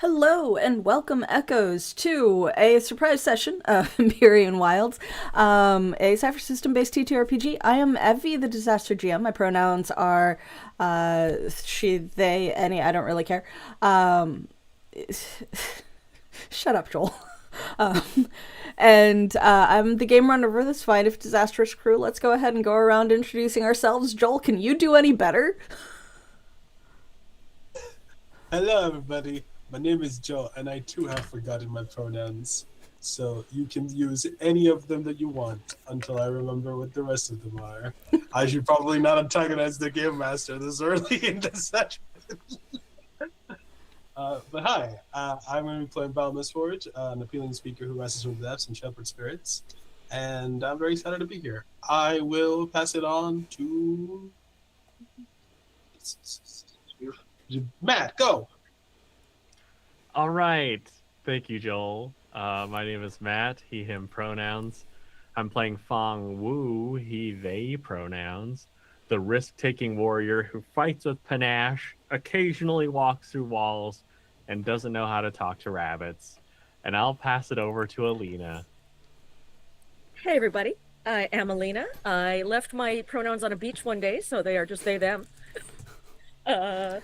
Hello and welcome, Echoes, to a surprise session of Empyrean Wilds, a Cypher System-based TTRPG. I am Evie, the Disaster GM. My pronouns are she, they, any. I don't really care. Shut up, Joel. Um, and I'm the game runner of this fine if disastrous crew. Let's go ahead and go around introducing ourselves. Joel, can you do any better? Hello, everybody. My name is Joe, and I too have forgotten my pronouns. So you can use any of them that you want until I remember what the rest of them are. I should probably not antagonize the game master this early in the session. But hi, I'm going to be playing Balmus Forge, an appealing speaker who rises from the depths and shepherd spirits, and I'm very excited to be here. I will pass it on to Matt. Go. All right. Thank you, Joel. My name is Matt, he, him pronouns. I'm playing Fong Wu, he, they pronouns. The risk-taking warrior who fights with panache, occasionally walks through walls, and doesn't know how to talk to rabbits. And I'll pass it over to Alina. Hey everybody, I am Alina. I left my pronouns on a beach one day, so they are just they, them. I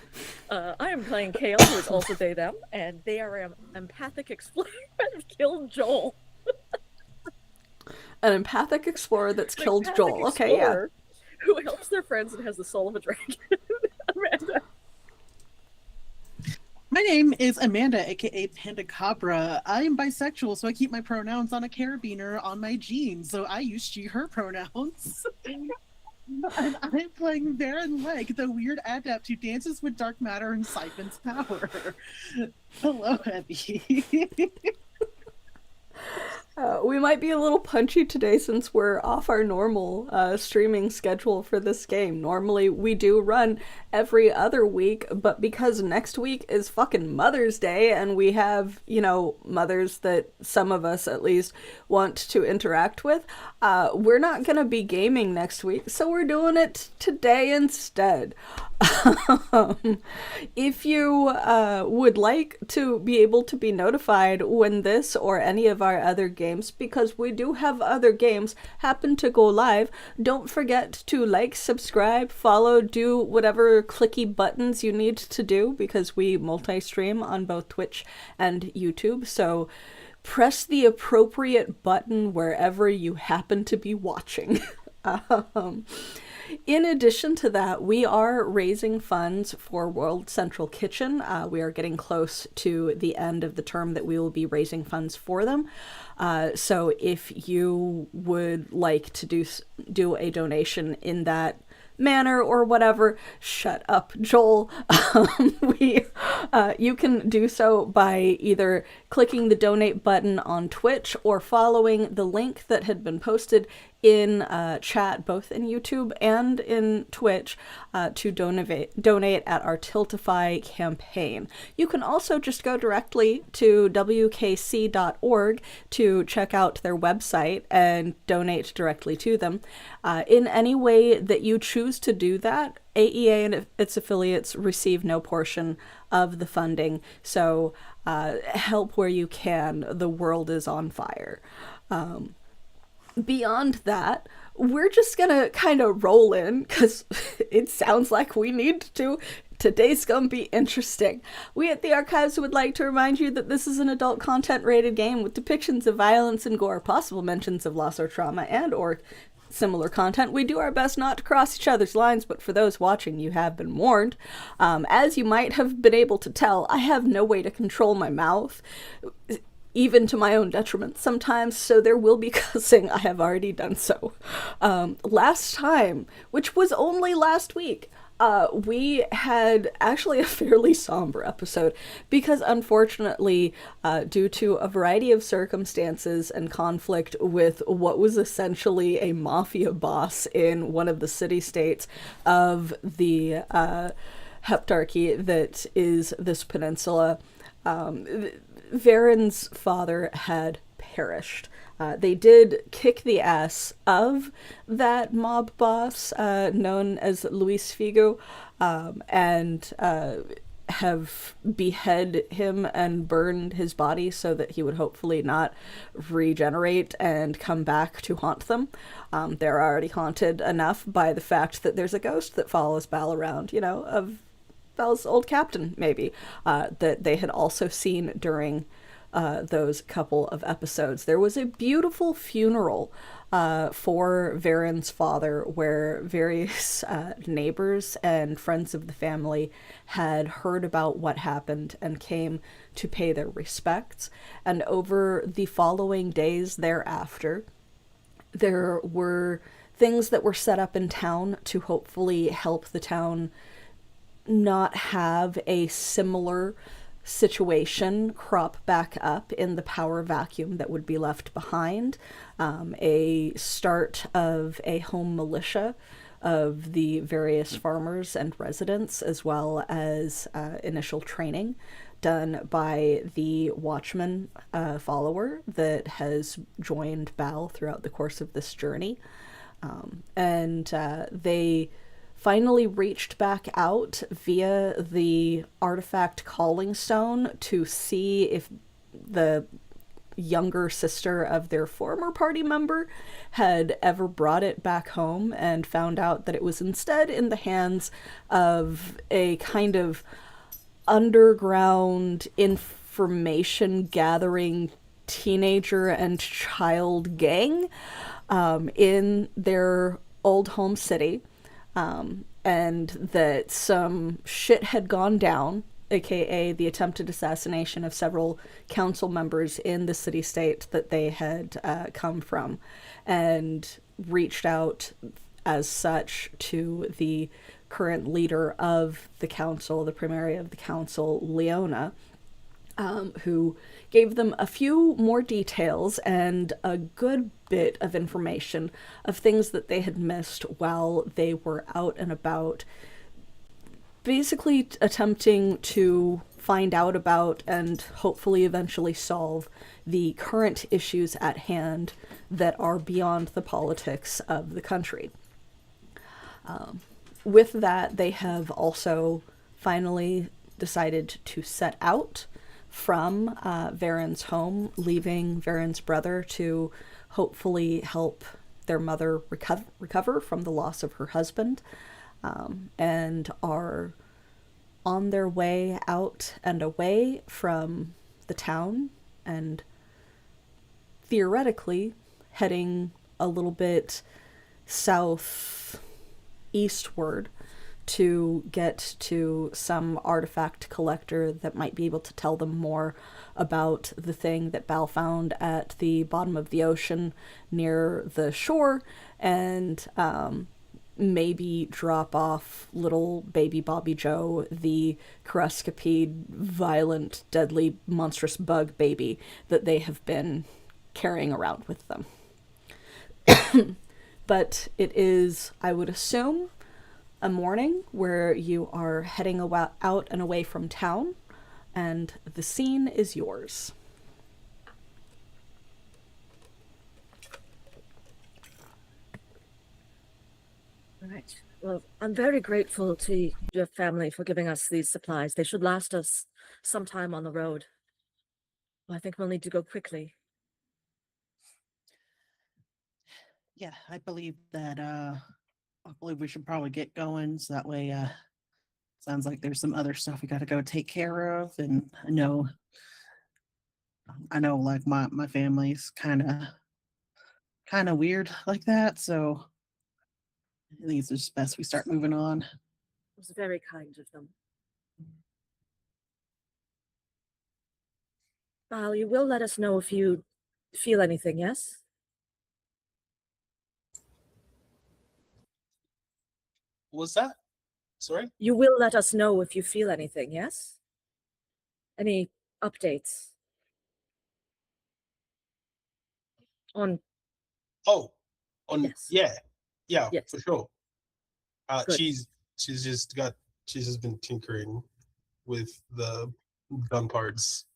am playing Kale, who is also they, them, and they are an empathic explorer that killed Joel. An empathic explorer that's An killed empathic Joel. Okay, yeah. explorer who helps their friends and has the soul of a dragon. Amanda. My name is Amanda, aka Panda Cabra. I am bisexual, so I keep my pronouns on a carabiner on my jeans, so I use she, her pronouns. And I'm playing Baron Leg, the weird adept who dances with dark matter and siphons power. Hello, Evie. We might be a little punchy today since we're off our normal streaming schedule for this game. Normally we do run every other week, but because next week is fucking Mother's Day and we have, mothers that some of us at least want to interact with, we're not gonna be gaming next week, so we're doing it today instead. If you would like to be able to be notified when this or any of our other games, because we do have other games, happen to go live, don't forget to like, subscribe, follow, do whatever clicky buttons you need to do, because we multi-stream on both Twitch and YouTube, so press the appropriate button wherever you happen to be watching. In addition to that, we are raising funds for World Central Kitchen. We are getting close to the end of the term that we will be raising funds for them. So if you would like to do a donation in that manner or whatever, shut up, Joel. You can do so by either clicking the donate button on Twitch or following the link that had been posted in chat, both in YouTube and in Twitch, to donate at our Tiltify campaign. You can also just go directly to wkc.org to check out their website and donate directly to them. In any way that you choose to do that, AEA and its affiliates receive no portion of the funding, so help where you can. The world is on fire. Beyond that, we're just gonna kind of roll in, because it sounds like we need to. Today's gonna be interesting. We at the Archives would like to remind you that this is an adult content rated game with depictions of violence and gore, possible mentions of loss or trauma, and or similar content. We do our best not to cross each other's lines, but for those watching, you have been warned. As you might have been able to tell, I have no way to control my mouth, even to my own detriment sometimes, so there will be cussing. I have already done so. Last time, which was only last week, we had actually a fairly somber episode because unfortunately, due to a variety of circumstances and conflict with what was essentially a mafia boss in one of the city-states of the heptarchy that is this peninsula, Varen's father had perished. They did kick the ass of that mob boss known as Luis Figo, and have behead him and burned his body so that he would hopefully not regenerate and come back to haunt them. They're already haunted enough by the fact that there's a ghost that follows Bal around, of Bal's old captain, maybe, that they had also seen during those couple of episodes. There was a beautiful funeral for Varen's father, where various neighbors and friends of the family had heard about what happened and came to pay their respects. And over the following days thereafter, there were things that were set up in town to hopefully help the town not have a similar situation crop back up in the power vacuum that would be left behind. A start of a home militia of the various farmers and residents, as well as initial training done by the Watchman follower that has joined Bal throughout the course of this journey. And they finally reached back out via the artifact calling stone to see if the younger sister of their former party member had ever brought it back home, and found out that it was instead in the hands of a kind of underground information gathering teenager and child gang in their old home city. And that some shit had gone down, aka the attempted assassination of several council members in the city-state that they had come from, and reached out as such to the current leader of the council, the primary of the council, Leona, who gave them a few more details and a good bit of information of things that they had missed while they were out and about, basically attempting to find out about and hopefully eventually solve the current issues at hand that are beyond the politics of the country. With that, they have also finally decided to set out from Varen's home, leaving Varen's brother to hopefully help their mother recover from the loss of her husband, and are on their way out and away from the town, and theoretically heading a little bit south eastward to get to some artifact collector that might be able to tell them more about the thing that Bal found at the bottom of the ocean near the shore, and maybe drop off little baby Bobby Joe, the coruscapede, violent, deadly, monstrous bug baby that they have been carrying around with them. But it is, I would assume, a morning where you are heading out and away from town, and the scene is yours. All right. Well, I'm very grateful to your family for giving us these supplies. They should last us some time on the road. Well, I think we'll need to go quickly. Yeah, I believe we should probably get going, so that way sounds like there's some other stuff we got to go take care of. And I know like my family's kind of weird like that, so I think it's just best we start moving on. It was very kind of them. Val, you will let us know if you feel anything, yes? What was that? Sorry? You will let us know if you feel anything, yes? Any updates on? Oh, Yes. yeah, Yes. for sure. Good. She's just been tinkering with the gun parts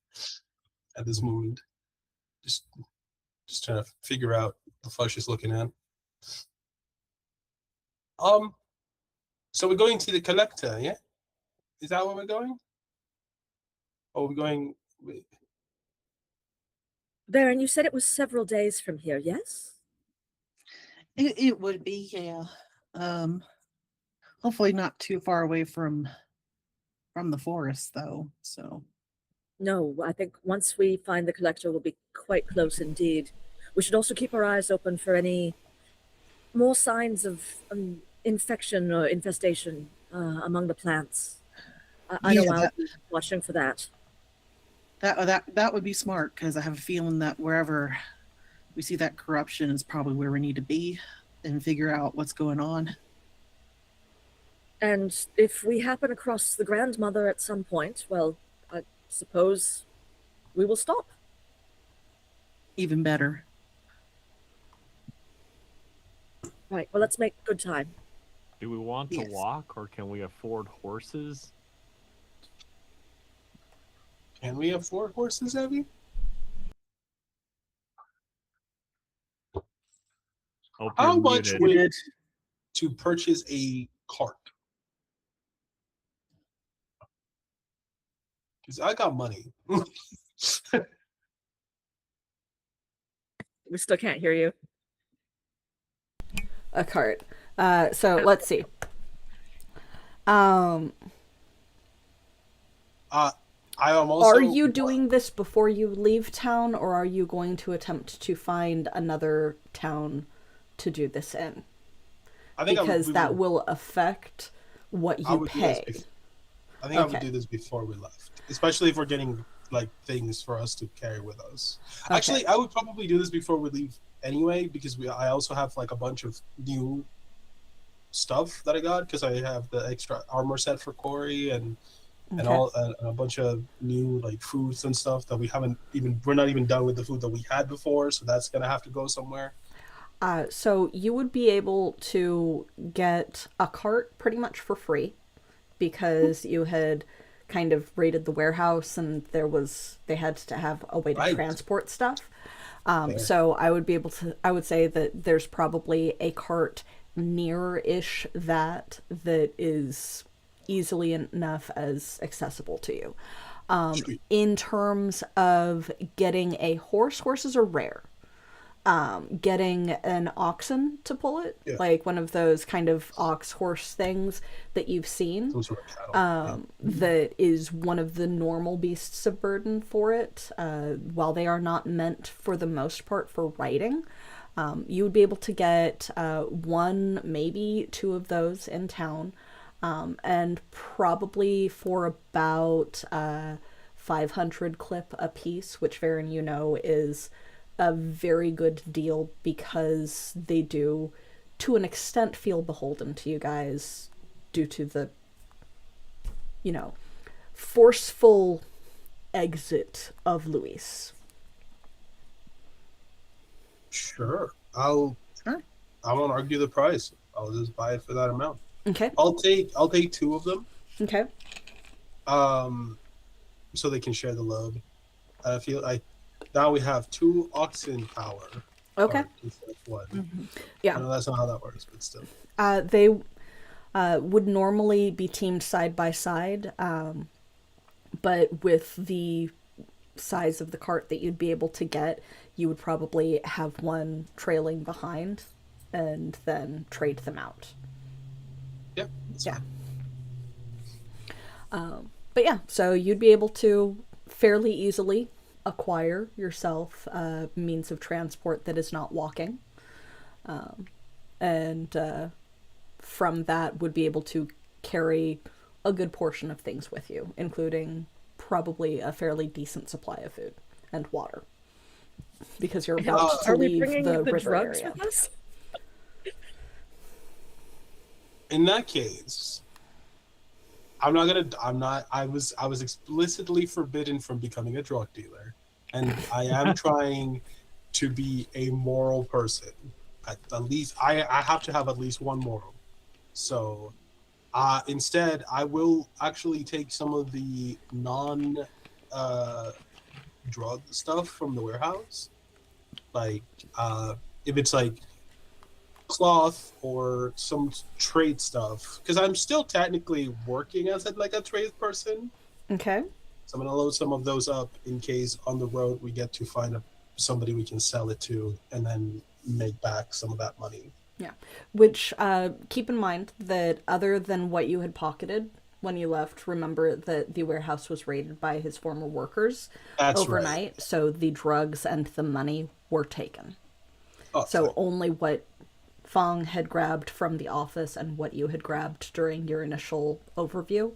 at this moment. Just trying to figure out the fuck she's looking at. So we're going to the collector, yeah? Is that where we're going? Oh, we're going. Baron, you said it was several days from here, yes? It would be, yeah. Um, hopefully not too far away from the forest, though. So No, I think once we find the collector, we'll be quite close indeed. We should also keep our eyes open for any more signs of infection or infestation among the plants. I know yeah, I'll be watching for that. that would be smart because I have a feeling that wherever we see that corruption is probably where we need to be and figure out what's going on. And if we happen across the grandmother at some point, well, I suppose we will stop. Even better. Right, well, let's make good time. Do we want to Yes. walk, or can we afford horses? Can we afford horses, Abby? Hope How you're much muted. would it to purchase a cart? Because I got money. We still can't hear you. A cart. So let's see. I am also. Are you doing this before you leave town, or are you going to attempt to find another town to do this in? I think Because that will affect what I you would do this pay. I think I Okay. would do this before we left, especially if we're getting like things for us to carry with us. Okay. Actually, I would probably do this before we leave anyway, because I also have like a bunch of new stuff that I got because I have the extra armor set for Corey and Okay. all and a bunch of new like foods and stuff that we're not even done with the food that we had before, so that's gonna have to go somewhere. So you would be able to get a cart pretty much for free because you had kind of raided the warehouse and they had to have a way to Right. transport stuff. Fair. So I would say that there's probably a cart near-ish that is easily enough as accessible to you. Sweet. In terms of getting a horse, horses are rare. Getting an oxen to pull it, Yeah. like one of those kind of ox horse things that you've seen, Some sort of cattle. that is one of the normal beasts of burden for it. While they are not meant for the most part for riding, you would be able to get one, maybe two of those in town, and probably for about 500 clip a piece, which Varen, you know, is a very good deal because they do, to an extent, feel beholden to you guys due to the, forceful exit of Luis. Sure. Sure. I won't argue the price. I'll just buy it for that amount. Okay. I'll take two of them. Okay. So they can share the load. I feel like now we have 2 oxen power. Okay. Or instead of one. I Yeah. know that's not how that works, but still. They would normally be teamed side by side, but with the size of the cart that you'd be able to get, you would probably have one trailing behind and then trade them out. Yeah. That's Yeah. fine. But yeah, so you'd be able to fairly easily acquire yourself a means of transport that is not walking. And from that would be able to carry a good portion of things with you, including probably a fairly decent supply of food and water. Because you're about to Are we leave bringing the the river drugs area. with us? In that case, I was explicitly forbidden from becoming a drug dealer, and I am trying to be a moral person. At least I have to have at least one moral. So instead, I will actually take some of the non drug stuff from the warehouse, like if it's like cloth or some trade stuff, because I'm still technically working as a trade person. Okay. So I'm gonna load some of those up in case on the road we get to find somebody we can sell it to, and then make back some of that money. Yeah. Which, keep in mind that other than what you had pocketed when you left, remember that the warehouse was raided by his former workers That's overnight, right. so the drugs and the money were taken. Oh, So fine. only what Fong had grabbed from the office and what you had grabbed during your initial overview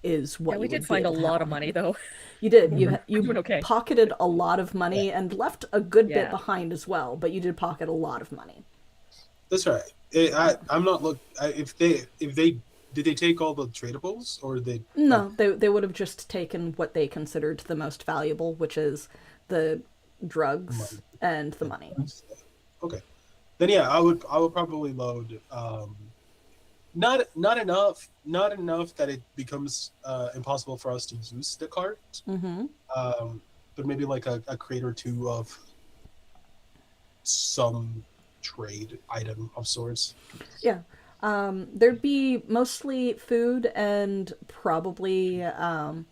is what Yeah, we you would did be find a able to lot have of on money hand. though. You did. Mhm. You Doing okay. pocketed a lot of money and left a good bit Yeah. behind as well, but you did pocket a lot of money. That's right. I'm not look. If they did they take all the tradables, or they like No, they would have just taken what they considered the most valuable, which is the drugs money? and the money. Okay. Then yeah, I would probably load not enough that it becomes impossible for us to use the cart. Mm-hmm. But maybe like a crate or two of some trade item of sorts. Yeah. There'd be mostly food and probably a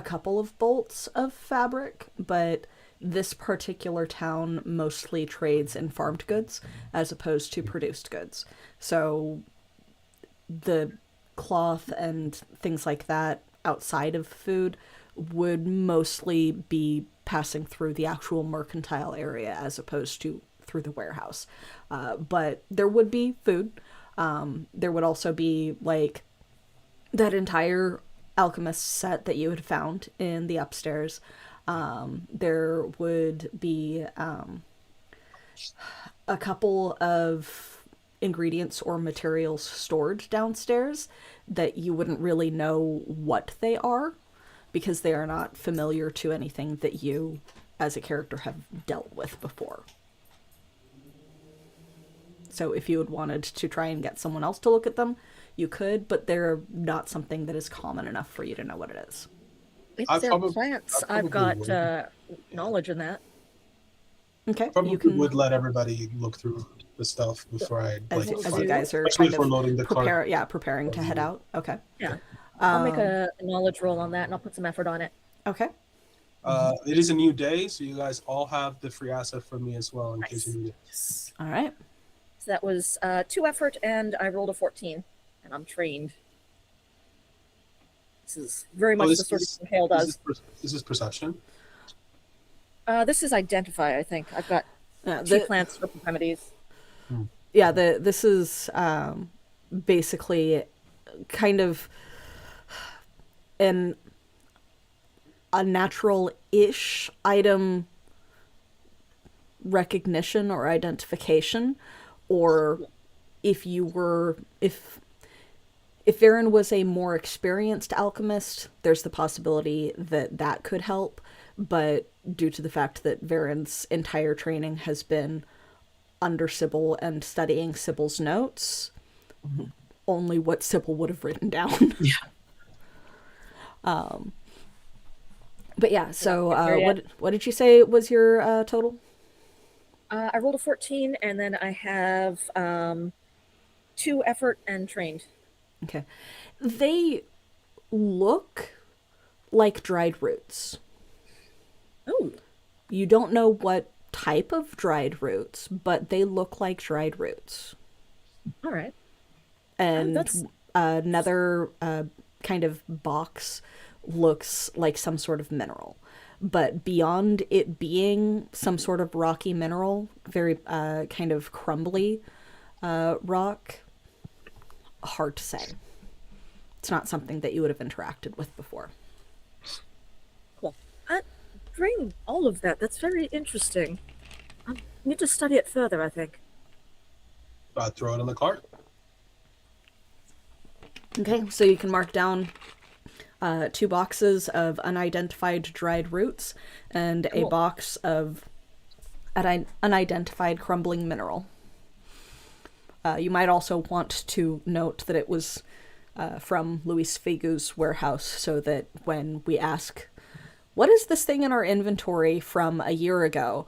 couple of bolts of fabric, but this particular town mostly trades in farmed goods as opposed to produced goods. So the cloth and things like that outside of food would mostly be passing through the actual mercantile area as opposed to through the warehouse. But there would be food. There would also be like that entire alchemist set that you had found in the upstairs. There would be a couple of ingredients or materials stored downstairs that you wouldn't really know what they are because they are not familiar to anything that you as a character have dealt with before. So if you had wanted to try and get someone else to look at them, you could, but they're not something that is common enough for you to know what it is. If I they're probably- plants, I I've probably got would. knowledge in that. Okay, Probably you can would let everybody look through the stuff before I as, like as fuck you it. guys are Especially kind if we're of loading the cart. preparing to head out. Okay. Yeah. I'll make a knowledge roll on that and I'll put some effort on it. Okay. It is a new day, so you guys all have the free asset from me as well in case Nice. you need it. All right. So that was 2 effort and I rolled a 14. And I'm trained. This is very much the sort of thing Hale does. Is this perception? This is identify, I think. I've got Yeah, 2 plants for remedies. this is basically kind of a natural-ish item recognition or identification, or if Varen was a more experienced alchemist, there's the possibility that that could help, but due to the fact that Varen's entire training has been under Sybil and studying Sybil's notes, only what Sybil would have written down. Yeah. But yeah, so There yet. what did you say was your total? I rolled a 14 and then I have 2 effort and trained. Okay. They look like dried roots. Oh, You don't know what type of dried roots, but they look like dried roots. all right. And that's- another kind of box looks like some sort of mineral. But beyond it being some sort of rocky mineral, very kind of crumbly rock, hard to say. It's not something that you would have interacted with before. Cool. Bring all of that. That's very interesting. I need to study it further, I think. Throw it on the cart. Okay, so you can mark down 2 boxes of unidentified dried roots and a Cool. box of unidentified crumbling mineral. You might also want to note that it was from Luis Figu's warehouse, so that when we ask, what is this thing in our inventory from a year ago,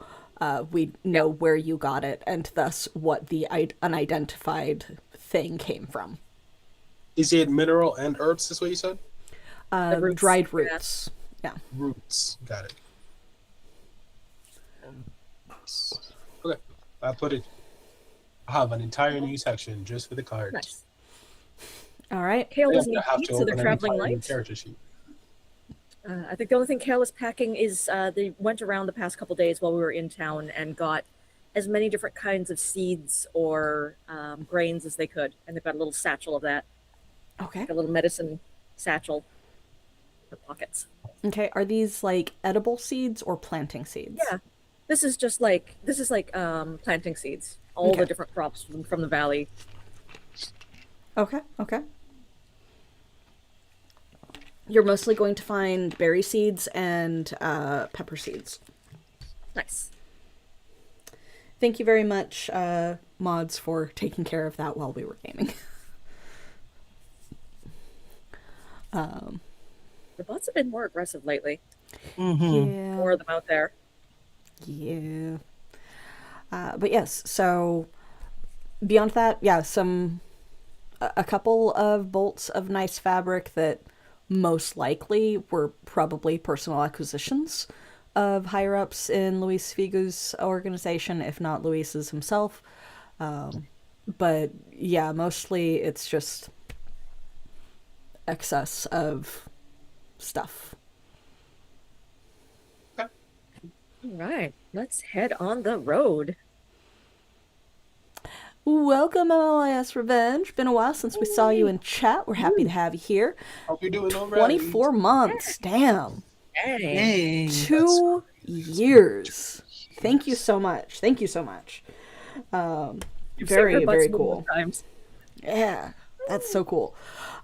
we know where you got it, and thus what the unidentified thing came from. Is it mineral and herbs? Is what you said? The roots, dried yeah. roots. Yeah. Roots. Got it. Okay. I put it. I have an entire new section just for the cart. Nice. All right. Kale I'm doesn't gonna eat have meat, to so they're open an traveling entire new light. character sheet. I think the only thing Kale is packing is they went around the past couple days while we were in town and got as many different kinds of seeds or grains as they could, and they've got a little satchel of that, Okay. like a little medicine satchel for pockets. Okay. Are these like edible seeds or planting seeds? Yeah, this is planting seeds, all Okay. the different crops from the valley. Okay. Okay. You're mostly going to find berry seeds and pepper seeds. Nice. Thank you very much, mods, for taking care of that while we were gaming. The bots have been more aggressive lately. Yeah. More of them out there. Yeah. But yes, so beyond that, yeah, a couple of bolts of nice fabric that most likely were probably personal acquisitions of higher ups in Luis Figu's organization, if not Luis's himself. But yeah, mostly it's just excess of stuff. All right, let's head on the road. Welcome, MLIS Revenge. Been a while since we saw you in chat. We're happy to have you here. Hope you're doing all right. 24 months. Damn. Hey. Yay. 2 years. Thank you so much. Thank you so much. You've saved Very, our butts very multiple cool. times. Yeah, that's so cool.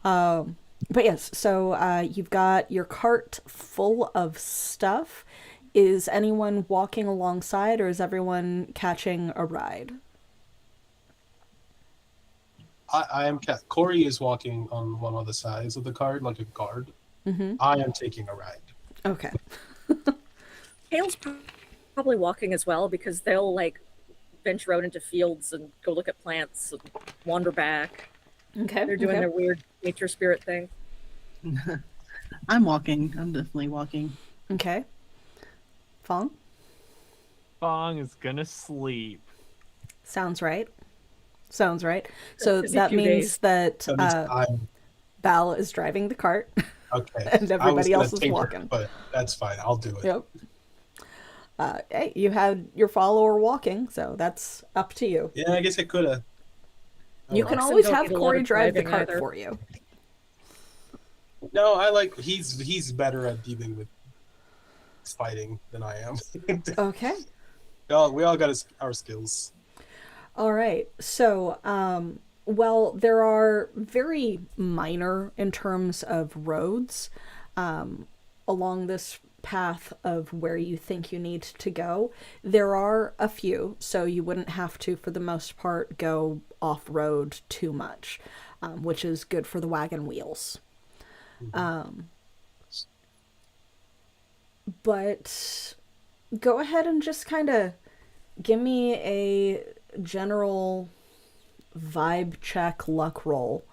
But yes, so you've got your cart full of stuff. Is anyone walking alongside, or is everyone catching a ride? I am. Corey is walking on one of the sides of the cart, like a guard. Mm-hmm. I am taking a ride. Okay. Kale's probably walking as well because they'll like venture out into fields and go look at plants and wander back. Okay. They're doing their weird nature spirit thing. I'm walking. I'm definitely walking. Okay. Fong? Fong is gonna sleep. Sounds right. Sounds right. So Busy that few means days. that That means I'm Bal is driving the cart. okay. And I was everybody gonna else is tinker, walking. but that's fine. I'll do it. Yep. Hey, you had your follower walking, so that's up to you. Yeah, I guess I could have. You can Oxen always don't have need a lot Corey of drive the driving cart either. for you. No, I like. He's better at dealing with fighting than I am. Okay. We all got our skills. All right. So, well, there are very minor in terms of roads along this path of where you think you need to go. There are a few, so you wouldn't have to, for the most part, go off-road too much, which is good for the wagon wheels. But go ahead and just kind of give me a general vibe check luck roll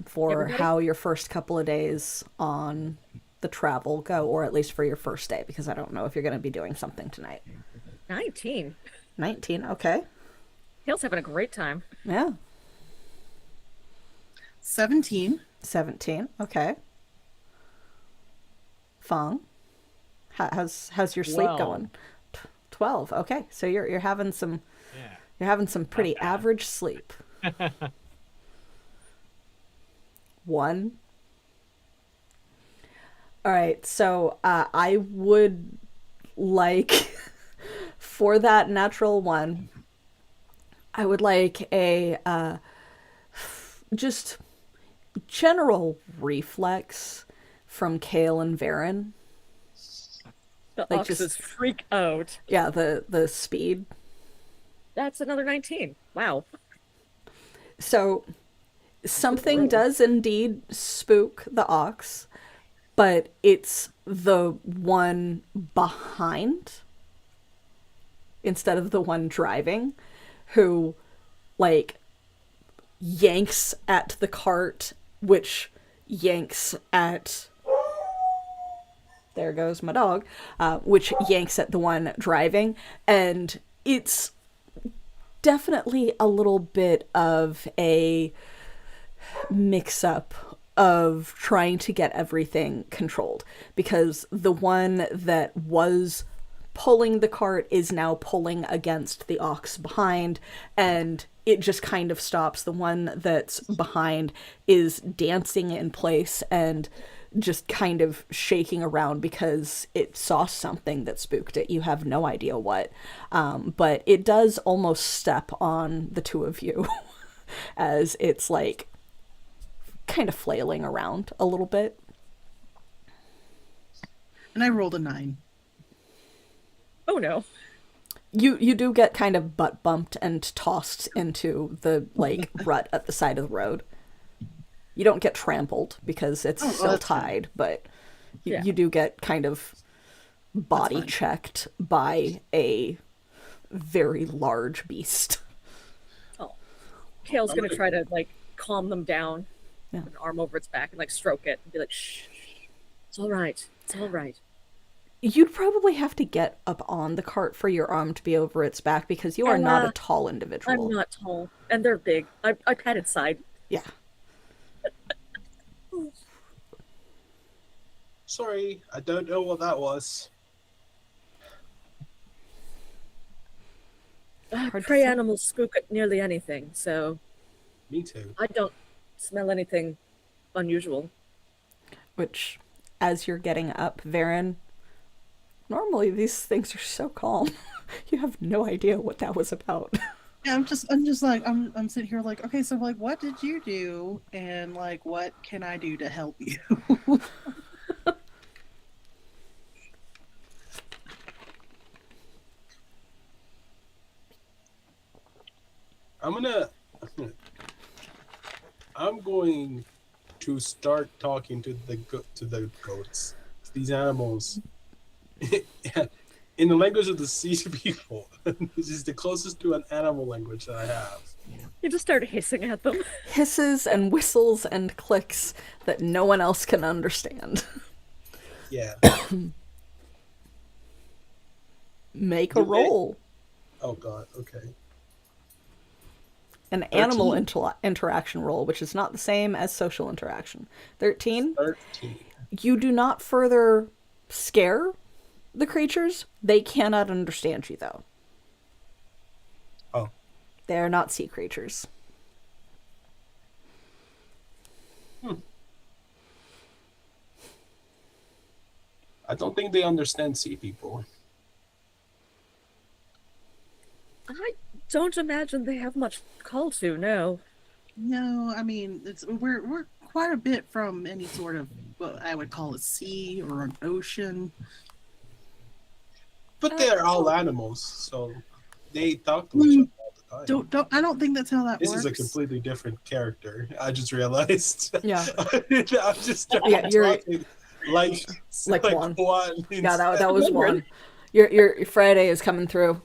for Everybody? how your first couple of days on the travel go, or at least for your first day, because I don't know if you're going to be doing something tonight. 19. 19, okay. Kale's having a great time. Yeah. 17. 17, okay. Fong, how's your sleep 12. going? 12, okay. So you're having some Yeah. you're having some pretty bad. average sleep. 1. All right, so I would like for that natural 1, I would like a just general reflex from Kale and Varen. The Like oxes just- freak out. Yeah, the speed. That's another 19. Wow. So something does indeed spook the ox, but it's the one behind instead of the one driving who like yanks at the cart, which yanks at. There goes my dog, which yanks at the one driving, and it's definitely a little bit of a mix-up of trying to get everything controlled, because the one that was pulling the cart is now pulling against the ox behind, and it just kind of stops. The one that's behind is dancing in place and just kind of shaking around because it saw something that spooked it. You have no idea what. But it does almost step on the two of you as it's like kind of flailing around a little bit. And I rolled a 9. Oh no. You do get kind of butt bumped and tossed into the like rut at the side of the road. You don't get trampled because it's still tied, but you do get kind of body checked by a very large beast. Oh. Kale's gonna try to like calm them down. Yeah. Put an arm over its back and like stroke it and be like, shh. It's all right. It's all right. You'd probably have to get up on the cart for your arm to be over its back because you are not a tall individual. I'm not tall. And they're big. I pat its side. Yeah. Sorry, I don't know what that was. Prey animals spook at nearly anything, so Me too. I don't smell anything unusual. Which, as you're getting up, Varen, normally these things are so calm. You have no idea what that was about. Yeah, I'm just like I'm sitting here like, okay, so like what did you do and like what can I do to help you? I'm going to start talking to the goats, to these animals, in the language of the sea people. This is the closest to an animal language that I have. You just start hissing at them. Hisses and whistles and clicks that no one else can understand. Yeah. Make a roll. Oh god. Okay. An animal interaction roll, which is not the same as social interaction. 13. 13. You do not further scare the creatures. They cannot understand you, though. Oh. They are not sea creatures. I don't think they understand sea people. I don't imagine they have much call to, no. No, I mean we're quite a bit from any sort of what I would call a sea or an ocean. But they're all animals, so they talk to each other all the time. I don't think that's how that This works. is a completely different character. I just realized. Yeah. I'm just you're talking like one. One. Yeah, that was one. Your Friday is coming through.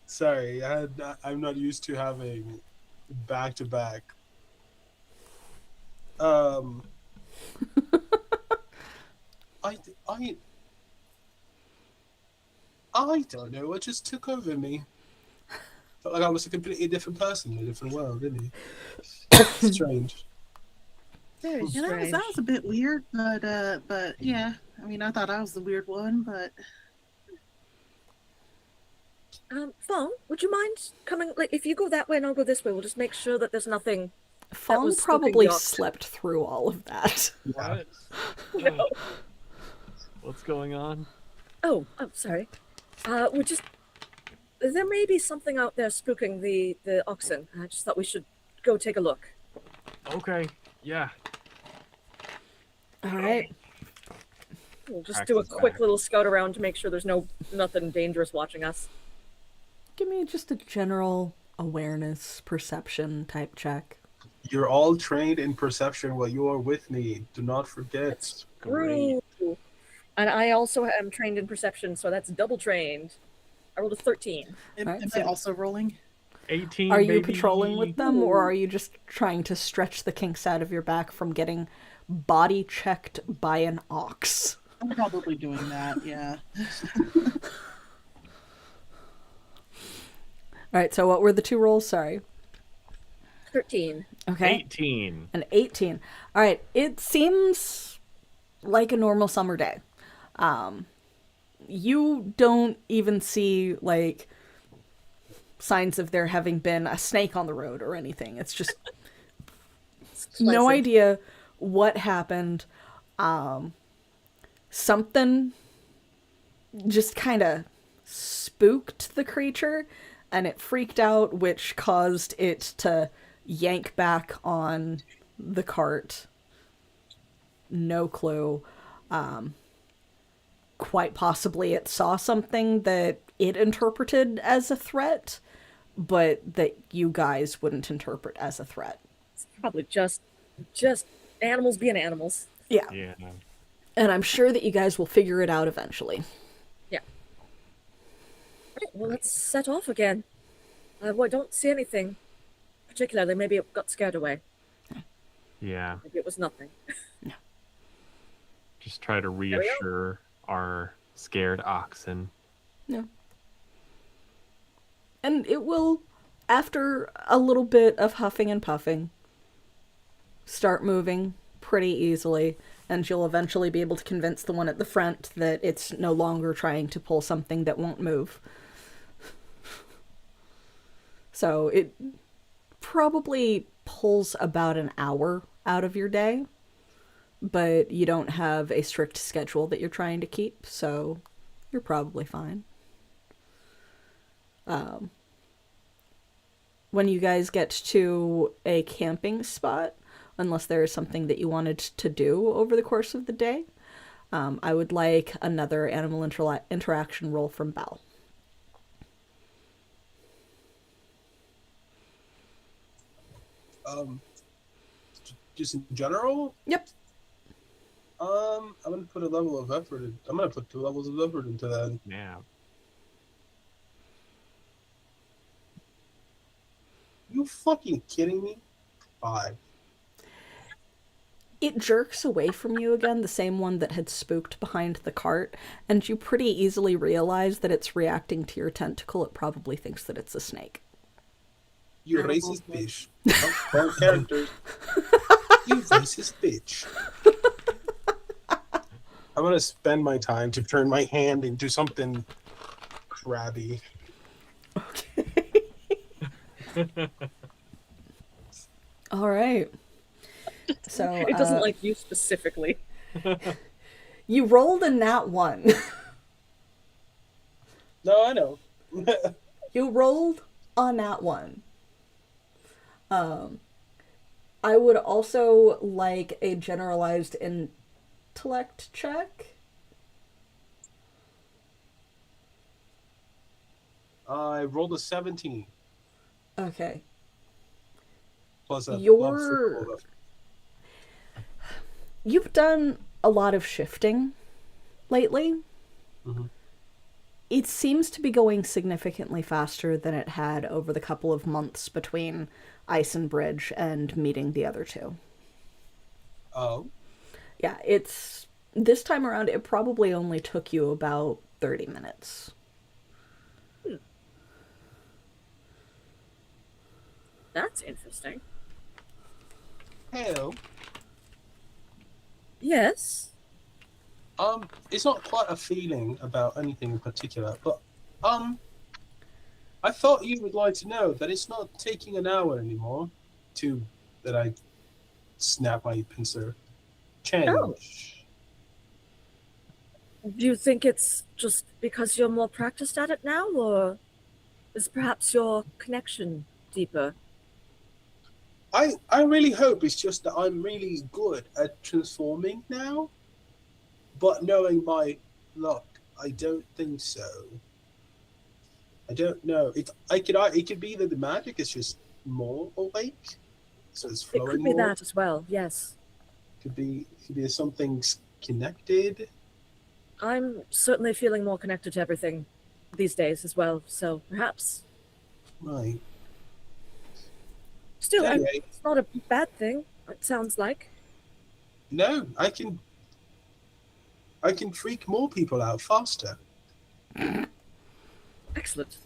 Sorry, I'm not used to having back to back. I don't know. What just took over me? Felt like I was a completely different person in a different world, didn't it? Strange. Very Yeah, strange. that was a bit weird, but yeah. I mean, I thought I was the weird one, but Fong, would you mind coming? Like, if you go that way and I'll go this way, we'll just make sure that there's nothing. Fong was probably spoken slept through all of that. Yeah. No. What's going on? Oh, I'm sorry. We're just. There may be something out there spooking the oxen. I just thought we should go take a look. Okay, yeah. All right. We'll just do a Practice quick back. little scout around to make sure there's nothing dangerous watching us. Give me just a general awareness, perception type check. You're all trained in perception while you are with me. Do not forget. True. And I also am trained in perception, so that's double trained. I rolled a 13. am Alright, I so- also rolling? 18, Are you baby. patrolling with them, or are you just trying to stretch the kinks out of your back from getting body checked by an ox? I'm probably doing that, yeah. All right, so what were the two rolls? Sorry. 13. Okay. 18. An 18. All right, it seems like a normal summer day. You don't even see, like, signs of there having been a snake on the road or anything. It's just no Pleasant. idea what happened. Something just kind of spooked the creature and it freaked out, which caused it to yank back on the cart. No clue. Quite possibly it saw something that it interpreted as a threat, but that you guys wouldn't interpret as a threat. It's probably just animals being animals. Yeah. Yeah. And I'm sure that you guys will figure it out eventually. Yeah. Right, well, let's set off again. Well, I don't see anything particularly. Maybe it got scared away. Yeah. Maybe it was nothing. Just try to we go. reassure our scared oxen. Yeah. And it will, after a little bit of huffing and puffing, start moving pretty easily, and you'll eventually be able to convince the one at the front that it's no longer trying to pull something that won't move. So it probably pulls about an hour out of your day, but you don't have a strict schedule that you're trying to keep, so you're probably fine. When you guys get to a camping spot, unless there is something that you wanted to do over the course of the day, I would like another animal interaction roll from Belle. Just in general, Yep. I'm gonna put a level of effort in. I'm gonna put 2 levels of effort into that. Yeah. You fucking kidding me? 5. It jerks away from you again, the same one that had spooked behind the cart, and you pretty easily realize that it's reacting to your tentacle. It probably thinks that it's a snake. You racist bitch. Wrong characters. You racist bitch. I'm gonna spend my time to turn my hand into something crabby. All right. So It doesn't like you specifically. you rolled a nat 1. No, I know. You rolled a nat 1. I would also like a generalized intellect check. I rolled a 17 Okay. plus a You're- plus You've done a lot of shifting lately. Mhm. It seems to be going significantly faster than it had over the couple of months between Ice and Bridge and meeting the other two. Oh, Yeah, it's this time around it probably only took you about 30 minutes. That's interesting. hell. Yes. It's not quite a feeling about anything in particular, but I thought you would like to know that it's not taking an hour anymore that I snap my pincer. Change. Oh. Do you think it's just because you're more practiced at it now, or is perhaps your connection deeper? I really hope it's just that I'm really good at transforming now, but knowing my luck, I don't think so. I don't know. It could be that the magic is just more awake, so it's It flowing could be more. that as well, yes. Could be something's connected. I'm certainly feeling more connected to everything these days as well, so perhaps. Right. Still, Anyway, it's not a bad thing, it sounds like. no, I can freak more people out faster. Excellent.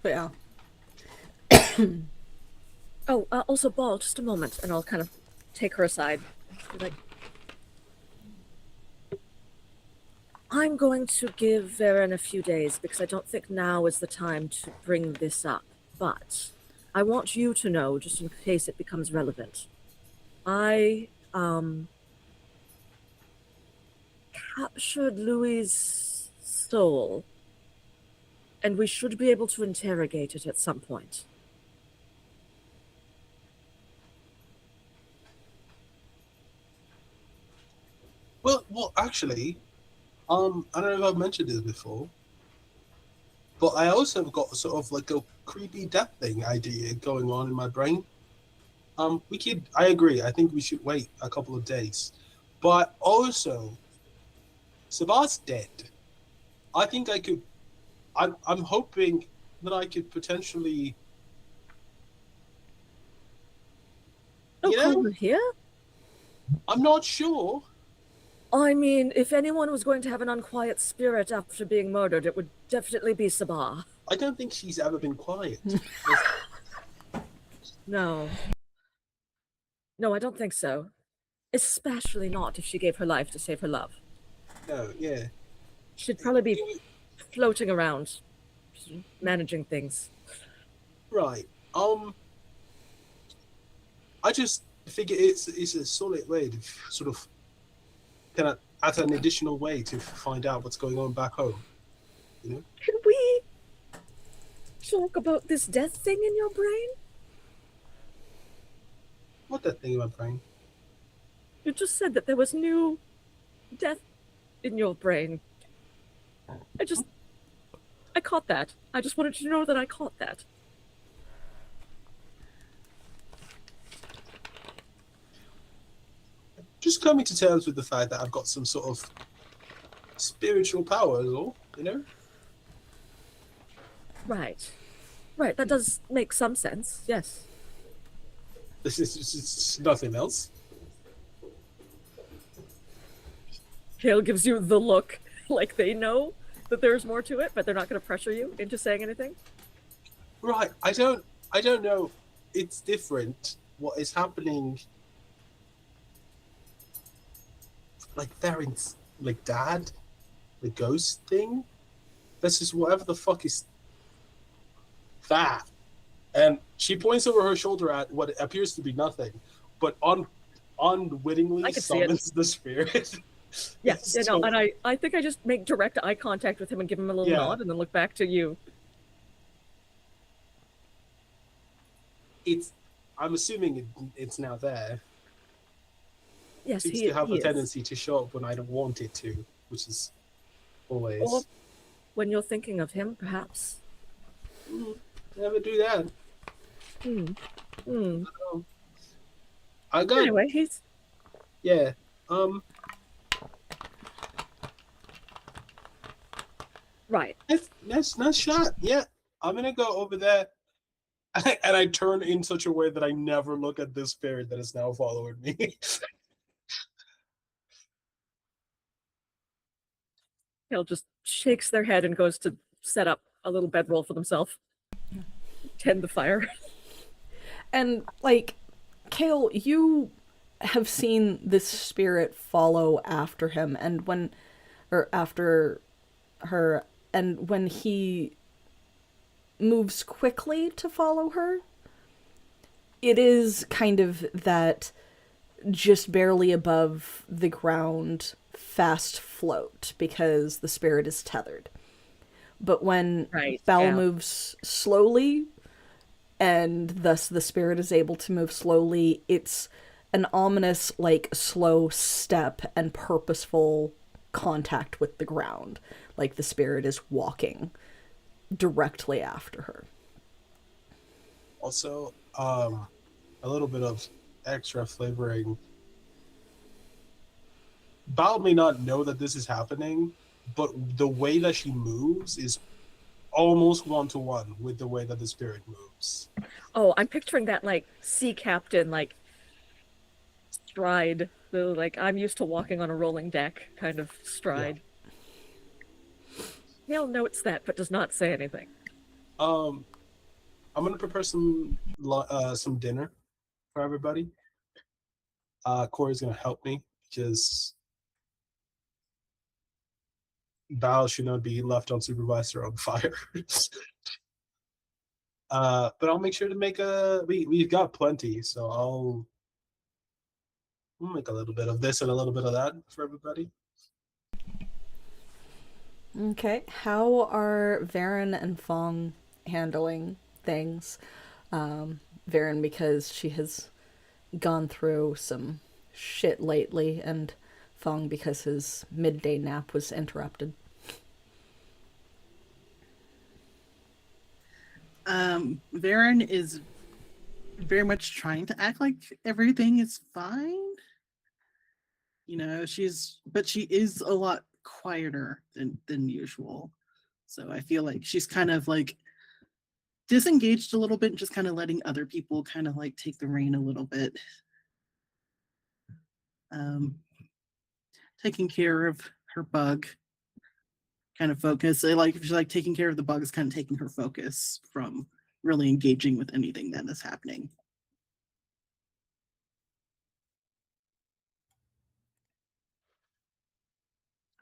But yeah. Oh, also, Ball, just a moment, and I'll kind of take her aside. Be like, I'm going to give Varen a few days because I don't think now is the time to bring this up. But I want you to know, just in case it becomes relevant. I captured Louis's soul, and we should be able to interrogate it at some point. Well, actually, I don't know if I've mentioned this before, but I also have got sort of like a creepy death thing idea going on in my brain. I agree. I think we should wait a couple of days, but also, Sabah's dead. I think I could. I'm hoping that I could potentially. Oh, You call know, her here? I'm not sure. I mean, if anyone was going to have an unquiet spirit after being murdered, it would definitely be Sabah. I don't think she's ever been quiet. No. No, I don't think so. Especially not if she gave her life to save her love. No, yeah. She'd probably be floating around, managing things. Right. I just figure it's a solid way to sort of kind of add an additional way to find out what's going on back home. You know? Can we talk about this death thing in your brain? What that thing in my brain? You just said that there was new death in your brain. I caught that. I just wanted you to know that I caught that. Just coming to terms with the fact that I've got some sort of spiritual power, is all, you know? Right. Right, that does make some sense, yes. This is nothing else. Kale gives you the look, like they know that there's more to it, but they're not going to pressure you into saying anything. Right. I don't know. It's different. What is happening? Like Theron's like dad, the ghost thing. This is whatever the fuck is that. And she points over her shoulder at what appears to be nothing, but unwittingly I can see it. summons the spirit. Yes, It's yeah, no, so- and I think I just make direct eye contact with him and give him a little Yeah. nod and then look back to you. I'm assuming it's now there. Yes, Seems he, to have he a is. tendency to show up when I don't want it to, which is always. Or when you're thinking of him, perhaps. Never do that. Hmm. I got Anyway, he's yeah. right. Nice shot. Yeah, I'm gonna go over there, and I turn in such a way that I never look at this spirit that is now following me. He'll just shakes their head and goes to set up a little bedroll for themselves. Tend the fire. And, like, Kale, you have seen this spirit follow after him, and after her, and when he moves quickly to follow her, it is kind of that just barely above the ground fast float because the spirit is tethered. But when Right, Bal yeah. moves slowly, and thus the spirit is able to move slowly, it's an ominous, like, slow step and purposeful contact with the ground. Like the spirit is walking directly after her. Also, a little bit of extra flavoring. Bao may not know that this is happening, but the way that she moves is almost one to one with the way that the spirit moves. Oh, I'm picturing that like sea captain like stride. The like I'm used to walking on a rolling deck kind of Yeah. stride. Hale notes that but does not say anything. Um, I'm gonna prepare some dinner for everybody. Corey's gonna help me because Val should not be left unsupervised or on fire. But I'll make sure to make we've got plenty, so I'll make a little bit of this and a little bit of that for everybody. Okay, how are Varen and Fong handling things? Varen because she has gone through some shit lately, and Fong because his midday nap was interrupted. Varen is very much trying to act like everything is fine. You know, she is a lot quieter than usual. So I feel like she's kind of like disengaged a little bit, just kind of letting other people kind of like take the reign a little bit. Um, Taking care of her bug, kind of focus. Like she's like taking care of the bug is kind of taking her focus from really engaging with anything that is happening.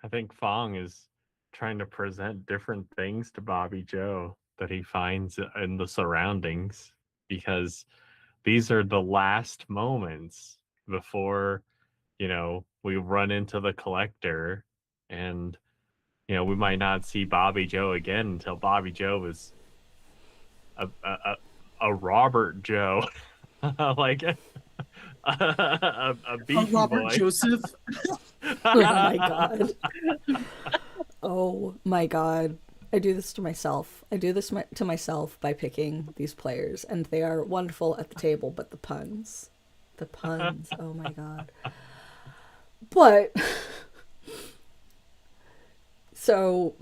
I think Fong is trying to present different things to Bobby Joe that he finds in the surroundings, because these are the last moments before, we run into the collector, and we might not see Bobby Joe again until Bobby Joe is a Robert Joe, like a Beefy Robert Boy. Joseph. Oh my god. Oh my god. I do this to myself. I do this to myself by picking these players, and they are wonderful at the table, but the puns. The puns. Oh my god. But. So.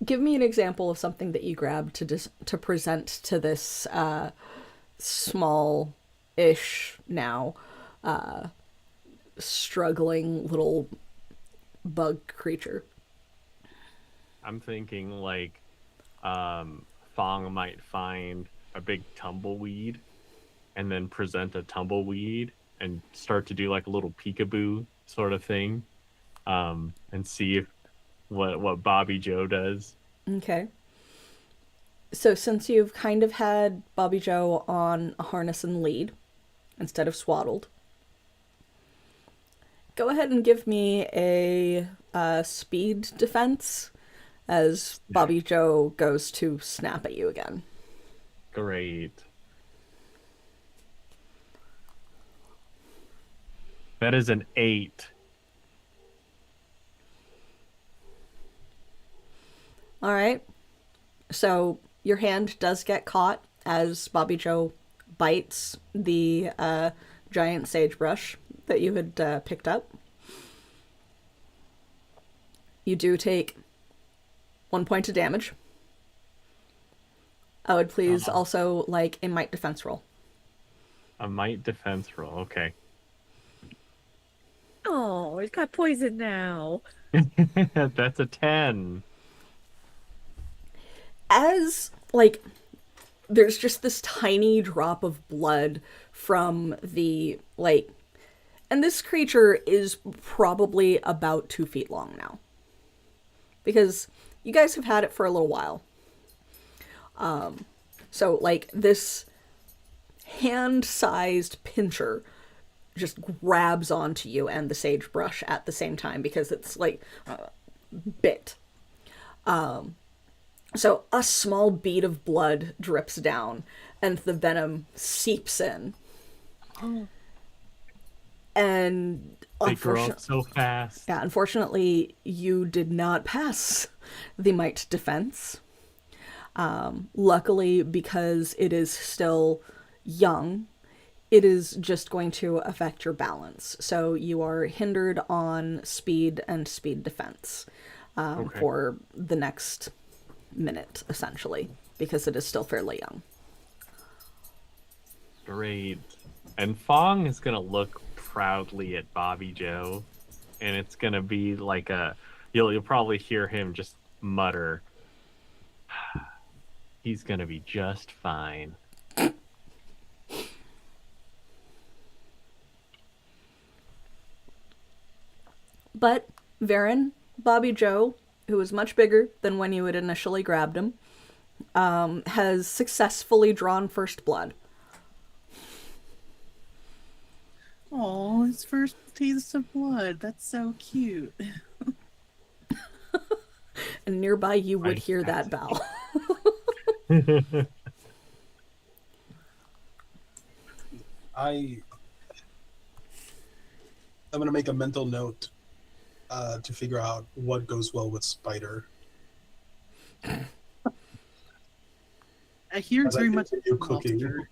Give me an example of something that you grabbed to present to this small-ish now struggling little bug creature. I'm thinking like Fong might find a big tumbleweed and then present a tumbleweed and start to do like a little peekaboo sort of thing, and see if what Bobby Joe does. Okay. So since you've kind of had Bobby Joe on a harness and lead instead of swaddled, go ahead and give me a speed defense as Bobby Joe goes to snap at you again. Great. That is an 8. All right. So your hand does get caught as Bobby Joe bites the giant sagebrush that you had picked up. You do take 1 point of damage. I would please also like a might defense roll. A might defense roll. Okay. Oh, he's got poison now. That's a 10. As like there's just this tiny drop of blood from the like, and this creature is probably about 2 feet long now because you guys have had it for a little while. So like this hand-sized pincher just grabs onto you and the sagebrush at the same time because it's like bit. So a small bead of blood drips down and the venom seeps in. And they grow up so fast. Yeah, unfortunately, you did not pass the might defense. Luckily, because it is still young, it is just going to affect your balance. So you are hindered on speed and speed defense. Okay. for the next minute, essentially, because it is still fairly young. Great. And Fong is gonna look proudly at Bobby Joe, and it's gonna be like you'll probably hear him just mutter, "He's gonna be just fine." But Varen, Bobby Joe, who is much bigger than when you had initially grabbed him, has successfully drawn first blood. Oh, his first taste of blood. That's so cute. And nearby you would hear that Fantastic. bell. I'm gonna make a mental note to figure out what goes well with Spider. I hear it's As I very much continue like cooking. lobster.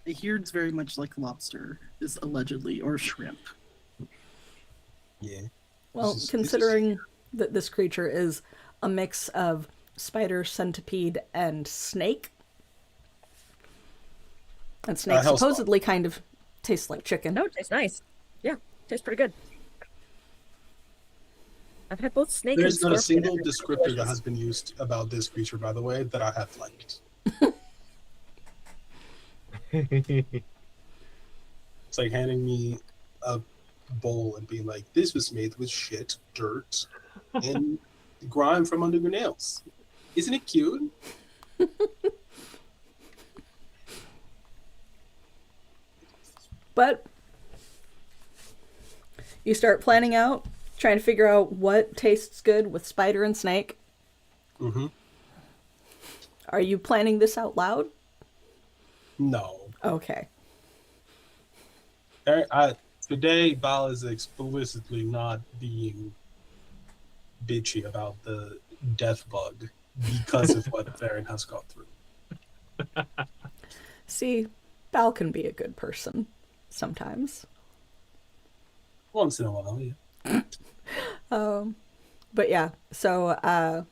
I hear it's very much like lobster, is allegedly, or shrimp. Yeah. Well, This is- considering that this creature is a mix of spider, centipede, and snake, and snake hellspawn. supposedly kind of tastes like chicken. No, it tastes nice. Yeah, tastes pretty good. I've had both snake There's and not a scorpion. single and they're descriptor that delicious. has been used about this creature, by the way, that I have liked. It's like handing me a bowl and being like, this was made with shit, dirt, and grime from under your nails. Isn't it cute? But you start planning out, trying to figure out what tastes good with spider and snake. Mm-hmm. Are you planning this out loud? No. Okay. Today, Bal is explicitly not being bitchy about the death bug because of what Baron has gone through. See, Bal can be a good person sometimes. Once in a while, yeah. But yeah, so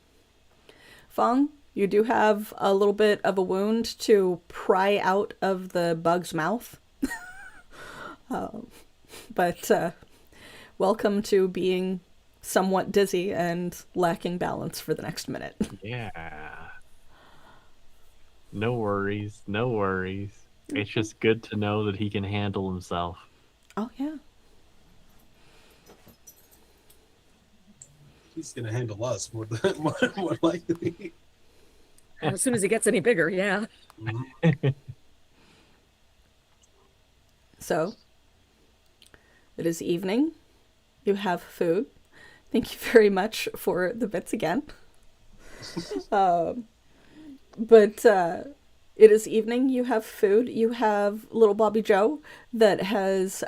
Fong, you do have a little bit of a wound to pry out of the bug's mouth. But welcome to being somewhat dizzy and lacking balance for the next minute. Yeah. No worries, no worries. It's just good to know that he can handle himself. Oh, yeah. He's gonna handle us more likely. As soon as he gets any bigger, yeah. Mhm. So, it is evening. You have food. Thank you very much for the bits again. But it is evening. You have food. You have little Bobby Joe that has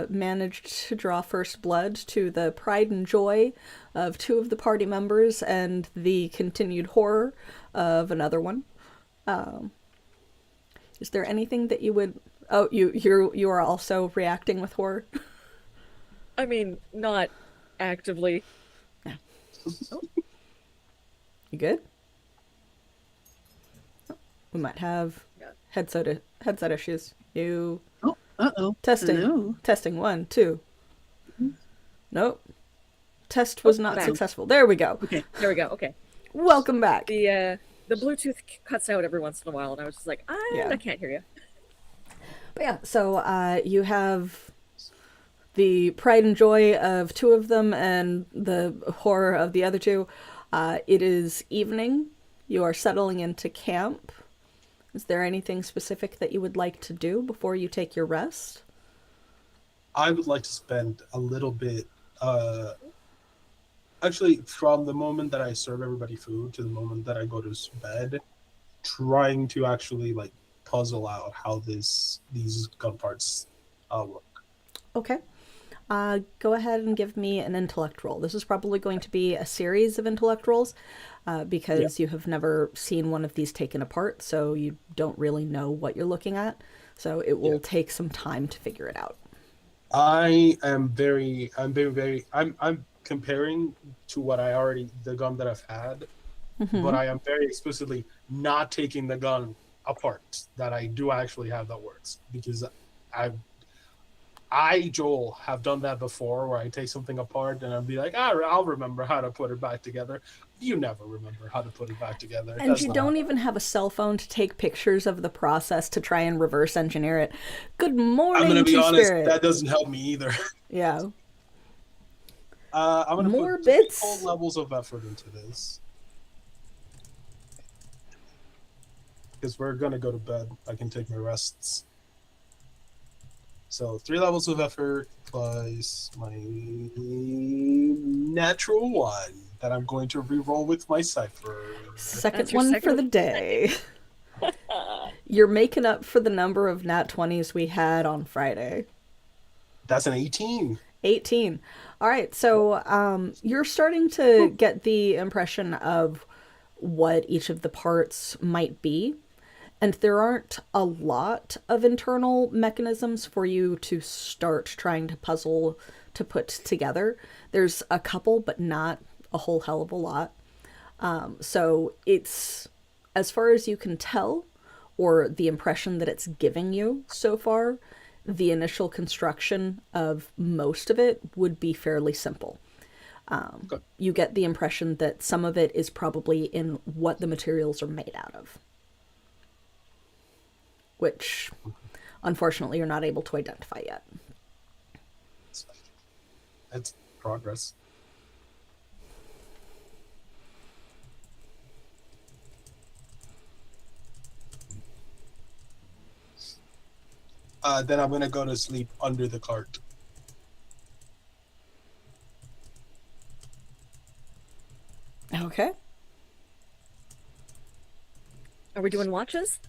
managed to draw first blood to the pride and joy of two of the party members and the continued horror of another one. Is there anything that you would? Oh, you are also reacting with horror. I mean, not actively. You good? We might have headset issues. You Oh, uh-oh. testing Hello. testing 1 2. Nope. Test was not back. successful. There we go. Okay. There we go. Okay. Welcome back. The Bluetooth cuts out every once in a while, and I was just like, Yeah. I can't hear you. But yeah, so you have the pride and joy of two of them and the horror of the other two. It is evening. You are settling into camp. Is there anything specific that you would like to do before you take your rest? I would like to spend a little bit, actually, from the moment that I serve everybody food to the moment that I go to bed, trying to actually like puzzle out how these gun parts work. Okay. Go ahead and give me an intellect roll. This is probably going to be a series of intellect rolls because you have never seen one of these taken apart, so you don't really know what you're looking at. So it will take some time to figure it out. I'm comparing to what the gun that I've had, but Hmm. I am very explicitly not taking the gun apart that I do actually have that works because I Joel, have done that before where I take something apart and I'll be like, I'll remember how to put it back together. You never remember how to put it back together. And That's you not how. don't even have a cell phone to take pictures of the process to try and reverse engineer it. Good I'm going to morning, be Two honest, Spirit. that doesn't help me either. Yeah. I'm going to put More 3 whole bits. levels of effort into this because we're going to go to bed. I can take my rests. So 3 levels of effort plus my natural one that I'm going to re-roll with my cipher. Second That's your one for second. the day. You're making up for the number of nat 20s we had on Friday. That's an 18. 18. All right, so you're starting to get the impression of what each of the parts might be. And there aren't a lot of internal mechanisms for you to start trying to puzzle to put together. There's a couple, but not a whole hell of a lot. So it's, as far as you can tell, or the impression that it's giving you so far, the initial construction of most of it would be fairly simple. Okay. You get the impression that some of it is probably in what the materials are made out of, which unfortunately you're not able to identify yet. That's progress. Then I'm gonna go to sleep under the cart. Okay. Are we doing watches?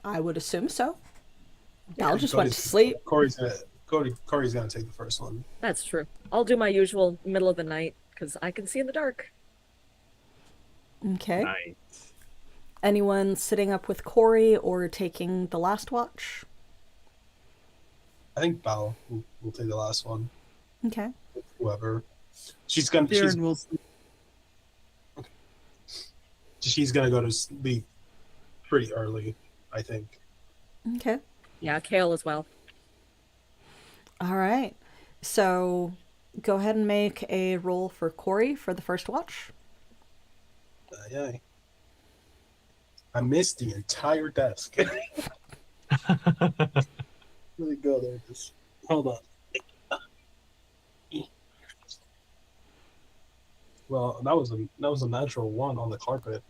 I would assume so. Yeah. I'll just went to sleep. Corey's gonna take the first one. That's true. I'll do my usual middle of the night because I can see in the dark. Okay. Nice. Anyone sitting up with Corey or taking the last watch? I think Bao will take the last one. Okay. Whoever. Darren will sleep. She's gonna go to sleep pretty early, I think. Okay. Yeah, Kale as well. All right. So go ahead and make a roll for Corey for the first watch. Yeah. I missed the entire desk. Let me go there. Just hold on. Well, that was a natural 1 on the carpet.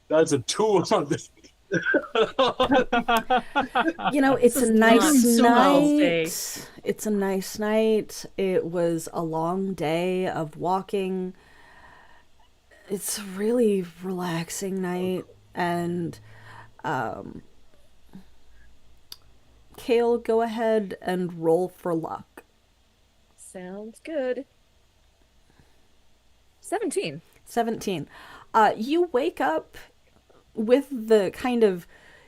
That's a 2 on the. You know, it's This a is nice not so well. night. It's a nice night. It was a long day of walking. It's a really relaxing night. And Kale, go ahead and roll for luck. Sounds good. 17. 17. You wake up with the kind of,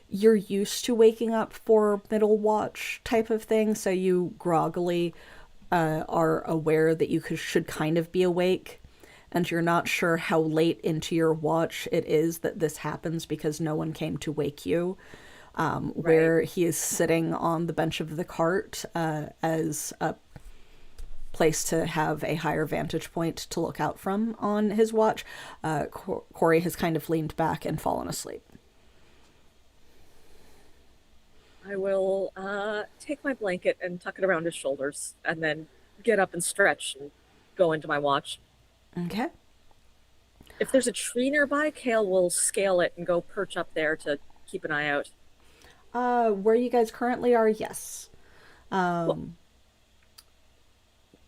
you're used to waking up for middle watch type of thing, so you groggily are aware that you should kind of be awake, and you're not sure how late into your watch it is that this happens because no one came to wake you. Where he is sitting on the bench of the cart as a place to have a higher vantage point to look out from on his watch. Corey has kind of leaned back and fallen asleep. I will take my blanket and tuck it around his shoulders and then get up and stretch and go into my watch. Okay. If there's a tree nearby, Kale will scale it and go perch up there to keep an eye out. Where you guys currently are, yes. Cool.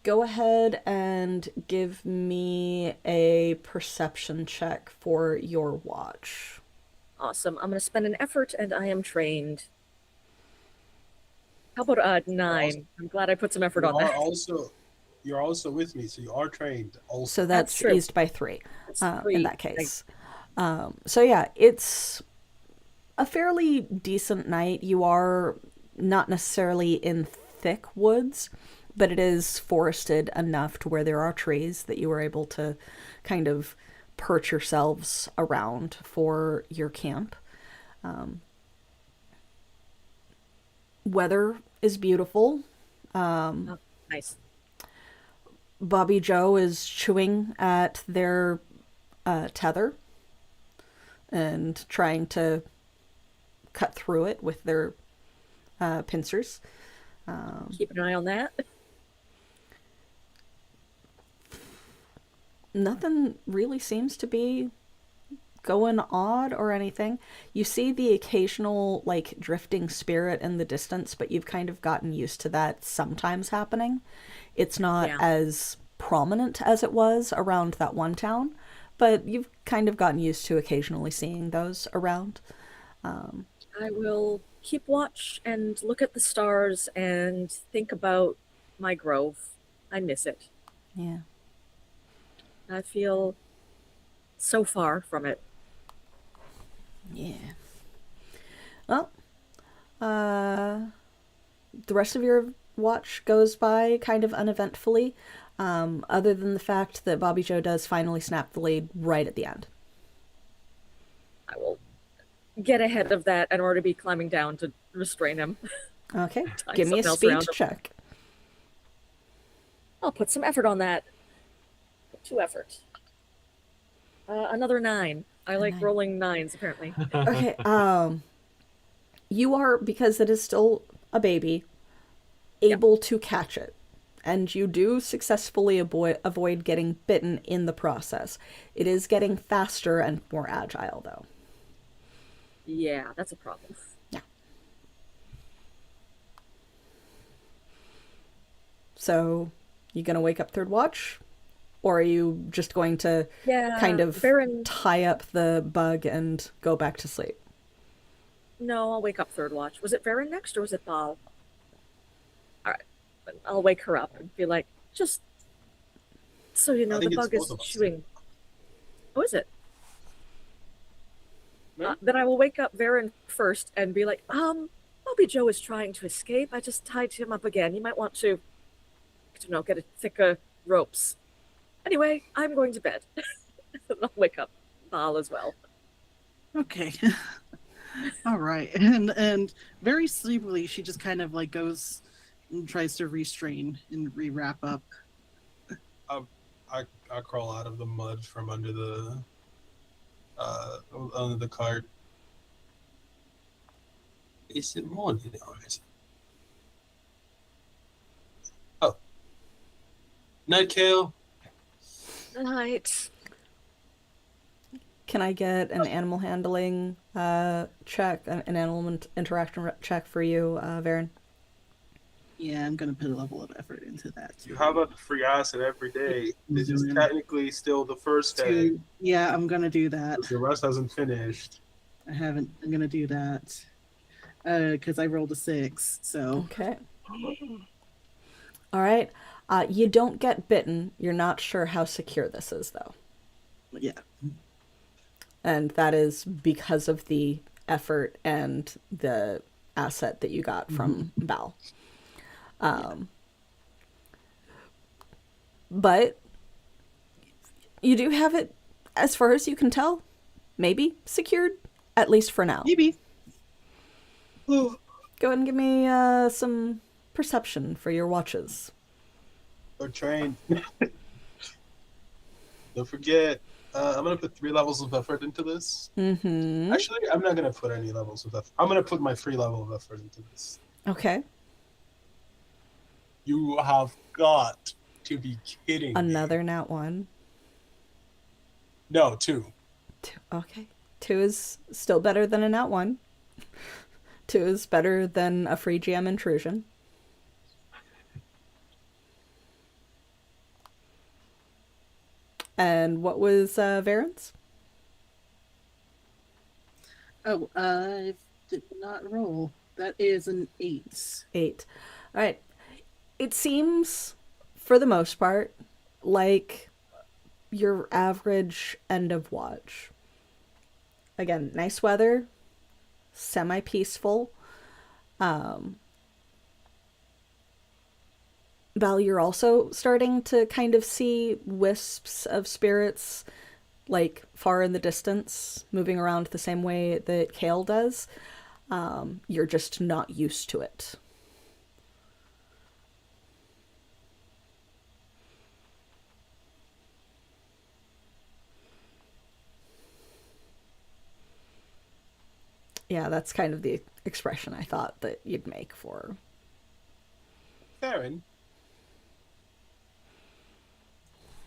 Go ahead and give me a perception check for your watch. Awesome. I'm going to spend an effort and I am trained. How about 9? I'm glad I put some effort on that. You're also with me, so you are trained. Also, So That's that's true. eased by 3 That's in 3. that case. So yeah, it's a fairly decent night. You are not necessarily in thick woods, but it is forested enough to where there are trees that you are able to kind of perch yourselves around for your camp. Weather is beautiful. Oh, nice. Bobby Joe is chewing at their tether and trying to cut through it with their pincers. Keep an eye on that. Nothing really seems to be going odd or anything. You see the occasional like drifting spirit in the distance, but you've kind of gotten used to that sometimes happening. It's not Yeah. as prominent as it was around that one town, but you've kind of gotten used to occasionally seeing those around. I will keep watch and look at the stars and think about my grove. I miss it. Yeah. I feel so far from it. Yeah. Well, the rest of your watch goes by kind of uneventfully, other than the fact that Bobby Joe does finally snap the lead right at the end. I will get ahead of that in order to be climbing down to restrain him. Okay, Tie give me a something else speed around him. check. I'll put some effort on that. Put 2 effort. Another 9. I like 9. rolling 9s apparently. Okay, you are, because it is still a baby, able to catch it. And you do successfully avoid getting bitten in the process. It is getting faster and more agile, though. Yeah, that's a problem. Yeah. So, you gonna wake up third watch? Or are you just going to Yeah, kind of Baron. tie up the bug and go back to sleep? No, I'll wake up third watch. Was it Varen next or was it Bal? All right, but I'll wake her up and be like, just so you know, I the think it's bug is both of us. chewing. Oh, is it? No? Then I will wake up Varen first and be like, Bobby Joe is trying to escape. I just tied him up again. You might want to, I don't know, get a thicker ropes. Anyway, I'm going to bed. I'll wake up Bal as well. Okay. All right. And very sleepily, she just kind of like goes and tries to restrain and re-wrap up. I crawl out of the mud from under the cart. Is it morning already? Oh. Night, Kale. Night. Can I get an animal handling check, an animal interaction check for you, Varen? Yeah, I'm gonna put a level of effort into that too. You have a free acid every day. This is Mhm. technically still the first day. Yeah, I'm gonna do that. The rest hasn't finished. I'm gonna do that. Because I rolled a 6, so Okay. All right. You don't get bitten. You're not sure how secure this is, though. yeah. And that is because of the effort and the asset that you got from Bal. But you do have it, as far as you can tell, maybe secured, at least for now. Maybe. Oh, Go ahead and give me some perception for your watches. or train. Don't forget, I'm gonna put 3 levels of effort into this. Mm-hmm. Actually, I'm not gonna put any levels of effort. I'm gonna put my 3 level of effort into this. Okay. You have got to be kidding me. Another nat 1. No, 2. 2. Okay. 2 is still better than a nat 1. 2 is better than a free GM intrusion. And what was Varen's? Oh, I did not roll. That is an 8. 8. All right. It seems, for the most part, like your average end of watch. Again, nice weather, semi peaceful. Val, you're also starting to kind of see wisps of spirits like far in the distance, moving around the same way that Kale does. You're just not used to it. Yeah, that's kind of the expression I thought that you'd make for. Farron,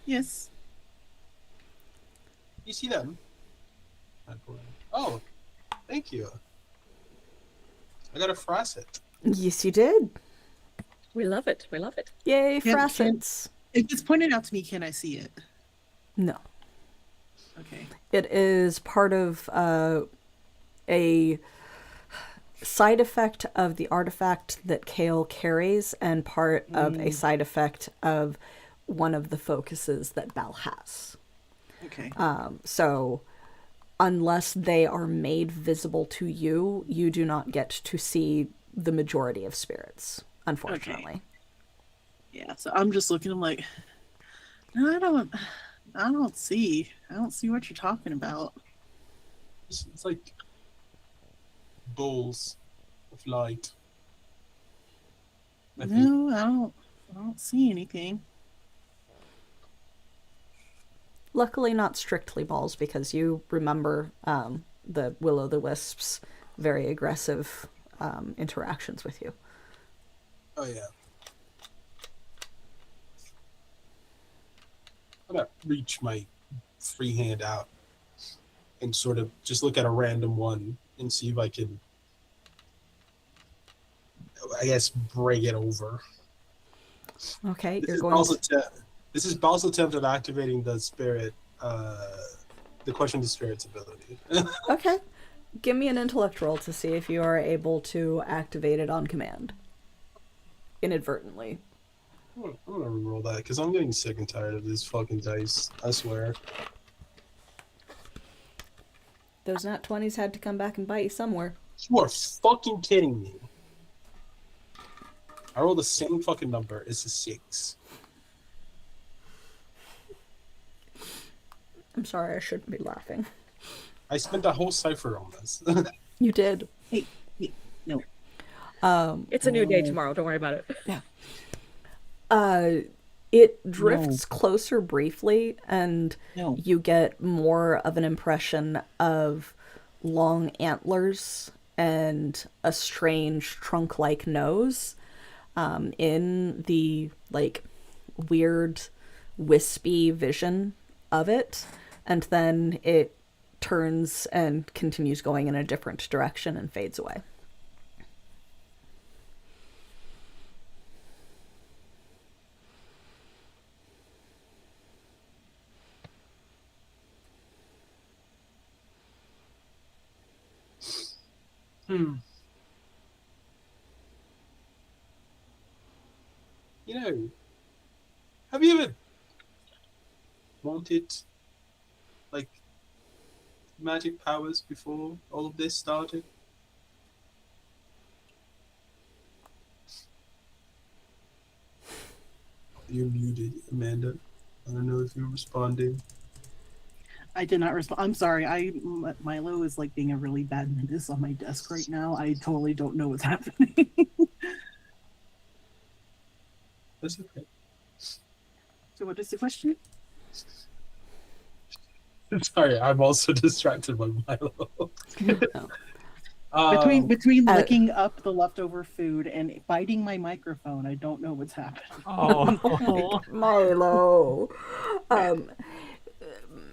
Yes. you see them? Oh, thank you. I got a frosset. Yes, you did. We love it. We love it. Yay, Can- fracets. If it's pointed out to me, can I see it? No. Okay. It is part of a side effect of the artifact that Kale carries and part of a side effect of one of the focuses that Bell has. Okay. So unless they are made visible to you, you do not get to see the majority of spirits, unfortunately. Yeah. So I'm just looking. I'm like, no, I don't see what you're talking about. It's like bowls of light. I think. No, I don't see anything. Luckily, not strictly balls, because you remember the Will-o'-the-Wisps' very aggressive interactions with you. Oh yeah. I'm gonna reach my free hand out and sort of just look at a random one and see if I can, I guess, bring it over. Okay, This you're is going Bell's to... attempt. This is Bell's attempt at activating the spirit, the question the spirit's ability. Okay. Give me an intellect roll to see if you are able to activate it on command. Inadvertently. I'm gonna roll that because I'm getting sick and tired of these fucking dice. I swear. Those nat 20s had to come back and bite you somewhere. You are fucking kidding me. I rolled the same fucking number. It's a 6. I'm sorry, I shouldn't be laughing. I spent a whole cipher on this. You did. Hey, no. It's a new day tomorrow. Don't worry about it. It drifts closer briefly, and No. you get more of an impression of long antlers and a strange trunk-like nose in the like weird wispy vision of it, and then it turns and continues going in a different direction and fades away. You know, have you ever wanted like magic powers before all of this started? You're muted, Amanda. I don't know if you're responding. I did not respond. I'm sorry. Milo is like being a really bad menace on my desk right now. I totally don't know what's happening. That's okay. So what is the question? Sorry, I'm also distracted by Milo. Between licking up the leftover food and biting my microphone, I don't know what's happening. Oh, Milo.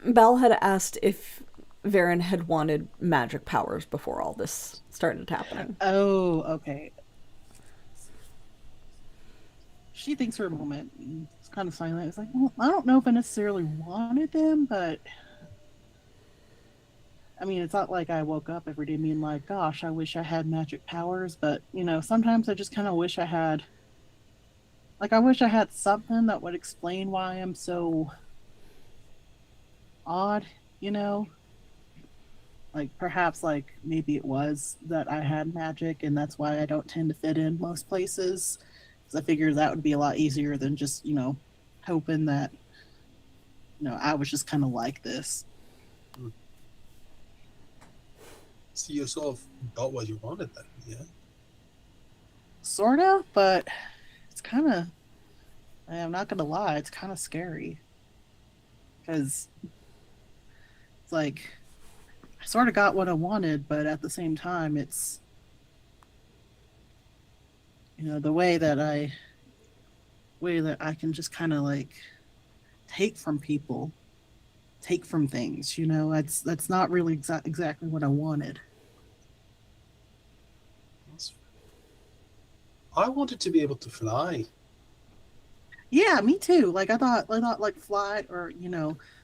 Belle had asked if Varen had wanted magic powers before all this started happening. Oh, okay. She thinks for a moment. It's kind of silent. It's like, well, I don't know if I necessarily wanted them, but I mean, it's not like I woke up every day being like, gosh, I wish I had magic powers. But, you know, sometimes I just kind of wish I had, like, I wish I had something that would explain why I'm so odd, you know? like perhaps like maybe it was that I had magic and that's why I don't tend to fit in most places. Because I figured that would be a lot easier than just, hoping that, I was just kind of like this. So you sort of got what you wanted then, yeah? Sort of, but it's kind of, I'm not going to lie, it's kind of scary. Because it's like, I sort of got what I wanted, but at the same time, it's, the way that I can just kind of like take from people, take from things, that's not really exactly what I wanted. I wanted to be able to fly. Yeah, me too. Like I thought like fly or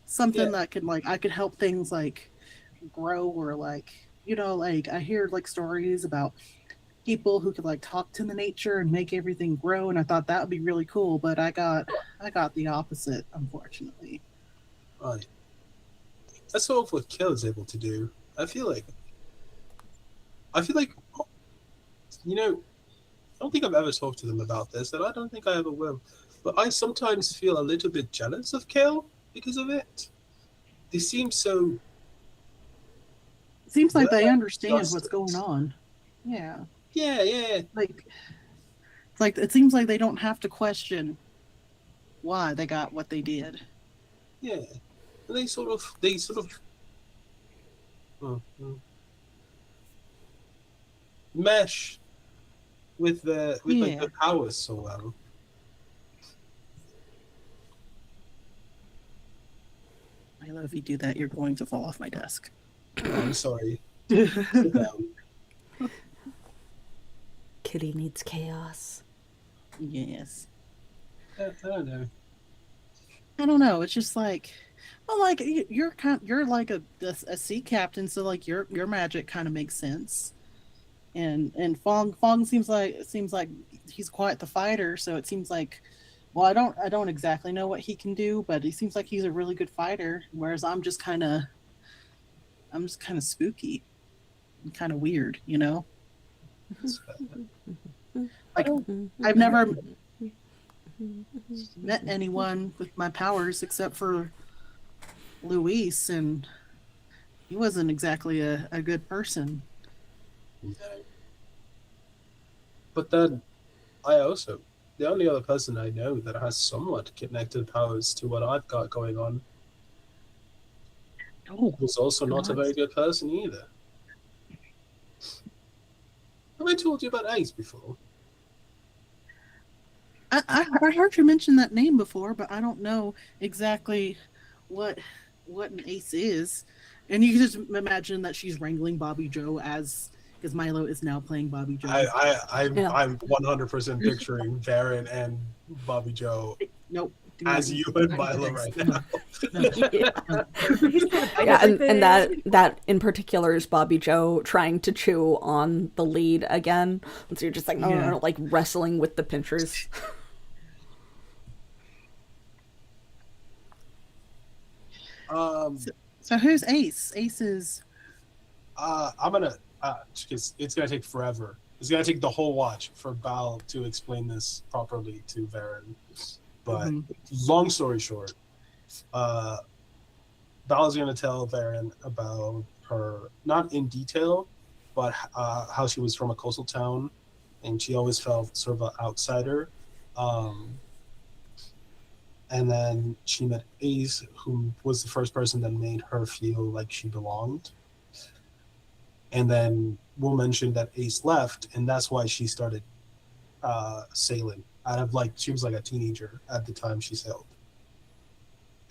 something Yeah. that could like I could help things like grow or like like I hear like stories about people who could like talk to the nature and make everything grow, and I thought that would be really cool, but I got the opposite, unfortunately. Right. That's sort of what Kill is able to do. I feel like, I don't think I've ever talked to them about this, and I don't think I ever will. But I sometimes feel a little bit jealous of Kale because of it. They seem so Seems like they well understand what's adjusted. going on. Yeah. Yeah, yeah, Like it's like it seems like they don't have to question why they got what they did. yeah. And they sort of uh, uh, mesh with like Yeah. the powers so well. I love if you do that, you're going to fall off my desk. Oh, I'm sorry. Sit down. Kitty needs chaos. Yes. I don't know. I don't know. It's just like, well, like you're like a sea captain, so like your magic kind of makes sense. And Fong seems like he's quite the fighter, so it seems like, well, I don't exactly know what he can do, but he seems like he's a really good fighter. Whereas I'm just kind of spooky, and kind of weird, It's fair. Like I've never met anyone with my powers except for Luis, and he wasn't exactly a good person. No. But then the only other person I know that has somewhat connected powers to what I've got going on Oh, was also not a very good person either. Have I told you about Ace before? I heard you mention that name before, but I don't know exactly what what an ace is. And you can just imagine that she's wrangling Bobby Joe as because Milo is now playing Bobby Joe. Yeah. I'm 100% picturing Varen and Bobby Joe Nope. do as not- you and Milo right now. Yeah, and that in particular is Bobby Joe trying to chew on the lead again. And so you're just like, no, Yeah. like wrestling with the pinchers. So who's Ace? Ace is I'm gonna because it's gonna take forever. It's gonna take the whole watch for Bal to explain this properly to Varen. But long story short, Bal is gonna tell Varen about her, not in detail, but how she was from a coastal town, and she always felt sort of an outsider. And then she met Ace, who was the first person that made her feel like she belonged. And then we'll mention that Ace left, and that's why she started sailing. She was like a teenager at the time she sailed.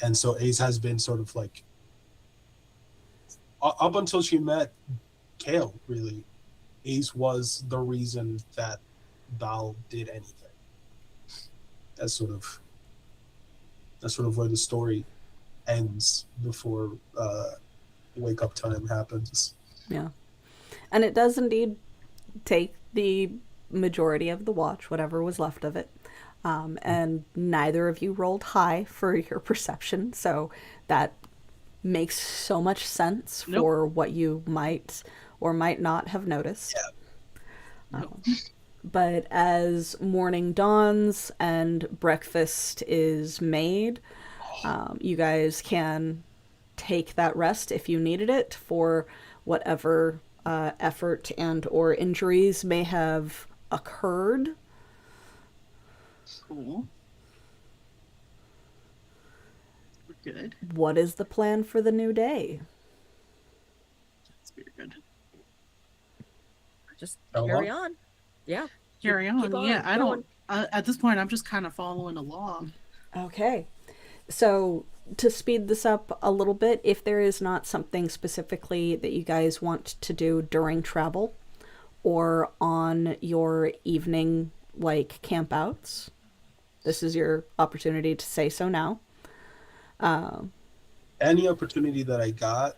And so Ace has been sort of like, up until she met Kale, really, Ace was the reason that Val did anything. That's sort of where the story ends before wake up time happens. Yeah. And it does indeed take the majority of the watch, whatever was left of it. And neither of you rolled high for your perception, so that makes so much sense Nope. for what you might or might not have noticed. Nope. But as morning dawns and breakfast is made, you guys can take that rest if you needed it for whatever effort and or injuries may have occurred. Cool. We're good. What is the plan for the new day? That's very good. Just How carry long? on. Yeah. Carry on. keep on Yeah, I going. don't. At this point, I'm just kind of following along. Okay. So, to speed this up a little bit, if there is not something specifically that you guys want to do during travel or on your evening, like, campouts, this is your opportunity to say so now. Any opportunity that I got,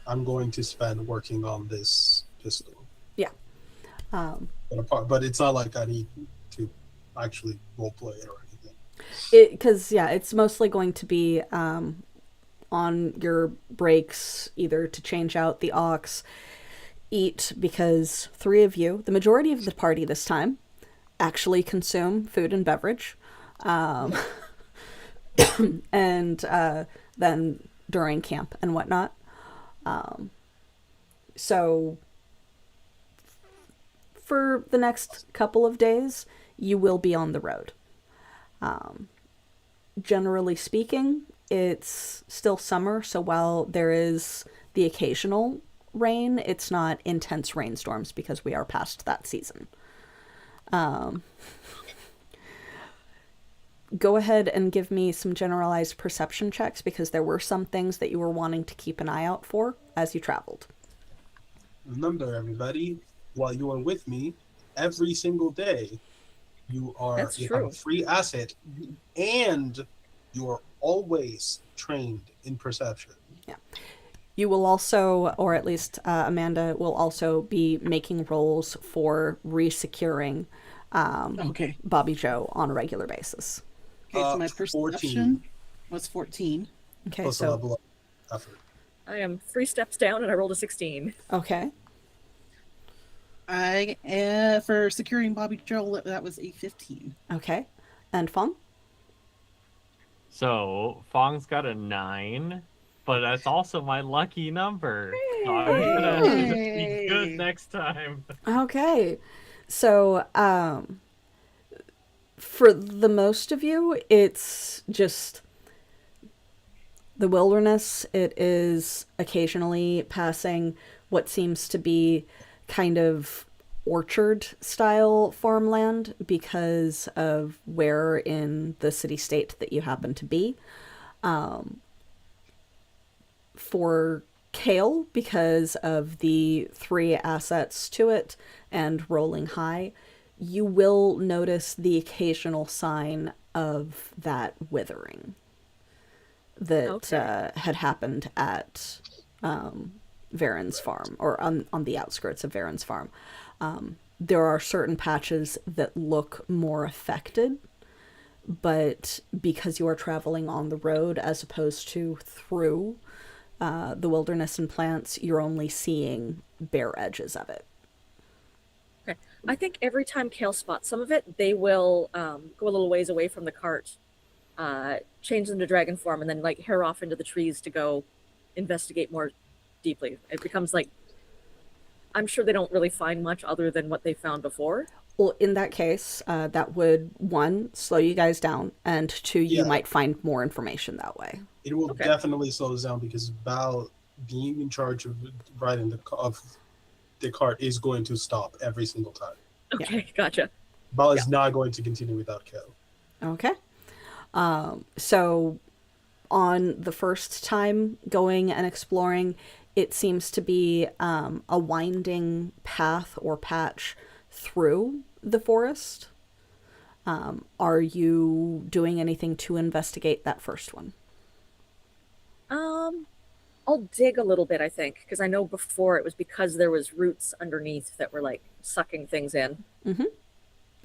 I'm going to spend working on this pistol. Yeah. But it's not like I need to actually roleplay it or anything. Because, yeah, it's mostly going to be on your breaks, either to change out the aux, eat, because 3 of you, the majority of the party this time, actually consume food and beverage. And then during camp and whatnot. So for the next couple of days, you will be on the road. Generally speaking, it's still summer, so while there is the occasional rain, it's not intense rainstorms because we are past that season. Go ahead and give me some generalized perception checks because there were some things that you were wanting to keep an eye out for as you traveled. Remember, everybody, while you are with me, every single day, you That's have true. a free asset, and you are always trained in perception. You will also, or at least Amanda will also be making rolls for resecuring Okay. Bobby Joe on a regular basis. Okay, so my 14. perception was 14. Okay, Plus a so level of effort. I am 3 steps down and I rolled a 16. okay, For securing Bobby Joel, that was a 15. okay, and Fong. So Fong's got a 9, but that's also my lucky number. So I'm gonna Hey! be good next time. Okay, so for the most of you, it's just the wilderness. It is occasionally passing what seems to be kind of orchard style farmland because of where in the city state that you happen to be. For Kale, because of the 3 assets to it and rolling high, you will notice the occasional sign of that withering that Okay. had happened at Varen's farm, or on the outskirts of Varen's farm. There are certain patches that look more affected, but because you are traveling on the road as opposed to through the wilderness and plants, you're only seeing bare edges of it. Okay. I think every time Kale spots some of it, they will go a little ways away from the cart, change them to dragon form, and then like hair off into the trees to go investigate more deeply. It becomes like, I'm sure they don't really find much other than what they found before. Well, in that case, that would, 1, slow you guys down, and 2, you Yeah. might find more information that way. It will Okay. definitely slow us down because Val, being in charge of riding of the cart, is going to stop every single time. Okay, gotcha. Val is not going to continue without Kel. Okay. So on the first time going and exploring, it seems to be a winding path or patch through the forest. Are you doing anything to investigate that first one? I'll dig a little bit, I think, because I know before it was because there was roots underneath that were like sucking things in.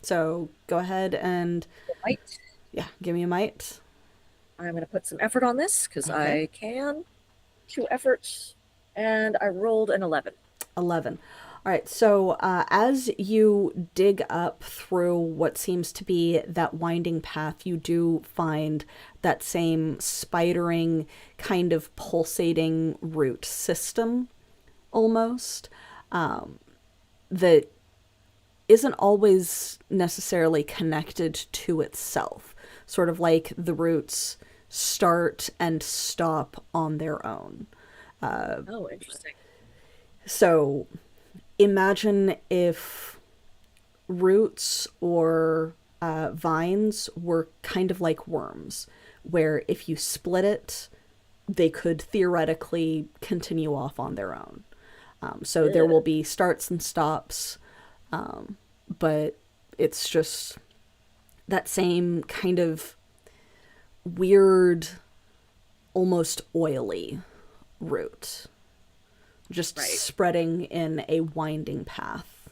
So go ahead and, Right. yeah, give me a might. I'm going to put some effort on this because Okay. I can. 2 efforts, and I rolled an 11. 11. All right, so as you dig up through what seems to be that winding path, you do find that same spidering, kind of pulsating root system, almost, that isn't always necessarily connected to itself. Sort of like the roots start and stop on their own. Oh, interesting. So imagine if roots or vines were kind of like worms, where if you split it, they could theoretically continue off on their own. So there will be starts and stops, but it's just that same kind of weird, almost oily root, just Right. spreading in a winding path.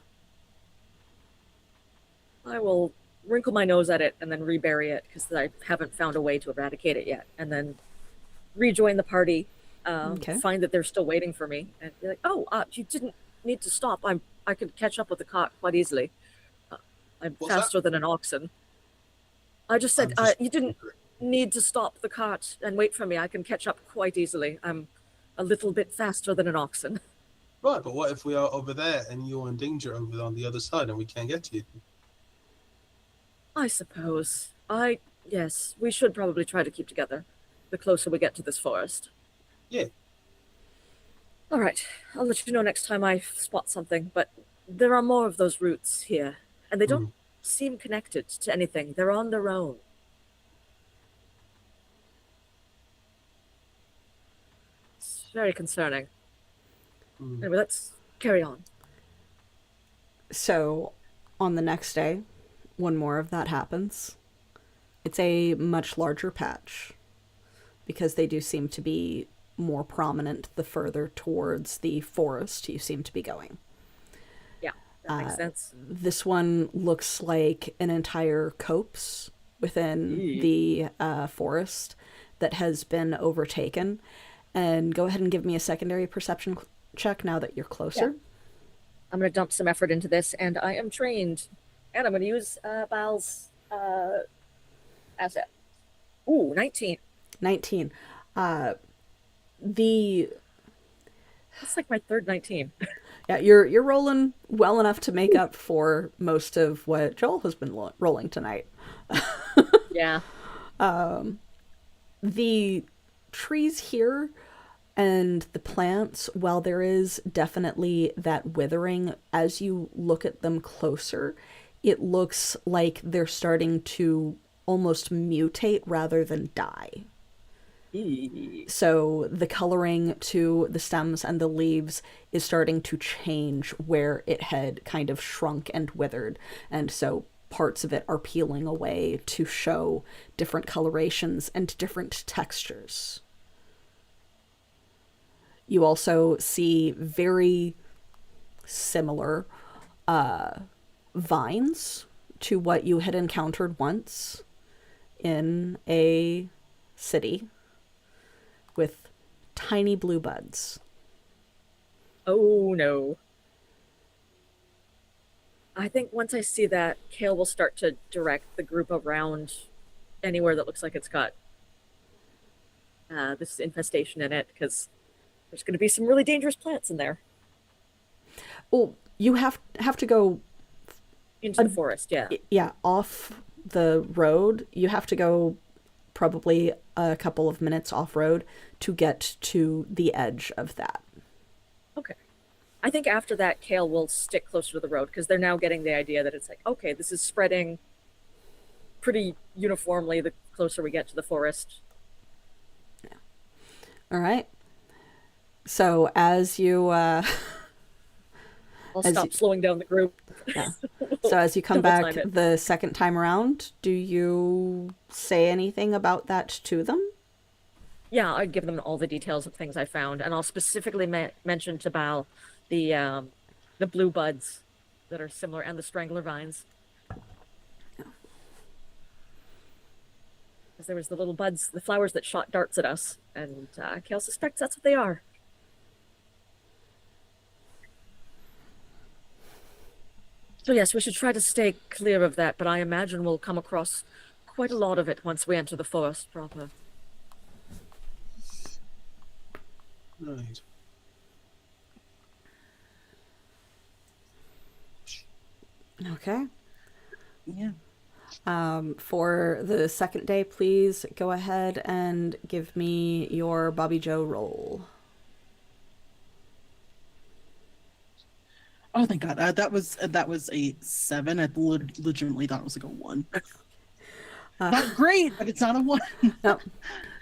I will wrinkle my nose at it and then rebury it because I haven't found a way to eradicate it yet. And then rejoin the party, Okay. find that they're still waiting for me, and be like, "Oh, you didn't need to stop. I could catch up with the cart quite easily. I'm What's that? faster than an oxen." I just said, I'm just- "You didn't need to stop the cart and wait for me. I can catch up quite easily. I'm a little bit faster than an oxen." Right, but what if we are over there and you're in danger over on the other side and we can't get to you? I suppose. Yes, we should probably try to keep together the closer we get to this forest. Yeah. All right, I'll let you know next time I spot something, but there are more of those roots here, and they don't seem connected to anything. They're on their own. It's very concerning. Mm. Anyway, let's carry on. So on the next day, when more of that happens, it's a much larger patch because they do seem to be more prominent the further towards the forest you seem to be going. Yeah, that makes sense. This one looks like an entire copse within the forest that has been overtaken. And go ahead and give me a secondary perception check now that you're closer. I'm going to dump some effort into this, and I am trained. And I'm going to use Bal's asset. Ooh, 19. 19. The That's like my third 19. Yeah, you're rolling well enough to make up for most of what Joel has been rolling tonight. Yeah. The trees here and the plants, while there is definitely that withering, as you look at them closer, it looks like they're starting to almost mutate rather than die. So the coloring to the stems and the leaves is starting to change where it had kind of shrunk and withered. And so parts of it are peeling away to show different colorations and different textures. You also see very similar vines to what you had encountered once in a city, with tiny blue buds. Oh, no. I think once I see that, Kale will start to direct the group around anywhere that looks like it's got this infestation in it, because there's going to be some really dangerous plants in there. Well, you have to go Into the forest, yeah. yeah, off the road. You have to go probably a couple of minutes off road to get to the edge of that. Okay. I think after that, Kale will stick closer to the road because they're now getting the idea that it's like, okay, this is spreading pretty uniformly the closer we get to the forest. Yeah. All right. So as you I'll stop slowing down the group. Yeah. So as you come Double back time it. the second time around, do you say anything about that to them? Yeah, I'd give them all the details of things I found, and I'll specifically mention to Bal the blue buds that are similar and the strangler vines. Because there was the little buds, the flowers that shot darts at us, and Kale suspects that's what they are. So yes, we should try to stay clear of that, but I imagine we'll come across quite a lot of it once we enter the forest proper. Right. Okay. Yeah. For the second day, please go ahead and give me your Bobby Joe roll. Oh, thank God. That was a 7. I legitimately thought it was like a 1. Not great, but it's not a 1. No.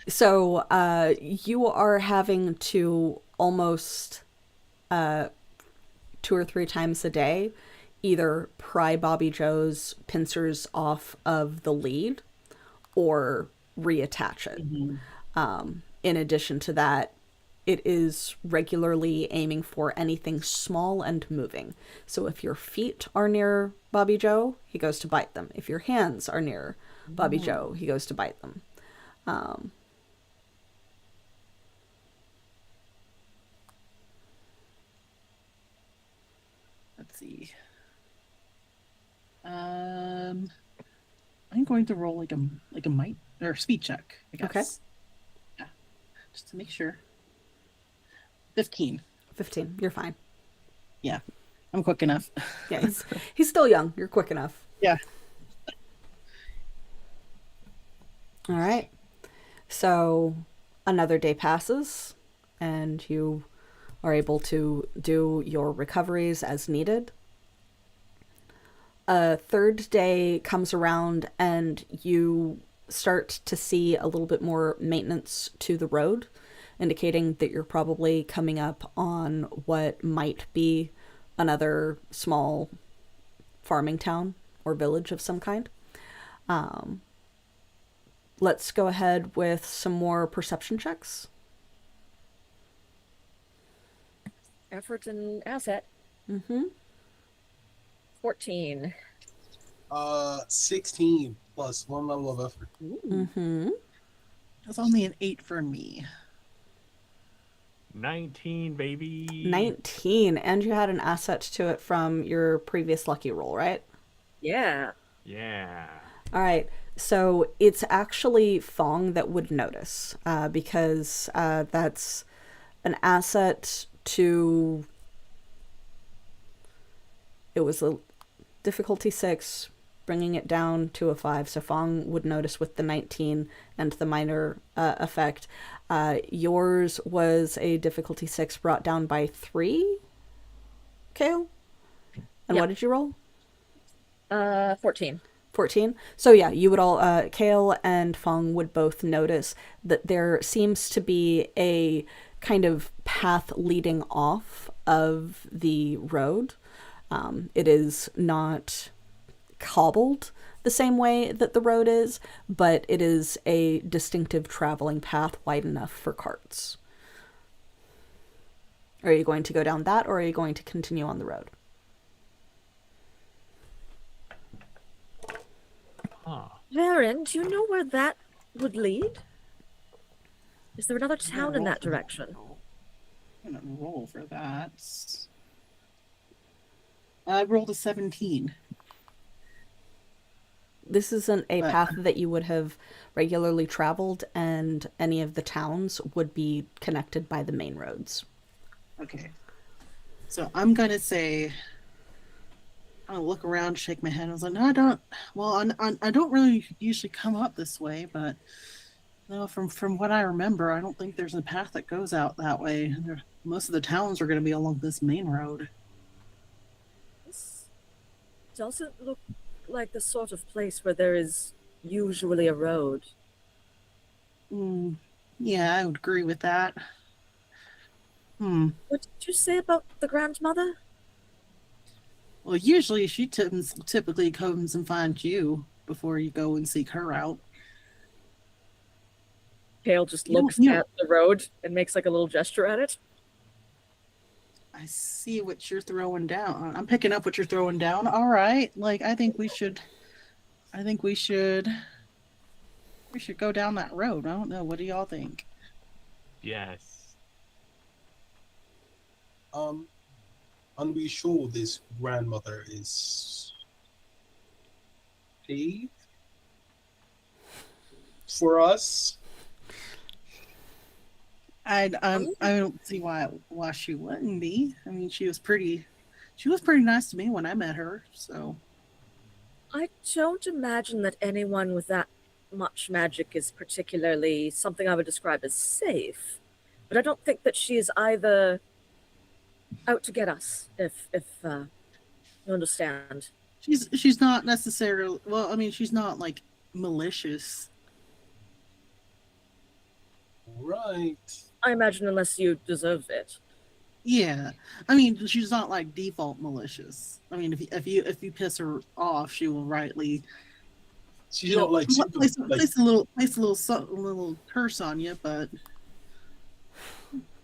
So you are having to almost 2 or 3 times a day either pry Bobby Joe's pincers off of the lead or reattach it. In addition to that, it is regularly aiming for anything small and moving. So if your feet are near Bobby Joe, he goes to bite them. If your hands are near Bobby Joe, he goes to bite them. Let's see. I'm going to roll like a might or speed check, I guess. Okay. Yeah. Just to make sure. 15. 15. You're fine. Yeah. I'm quick enough. Yeah, he's still young. You're quick enough. Yeah. All right. So another day passes, and you are able to do your recoveries as needed. A third day comes around, and you start to see a little bit more maintenance to the road, indicating that you're probably coming up on what might be another small farming town or village of some kind. Let's go ahead with some more perception checks. Effort and asset. Mm-hmm. 14. 16 plus 1 level of effort. Mm-hmm. That's only an 8 for me. 19, baby. 19. And you had an asset to it from your previous lucky roll, right? Yeah. Yeah. All right. So it's actually Fong that would notice because that's an asset to... It was a difficulty 6, bringing it down to a 5. So Fong would notice with the 19 and the minor effect. Yours was a difficulty 6 brought down by 3, Kale? And Yep. what did you roll? 14. 14. So yeah, you would all, Kale and Fong would both notice that there seems to be a kind of path leading off of the road. It is not cobbled the same way that the road is, but it is a distinctive traveling path wide enough for carts. Are you going to go down that, or are you going to continue on the road? Huh. Varen, do you know where that would lead? Is there another town in that roll. direction? I'm gonna roll for that. I rolled a 17. This isn't a But- path that you would have regularly traveled, and any of the towns would be connected by the main roads. Okay. So I'm gonna say, I'm gonna look around, shake my head. I was like, no, I don't. Well, I don't really usually come up this way, but no, from what I remember, I don't think there's a path that goes out that way. Most of the towns are gonna be along this main road. This doesn't look like the sort of place where there is usually a road. Yeah, I would agree with that. What did you say about the grandmother? Well, usually she typically comes and finds you before you go and seek her out. Kale just You- looks you- at the road and makes like a little gesture at it. I see what you're throwing down. I'm picking up what you're throwing down. All right. Like, I think we should we should go down that road. I don't know. What do y'all think? Yes. And we sure this grandmother is safe for us? I don't see why she wouldn't be. I mean, she was pretty nice to me when I met her. So I don't imagine that anyone with that much magic is particularly something I would describe as safe. But I don't think that she is either out to get us, if you understand. she's not necessarily. Well, I mean, she's not like malicious. Right. I imagine unless you deserve it. Yeah, I mean, she's not like default malicious. I mean, if you piss her off, she will rightly She's not like place, like place a little curse on you. But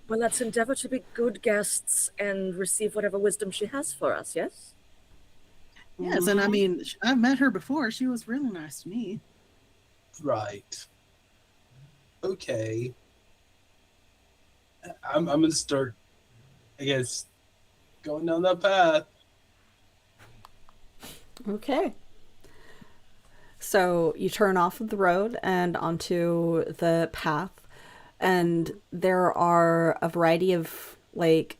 Well, let's endeavor to be good guests and receive whatever wisdom she has for us, yes? yes, and I mean, I've met her before. She was really nice to me. right. Okay. I'm gonna start, I guess, going down that path. Okay. So you turn off of the road and onto the path, and there are a variety of, like,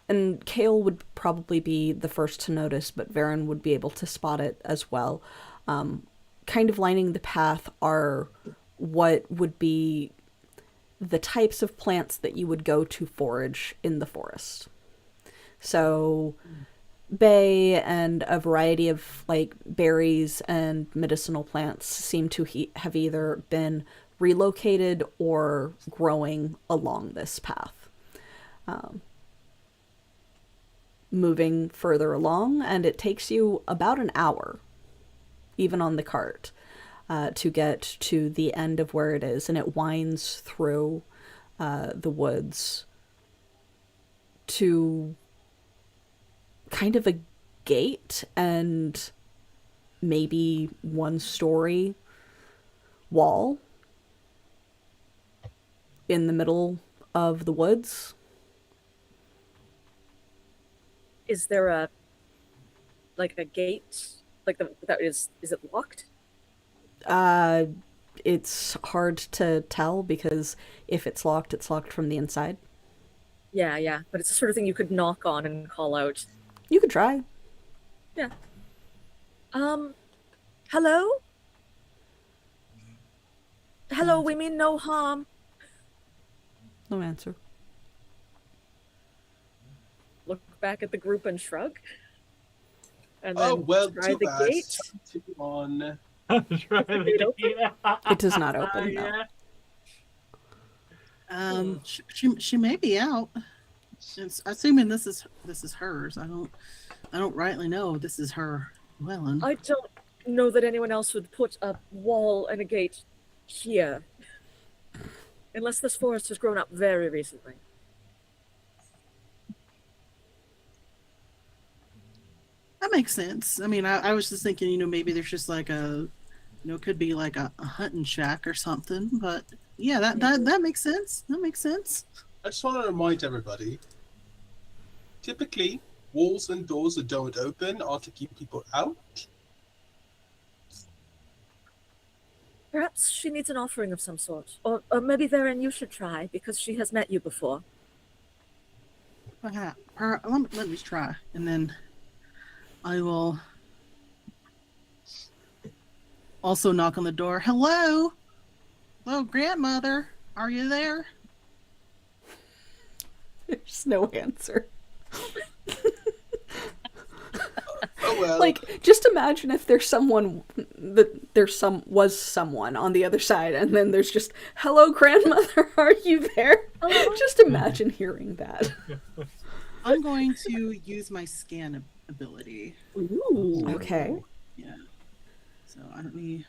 and Kale would probably be the first to notice, but Varen would be able to spot it as well. Kind of lining the path are what would be the types of plants that you would go to forage in the forest. So bay and a variety of like berries and medicinal plants seem to have either been relocated or growing along this path. Moving further along, and it takes you about an hour, even on the cart, to get to the end of where it is, and it winds through the woods to kind of a gate and maybe one-story wall in the middle of the woods. Is there a gate that is it locked? It's hard to tell because if it's locked from the inside. Yeah, but it's the sort of thing you could knock on and call out. You could try. Yeah. Hello? Hello, we mean no harm. No answer. Look back at the group and shrug. And Oh then well, try too the bad. gate. Time to on. Try the it open? gate. It does not open, no. Yeah. She may be out. It's, assuming this is hers. I don't rightly know this is her dwelling. I don't know that anyone else would put a wall and a gate here. Unless this forest has grown up very recently. That makes sense. I mean, I was just thinking, maybe there's just like could be like a hunting shack or something. But yeah, that makes sense. That makes sense. I just want to remind everybody. Typically, walls and doors that don't open are to keep people out. Perhaps she needs an offering of some sort. Or maybe Varen, you should try, because she has met you before. Perhaps. Let me try, and then I will also knock on the door. Hello, grandmother. Are you there? There's no answer. Oh well. Like, just imagine if there's someone was someone on the other side, and then there's just, hello, grandmother, are you there? Just imagine hearing that. I'm going to use my scan ability. Ooh. Okay. Yeah. So let me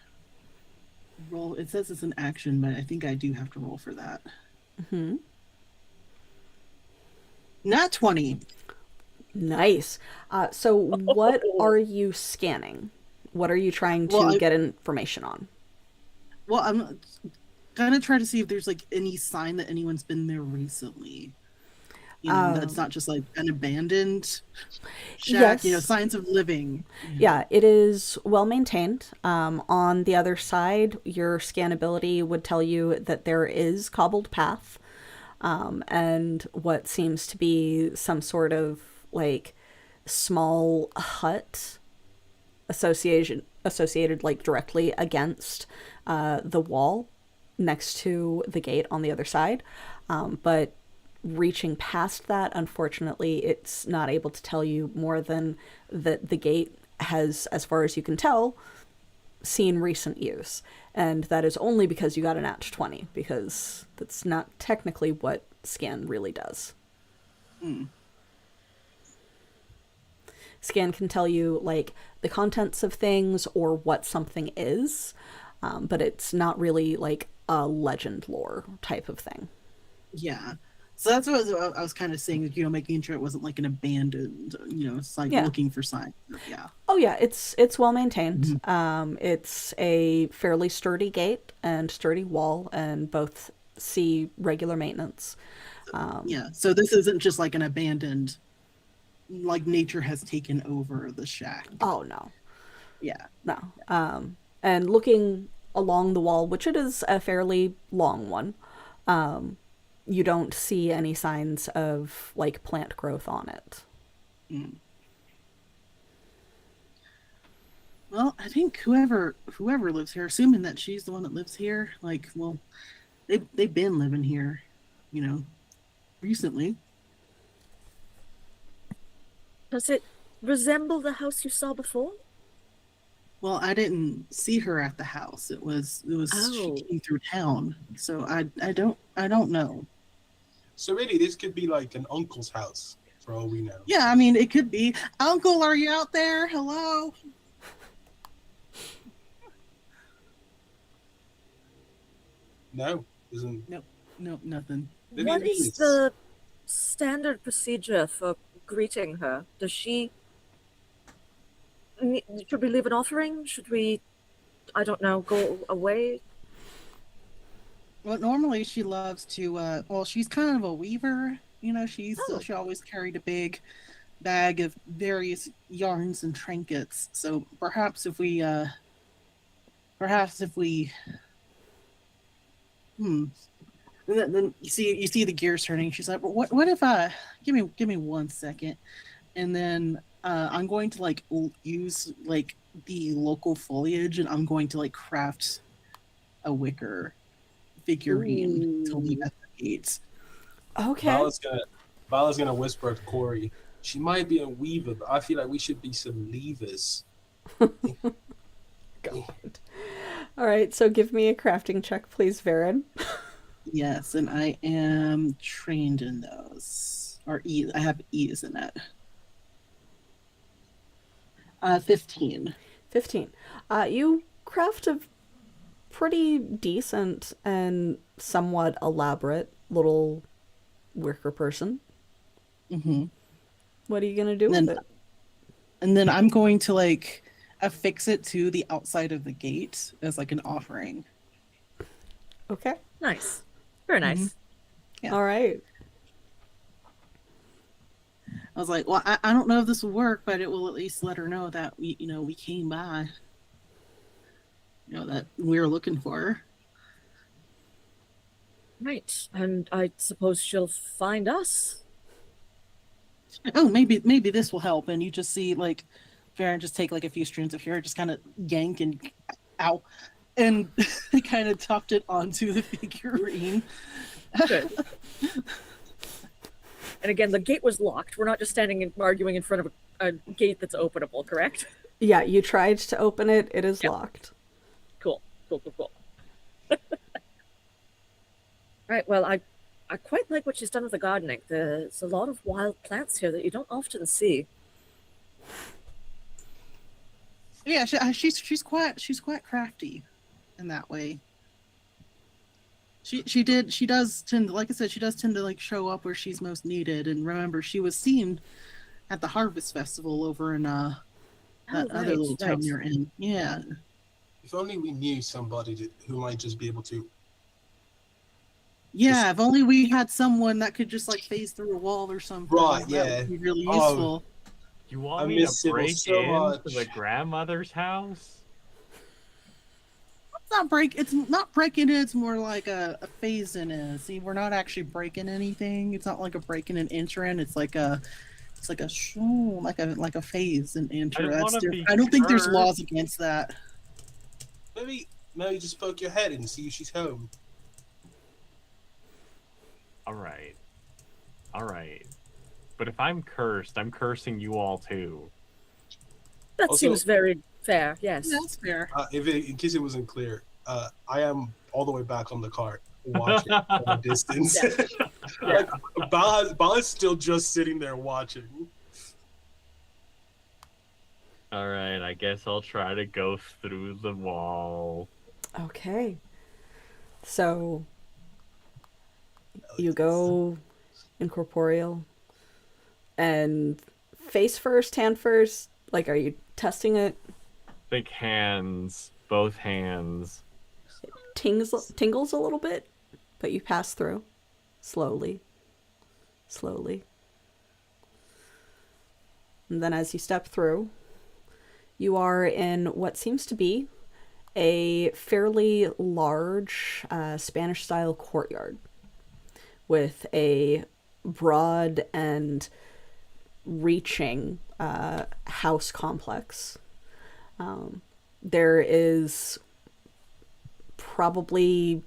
roll. It says it's an action, but I think I do have to roll for that. Hmm. Not 20. Nice. So what are you scanning? What are you trying to get information on? Well, I'm gonna try to see if there's like any sign that anyone's been there recently. That's not just like an abandoned shack. Yes. Signs of living. Yeah, it is well maintained. On the other side, your scannability would tell you that there is cobbled path, and what seems to be some sort of like small hut associated like directly against the wall next to the gate on the other side. But reaching past that, unfortunately, it's not able to tell you more than that the gate has, as far as you can tell, seen recent use. And that is only because you got an Nat 20, because that's not technically what scan really does. Hmm. Scan can tell you like the contents of things or what something is, but it's not really like a legend lore type of thing. Yeah. So that's what I was kind of saying, making sure it wasn't like an abandoned, it's like Yeah. looking for signs. Yeah. Oh yeah, it's well maintained. It's a fairly sturdy gate and sturdy wall, and both see regular maintenance. Yeah. So this isn't just like an abandoned, like nature has taken over the shack. Oh no, Yeah. no. And looking along the wall, which it is a fairly long one, you don't see any signs of like plant growth on it. Mm. Well, I think whoever lives here, assuming that she's the one that lives here, like, well, they've been living here, recently. Does it resemble the house you saw before? Well, I didn't see her at the house. It was Oh. she came through town. So I don't know. So really, this could be like an uncle's house for all we know. Yeah, I mean, it could be. Uncle, are you out there? Hello? No, isn't. Nope, nothing. Maybe What it is is. the standard procedure for greeting her? Does she. Should we leave an offering? Should we, I don't know, go away? Well, normally she loves to, well, she's kind of a weaver. Oh. She always carried a big bag of various yarns and trinkets. So perhaps if we, hmm. Then you see the gears turning. She's like, well, what if I give me 1 second, and then I'm going to like use like the local foliage, and I'm going to like craft a wicker figurine to leave at the gates. Okay. Vala's gonna whisper to Corey. She might be a weaver, but I feel like we should be some leavers. God. All right, so give me a crafting check, please, Varen. Yes, and I am trained in those. Or E, I have E's in it. 15. 15. You craft a pretty decent and somewhat elaborate little wicker person. Mm-hmm. What are you going to do with it? And then I'm going to like affix it to the outside of the gate as like an offering. Okay. Nice. Very nice. Yeah. All right. I was like, well, I don't know if this will work, but it will at least let her know that we came by. That we were looking for her. Right. And I suppose she'll find us. Oh, maybe this will help. And you just see like Farron just take like a few strands of hair, just kind of yank and ow, and kind of tucked it onto the figurine. Good. And again, the gate was locked. We're not just standing and arguing in front of a gate that's openable, correct? Yeah, you tried to open it. It is locked. Cool. Right. Well, I quite like what she's done with the gardening. There's a lot of wild plants here that you don't often see. Yeah, she's quite crafty in that way. She does tend, like I said, she does tend to like show up where she's most needed. And remember, she was seen at the Harvest Festival over in that other little town you're in. Yeah. If only we knew somebody who might just be able to. Yeah, if only we had someone that could just like phase through a wall or something. Right, That yeah. would be really Oh, useful. You I want me to miss Sybil break so into the much. grandmother's house? It's not breaking it, it's more like a phase in it. See, we're not actually breaking anything. It's not like a breaking and entering. It's like a like a phase and I enter. don't want That's to different. be I don't think there's cursed. laws against that. Maybe just poke your head and see if she's home. All right. All right. But if I'm cursed, I'm cursing you all too. That Also, seems very fair. Yes. Yeah, that's fair. in case it wasn't clear, I am all the way back on the cart, watching from a distance. Yeah. Like, Bal is still just sitting there watching. All right, I guess I'll try to go through the wall. Okay. So you go incorporeal and face first, hand first. Like, are you testing it? Think hands, both hands. Tingles a little bit, but you pass through slowly, slowly. And then as you step through, you are in what seems to be a fairly large Spanish-style courtyard with a broad and reaching house complex. There is probably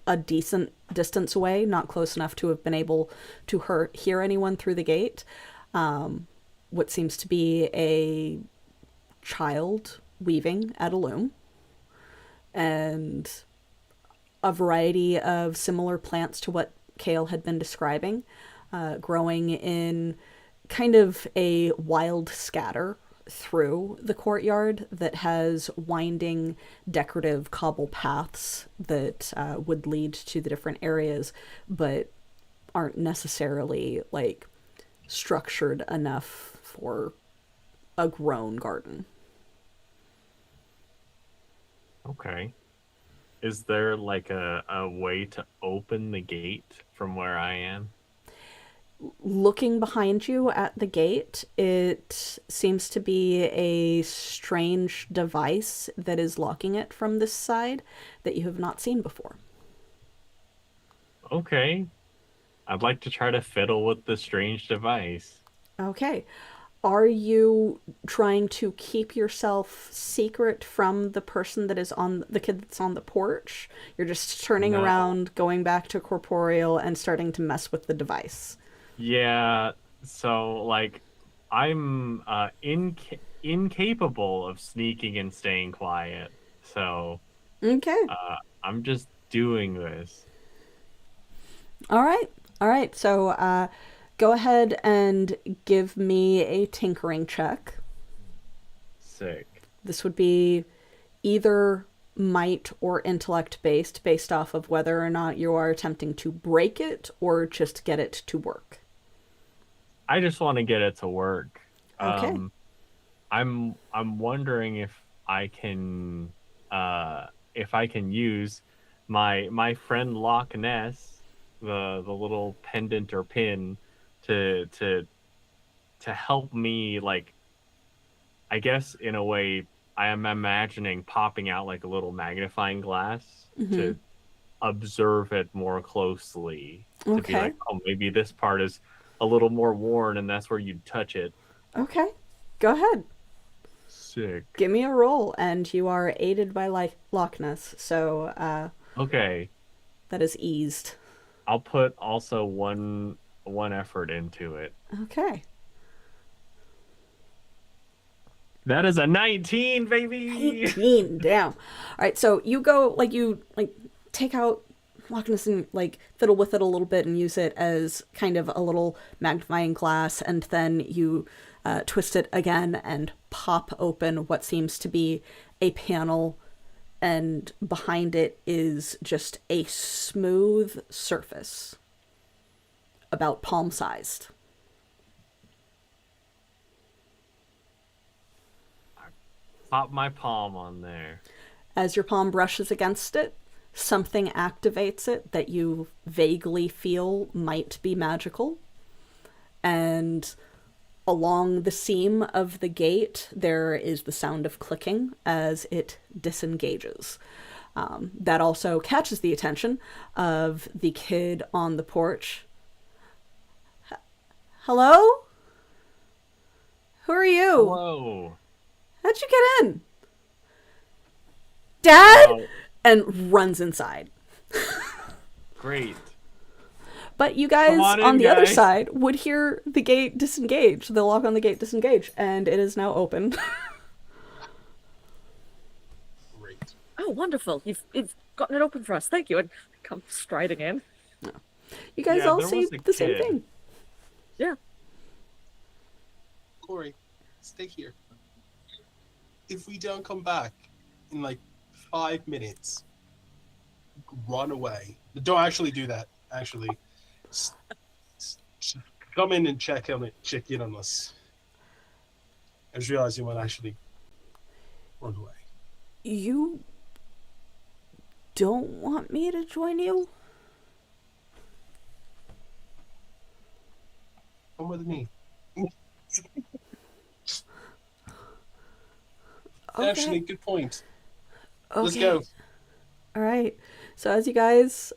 a decent distance away, not close enough to have been able to hear anyone through the gate, what seems to be a child weaving at a loom, and a variety of similar plants to what Kale had been describing, growing in kind of a wild scatter through the courtyard that has winding decorative cobble paths that would lead to the different areas, but aren't necessarily like structured enough for a grown garden. Okay. Is there like a way to open the gate from where I am? Looking behind you at the gate, it seems to be a strange device that is locking it from this side that you have not seen before. Okay. I'd like to try to fiddle with the strange device. Okay. Are you trying to keep yourself secret from the person that is on the kid that's on the porch? You're just turning No. around, going back to corporeal, and starting to mess with the device. Yeah, so like I'm incapable of sneaking and staying quiet. So Okay. I'm just doing this. All right. All right. So go ahead and give me a tinkering check. Sick. This would be either might or intellect based off of whether or not you are attempting to break it or just get it to work. I just want to get it to work. Okay. I'm wondering if I can use my friend Loch Ness, the little pendant or pin to help me, like, I guess in a way I am imagining popping out like a little magnifying glass to observe it more closely. To be Okay. like, oh, maybe this part is a little more worn and that's where you'd touch it. Okay. Go ahead. Sick. Give me a roll, and you are aided by Loch Ness, so Okay. that is eased. I'll put also one effort into it. Okay. That is a 19, baby. 18, damn. All right, so you go, you take out Loch Ness and fiddle with it a little bit and use it as kind of a little magnifying glass, and then you twist it again and pop open what seems to be a panel, and behind it is just a smooth surface about palm-sized. Pop my palm on there. As your palm brushes against it, something activates it that you vaguely feel might be magical. And along the seam of the gate, there is the sound of clicking as it disengages. That also catches the attention of the kid on the porch. Hello? Who are you? Hello. How'd you get in? Dad? Oh, And runs inside. great. But you guys Come on on in, the other guys. side would hear the gate disengage, the lock on the gate disengage, and it is now open. Great. Oh, wonderful! You've gotten it open for us. Thank you. And come striding in. You guys Yeah, all there see was a the same kid. thing. Yeah. Corey, stay here. If we don't come back in like 5 minutes, run away. Don't actually do that. Actually, come in and check in on us. I just realized you might actually run away. You don't want me to join you? Come with me. Okay. Actually, good point. Okay. Let's go. All right. So as you guys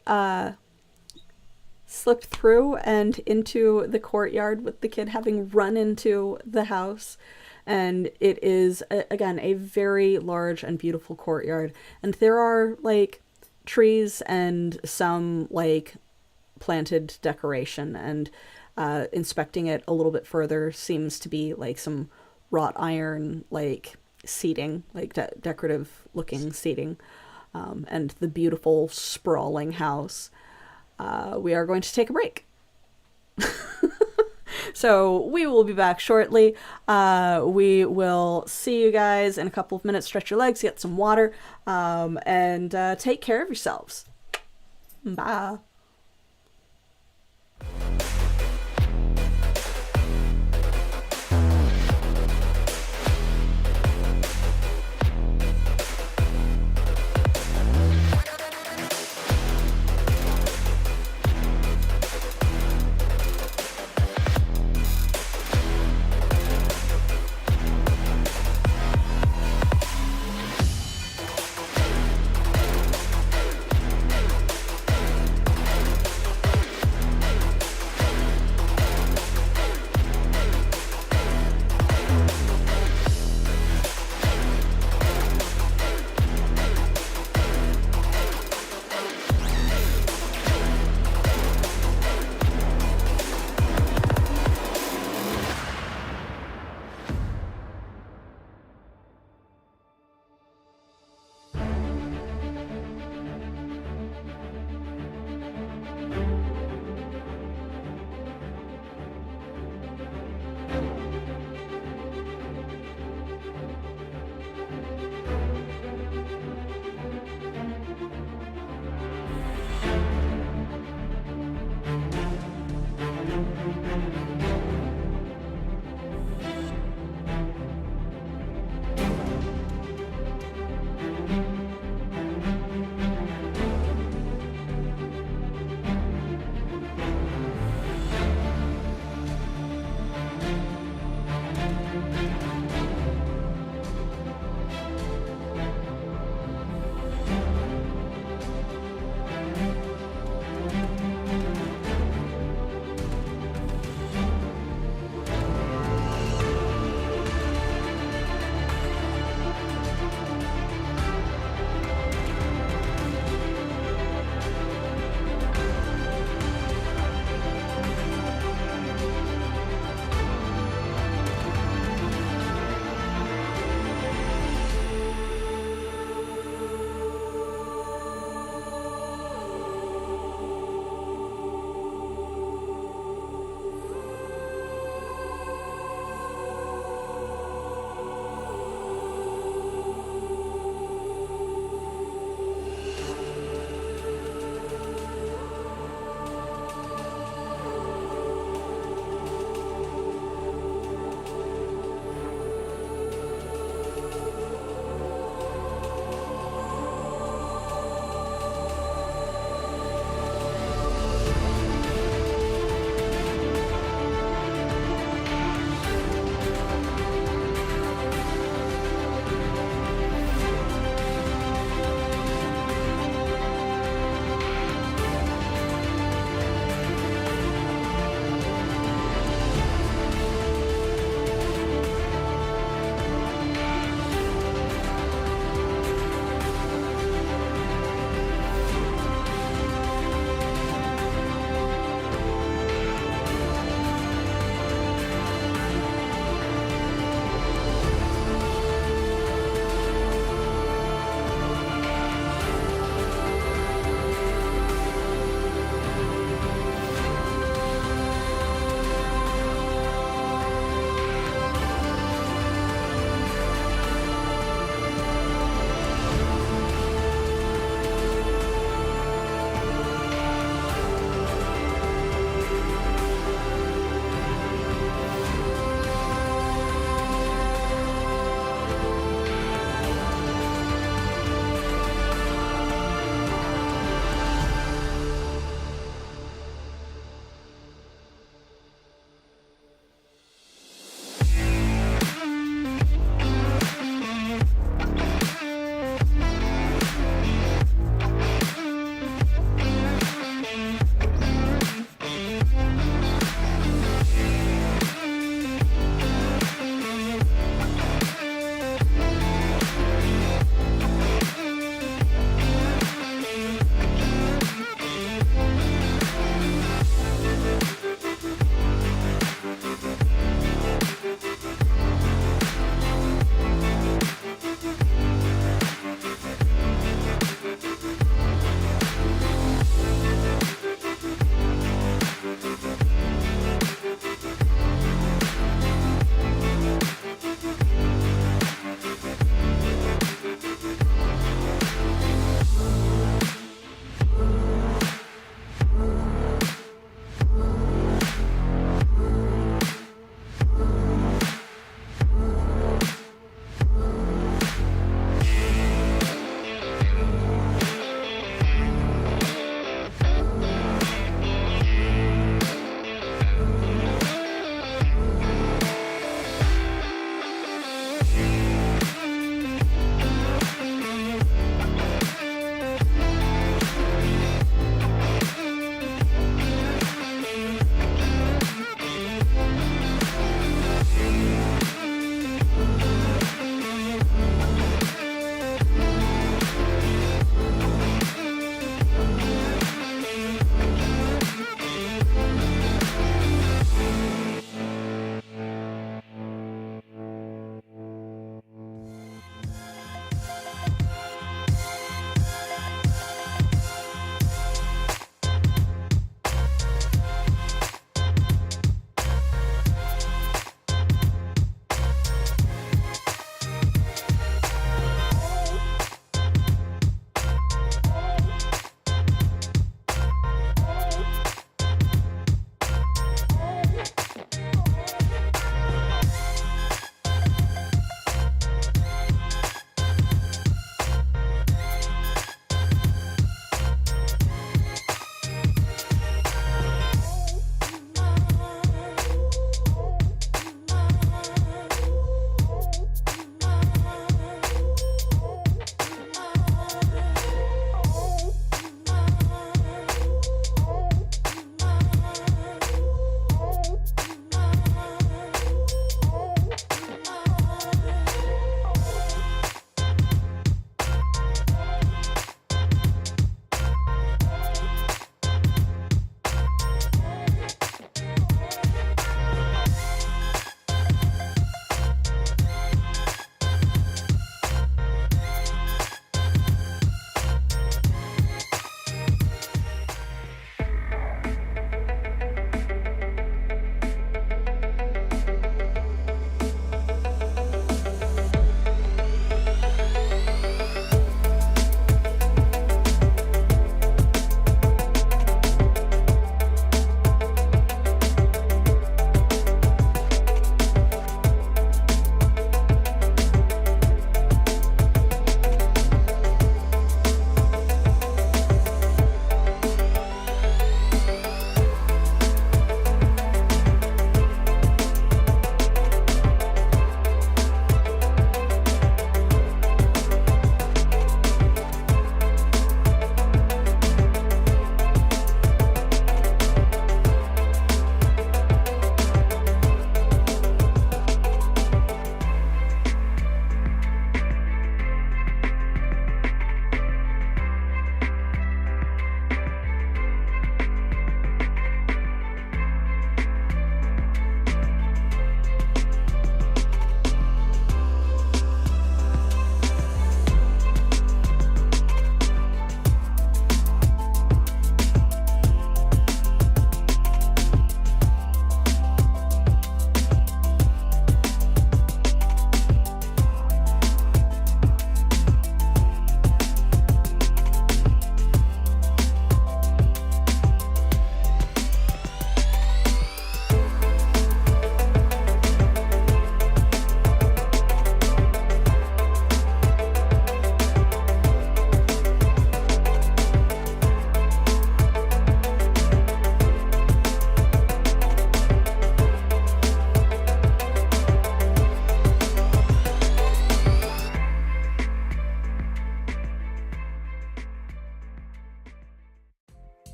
slipped through and into the courtyard with the kid having run into the house, and it is again a very large and beautiful courtyard, and there are like trees and some like planted decoration, and inspecting it a little bit further seems to be like some wrought iron like seating, like decorative looking seating, and the beautiful sprawling house. We are going to take a break. So we will be back shortly. We will see you guys in a couple of minutes. Stretch your legs, get some water, and take care of yourselves. Bye.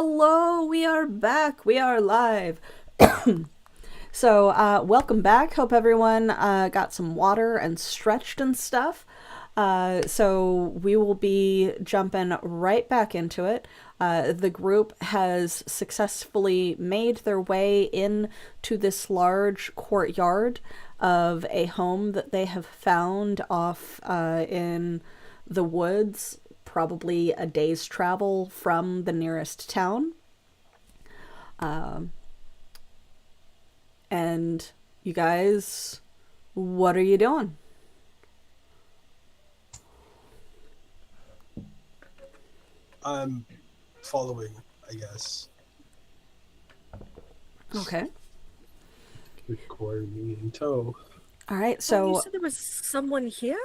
Hello, we are back. We are live. So, welcome back. Hope everyone got some water and stretched and stuff. So we will be jumping right back into it. The group has successfully made their way into this large courtyard of a home that they have found off in the woods, probably a day's travel from the nearest town. And you guys, what are you doing? I'm following, I guess. Okay. With Corey in tow. All right. You So, said there was someone here?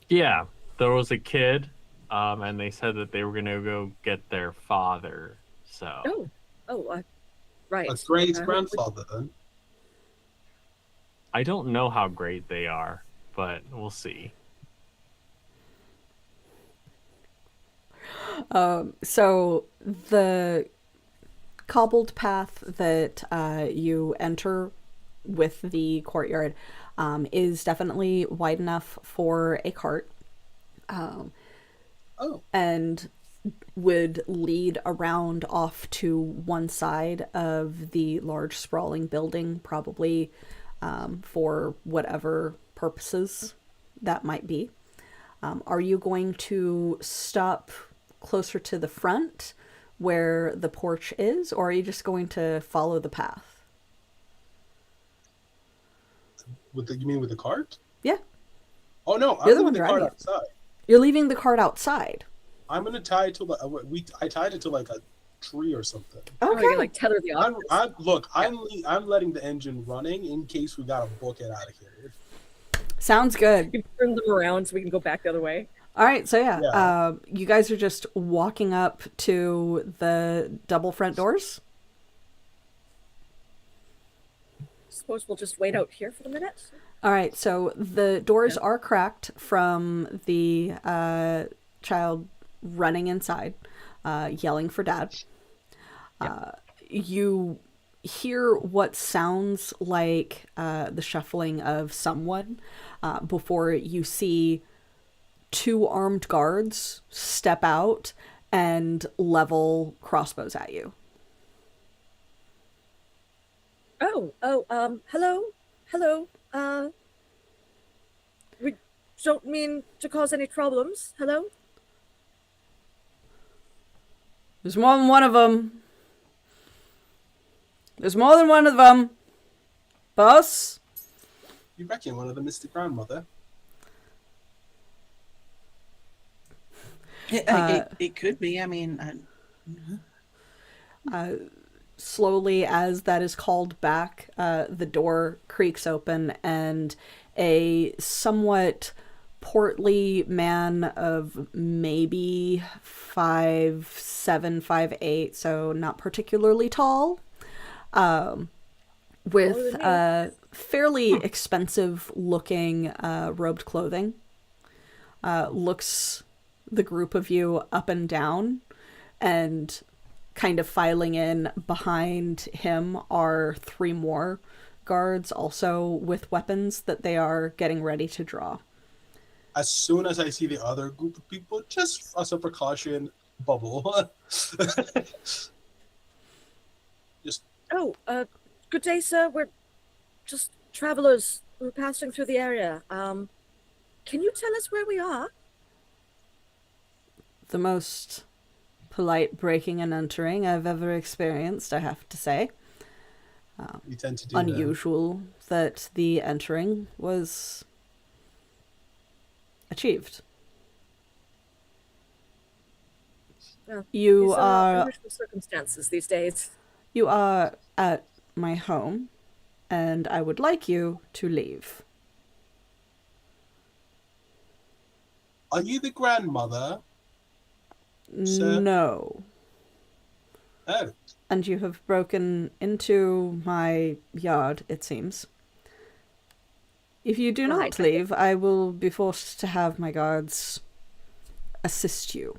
Yeah, there was a kid, and they said that they were gonna go get their father. So Right. A great Uh, grandfather, then. I don't know how great they are, but we'll see. so the cobbled path that you enter with the courtyard is definitely wide enough for a cart. Oh, And would lead around off to one side of the large sprawling building, probably for whatever purposes that might be. Are you going to stop closer to the front where the porch is, or are you just going to follow the path? you mean with the cart? Yeah, Oh no, You're I'm the one leaving the cart driving it. outside. you're leaving the cart outside. I'm gonna tie it to I tied it to like a tree or something. Or Okay. you can like tether the office. I'm letting the engine running in case we gotta book it out of here. Sounds good. You can turn them around so we can go back the other way. All right, so yeah, Yeah. you guys are just walking up to the double front doors. Suppose we'll just wait out here for the minute. All right, so the doors are cracked from the child running inside, yelling for dad. You hear what sounds like the shuffling of someone before you see two armed guards step out and level crossbows at you. Hello. We don't mean to cause any problems. Hello? There's more than one of them. There's more than one of them. Boss? You reckon one of them is the grandmother? It could be. I mean, Slowly, as that is called back, the door creaks open and a somewhat portly man of maybe 5'7", 5'8", so not particularly tall, with fairly expensive looking robed clothing, looks the group of you up and down, and kind of filing in behind him are three more guards, also with weapons that they are getting ready to draw. As soon as I see the other group of people, just as a precaution, bubble. Just Good day, sir. We're just travelers. We're passing through the area. Can you tell us where we are? The most polite breaking and entering I've ever experienced, I have to say. we tend to do that. Unusual that the entering was achieved. You These are unusual circumstances these days. you are at my home, and I would like you to leave. Are you the grandmother? Sir? No. Oh, And you have broken into my yard, it seems. If you do not Right. leave, I will be forced to have my guards assist you.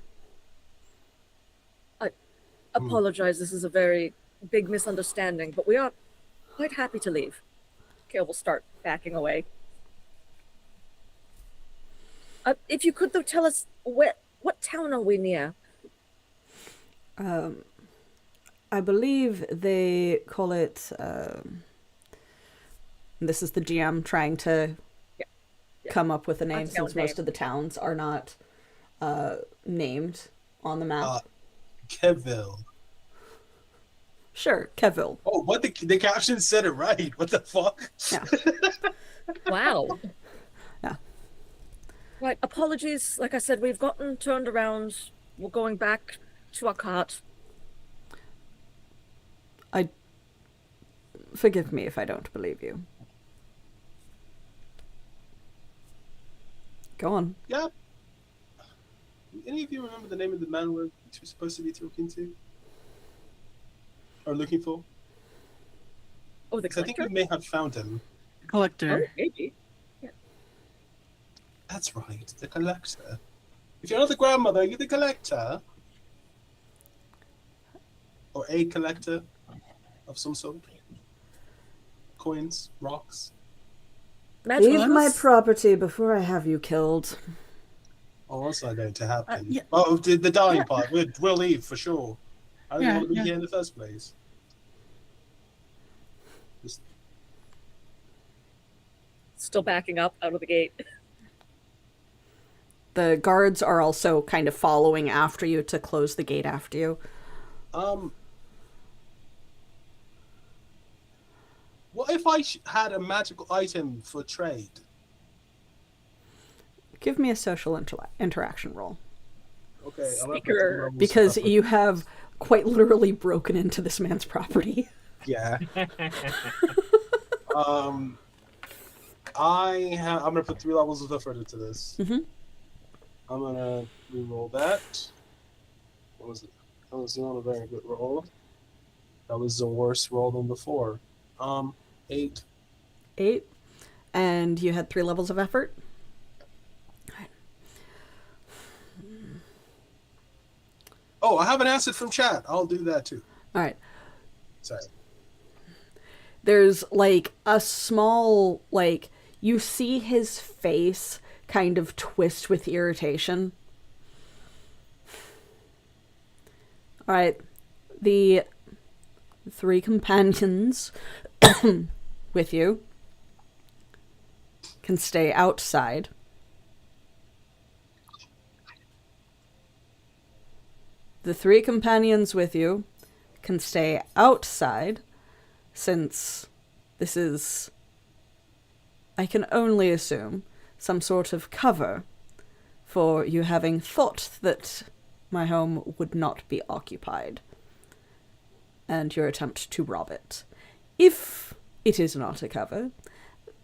apologize. This is a very big misunderstanding, but we are quite happy to leave. Kale will start backing away. If you could, though, tell us what town are we near? I believe they call it. This is the GM trying to come up with a name since most of the towns are not named on the map. Keville. Sure, Keville. Oh, what the caption said it right. What the fuck? Yeah. Wow. Yeah. Right, apologies. Like I said, we've gotten turned around. We're going back to our cart. Forgive me if I don't believe you. Go on. Yeah. Any of you remember the name of the man we're supposed to be talking to? Or looking for? Oh, the 'Cause I think we collector? may have found him. Collector. Oh, maybe. That's right, the collector. If you're not the grandmother, you're the collector. Or a collector of some sort. Coins, rocks. Magical. Leave my us? property before I have you killed. Oh, that's not going to happen. Yeah. Oh, the dying part. We'll leave for sure. I don't Yeah, want to be yeah. here in the first place. Just, Still backing up out of the gate. The guards are also kind of following after you to close the gate after you. What if I had a magical item for trade? Give me a social interaction roll. Okay, I'm Speaker. Because you have quite literally broken into this man's property. Yeah. I'm gonna put 3 levels of effort into this. Mhm. I'm gonna re-roll that. What was it? That was not a very good roll. That was a worse roll than before. 8. 8. And you had 3 levels of effort? Oh, I have an acid from chat. I'll do that too. Alright. Sorry. There's like a small, like, you see his face kind of twist with irritation. Alright. The 3 companions with you can stay outside. The 3 companions with you can stay outside, since this is, I can only assume, some sort of cover for you having thought that my home would not be occupied, and your attempt to rob it. If it is not a cover,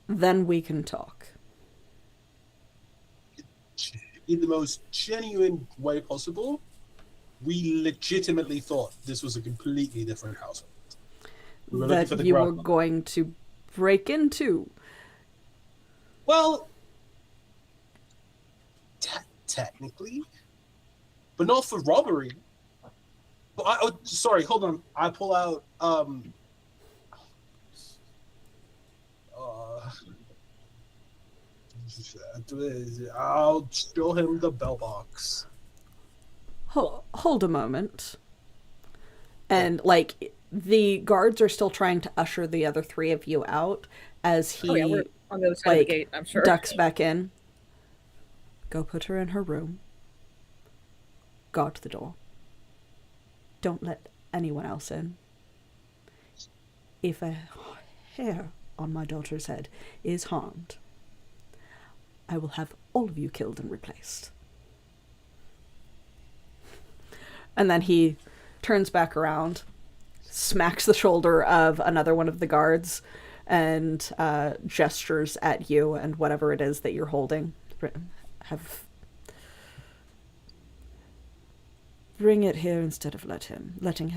then we can talk. In the most genuine way possible, we legitimately thought this was a completely different household. We were looking for That the you were grandmother. going to break into. Well, technically, but not for robbery. But sorry, hold on. I pull out I'll show him the bell box. Hold a moment. And, like, the guards are still trying to usher the other 3 of you out as he, Oh yeah, we're on the other side of like, the gate, I'm sure. ducks back in. Go put her in her room. Guard the door. Don't let anyone else in. If a hair on my daughter's head is harmed, I will have all of you killed and replaced. And then he turns back around, smacks the shoulder of another one of the guards, and gestures at you and whatever it is that you're holding. Bring it here instead of letting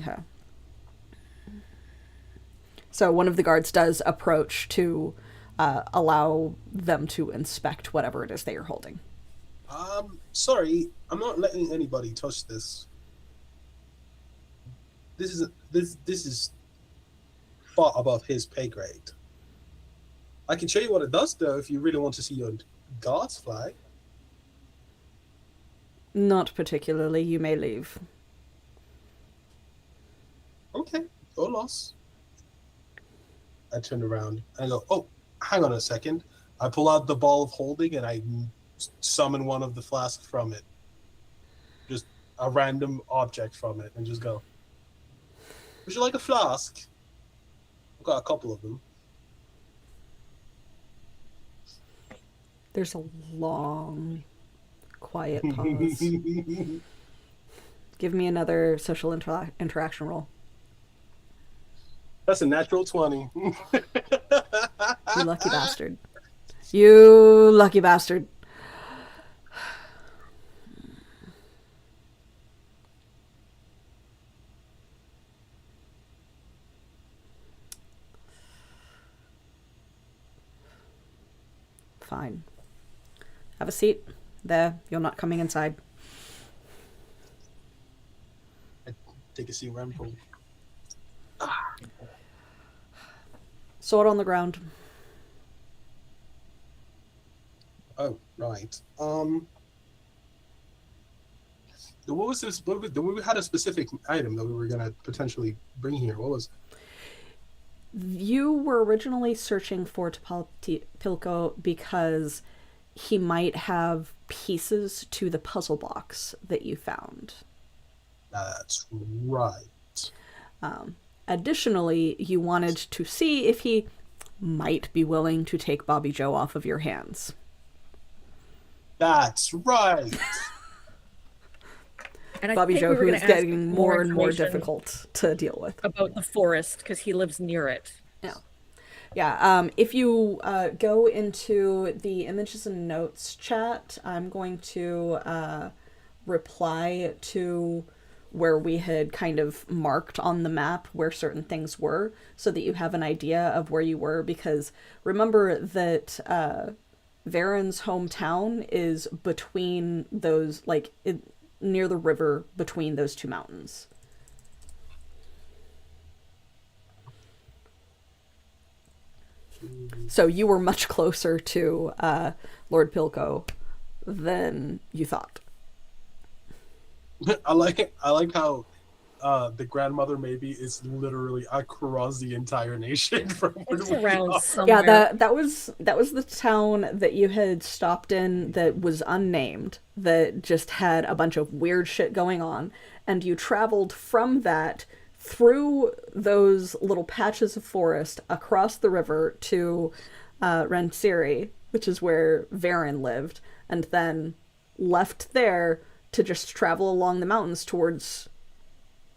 her. So one of the guards does approach to allow them to inspect whatever it is that you're holding. Sorry, I'm not letting anybody touch this. This is far above his pay grade. I can show you what it does, though, if you really want to see your guards fly. Not particularly. You may leave. Okay, no loss. I turn around and I go, oh, hang on a second. I pull out the ball of holding and I summon one of the flasks from it. Just a random object from it and just go, would you like a flask? I've got a couple of them. There's a long, quiet pause. Give me another social interaction roll. That's a natural 20. You lucky bastard. You lucky bastard. Fine. Have a seat. There. You're not coming inside. I take a seat where I'm told. Sword on the ground. Oh, right. What was this? We had a specific item that we were gonna potentially bring here. What was it? You were originally searching for Pilko because he might have pieces to the puzzle box that you found. That's right. Additionally, you wanted to see if he might be willing to take Bobby Joe off of your hands. That's right. And I Bobby think Joe, we were who gonna is ask getting more and more information difficult to deal with. about the forest because he lives near it. Yeah. Yeah, if you go into the images and notes chat, I'm going to reply to where we had kind of marked on the map where certain things were so that you have an idea of where you were, because remember that Varen's hometown is between those, like, near the river between those two mountains. So you were much closer to Lord Pilko than you thought. I like how the grandmother maybe is literally across the entire nation from where It's we around are. somewhere. Yeah, that was the town that you had stopped in that was unnamed, that just had a bunch of weird shit going on, and you traveled from that through those little patches of forest across the river to Rensiri, which is where Varen lived, and then left there to just travel along the mountains towards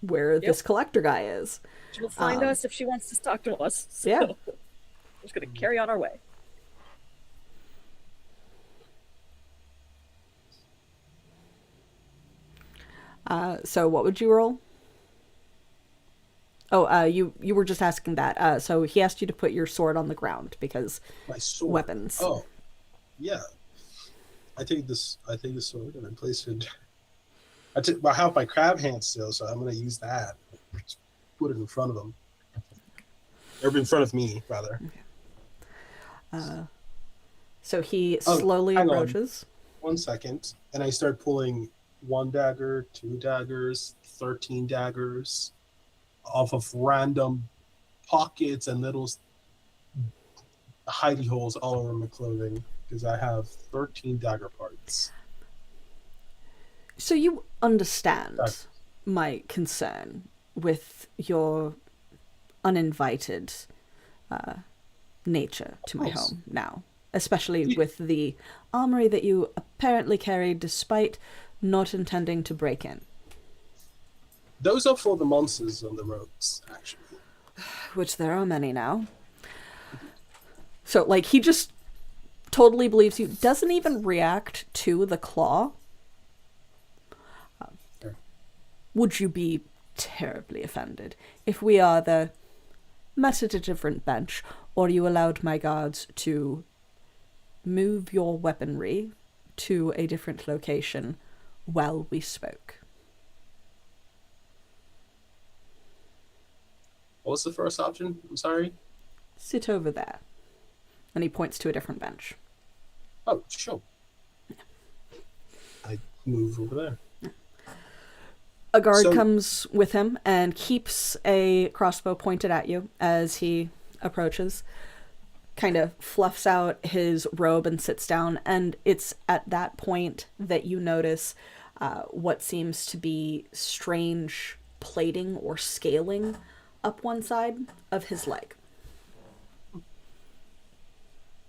where this collector guy is. She'll find us if she wants to talk to us. So Yeah. we're just gonna carry on our way. So what would you roll? Oh, you were just asking that. So he asked you to put your sword on the ground because My sword. weapons. Oh, yeah. I take the sword and I place it. I have my crab hand still, so I'm gonna use that. Just put it in front of him, or in front of me, rather. So he Oh, slowly hang on. approaches. 1 second, and I start pulling 1 dagger, 2 daggers, 13 daggers off of random pockets and little hidey holes all over my clothing because I have 13 dagger parts. So you understand Sorry. my concern with your uninvited nature to my course. home now, especially with the armory that you apparently carried despite not intending to break in. Those are for the monsters on the roads, actually. Which there are many now. So, like, he just totally believes you, doesn't even react to the claw. Sure. Would you be terribly offended if we either met at a different bench, or you allowed my guards to move your weaponry to a different location while we spoke. What was the first option? I'm sorry. Sit over there. And he points to a different bench. Oh, sure. I move over there. A guard So- comes with him and keeps a crossbow pointed at you as he approaches, kind of fluffs out his robe and sits down, and it's at that point that you notice what seems to be strange plating or scaling up one side of his leg.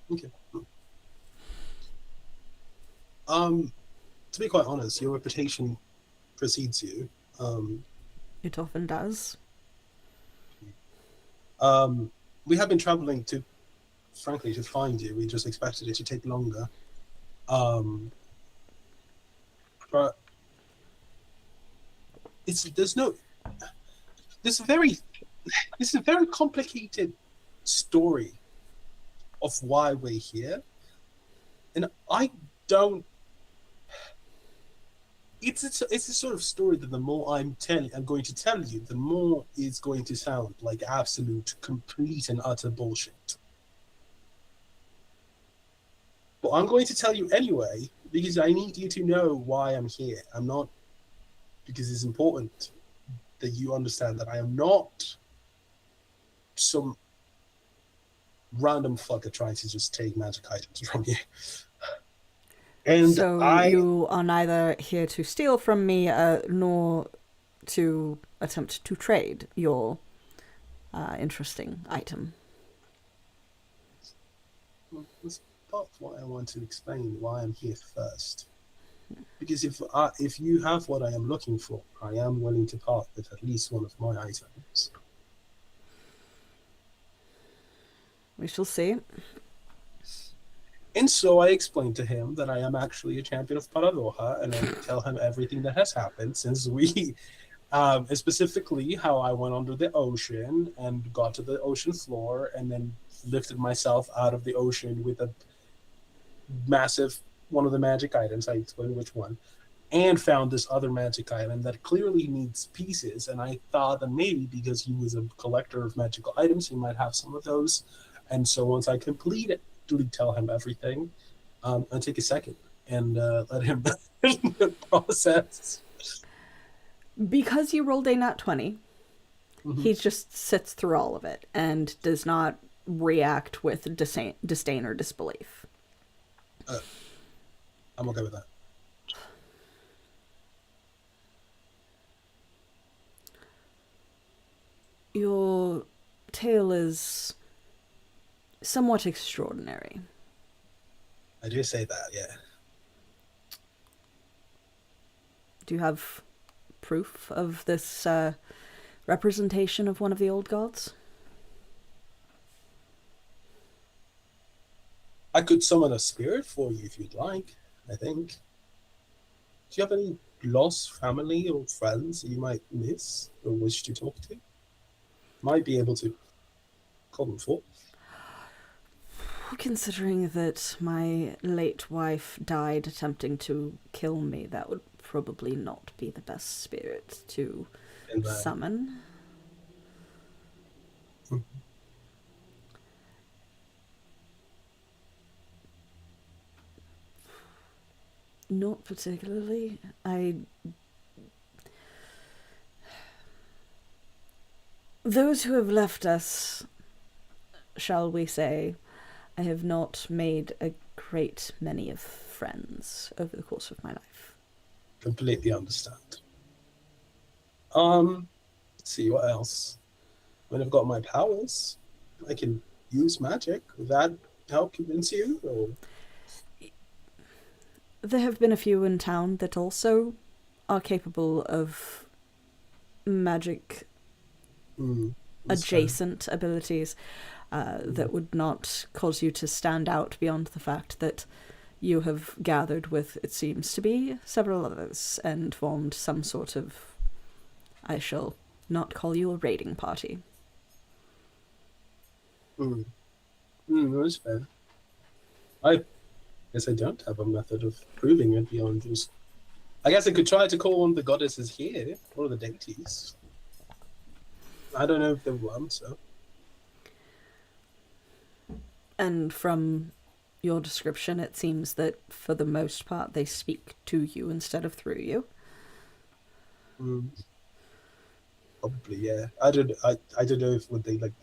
Okay. To be quite honest, your reputation precedes you. It often does. We have been traveling to, frankly, to find you. We just expected it to take longer. But this is a very complicated story of why we're here, and I don't. It's a sort of story that the more I'm going to tell you, the more it's going to sound like absolute, complete, and utter bullshit. But I'm going to tell you anyway because I need you to know why I'm here. I'm not because it's important that you understand that I am not some random fucker trying to just take magic items from you. And So you are neither here to steal from me, nor to attempt to trade your interesting item. That's part of why I want to explain why I'm here first. Because if you have what I am looking for, I am willing to part with at least one of my items. We shall see. And so I explained to him that I am actually a champion of Paradoja, and I tell him everything that has happened since we, specifically how I went under the ocean and got to the ocean floor and then lifted myself out of the ocean with a massive, one of the magic items, I explained which one, and found this other magic item that clearly needs pieces, and I thought that maybe because he was a collector of magical items, he might have some of those. And so once I completed tell him everything, and take a second and let him process. Because you rolled a nat 20, Mhm. he just sits through all of it and does not react with disdain or disbelief. I'm okay with that. Your tale is somewhat extraordinary. I do say that, yeah. Do you have proof of this representation of one of the old gods? I could summon a spirit for you if you'd like, I think. Do you have any lost family or friends that you might miss or wish to talk to? Might be able to call them forth. Considering that my late wife died attempting to kill me, that would probably not be the best spirit to And summon. Mhm. Not particularly. Those who have left us, shall we say, I have not made a great many of friends over the course of my life. completely understand. Let's see what else. When I've got my powers, I can use magic. Would that help convince you? Or There have been a few in town that also are capable of magic that's fair. adjacent abilities that would not cause you to stand out beyond the fact that you have gathered with, it seems to be, several others and formed some sort of, I shall not call you a raiding party. That's fair. I Guess I don't have a method of proving it beyond just. I guess I could try to call one of the goddesses here, one of the deities. I don't know if they will answer. And from your description, it seems that for the most part they speak to you instead of through you. Probably, yeah. I don't know if would they like.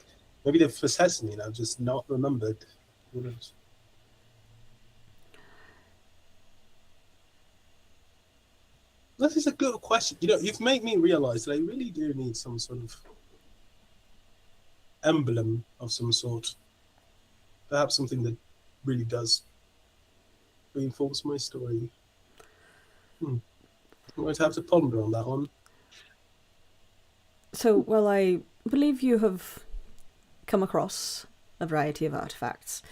Maybe they've possessed me and I've just not remembered. Who knows? That is a good question. You've made me realize that I really do need some sort of emblem of some sort. Perhaps something that really does reinforce my story. I'm going to have to ponder on that one. So, well, I believe you have come across a variety of artifacts,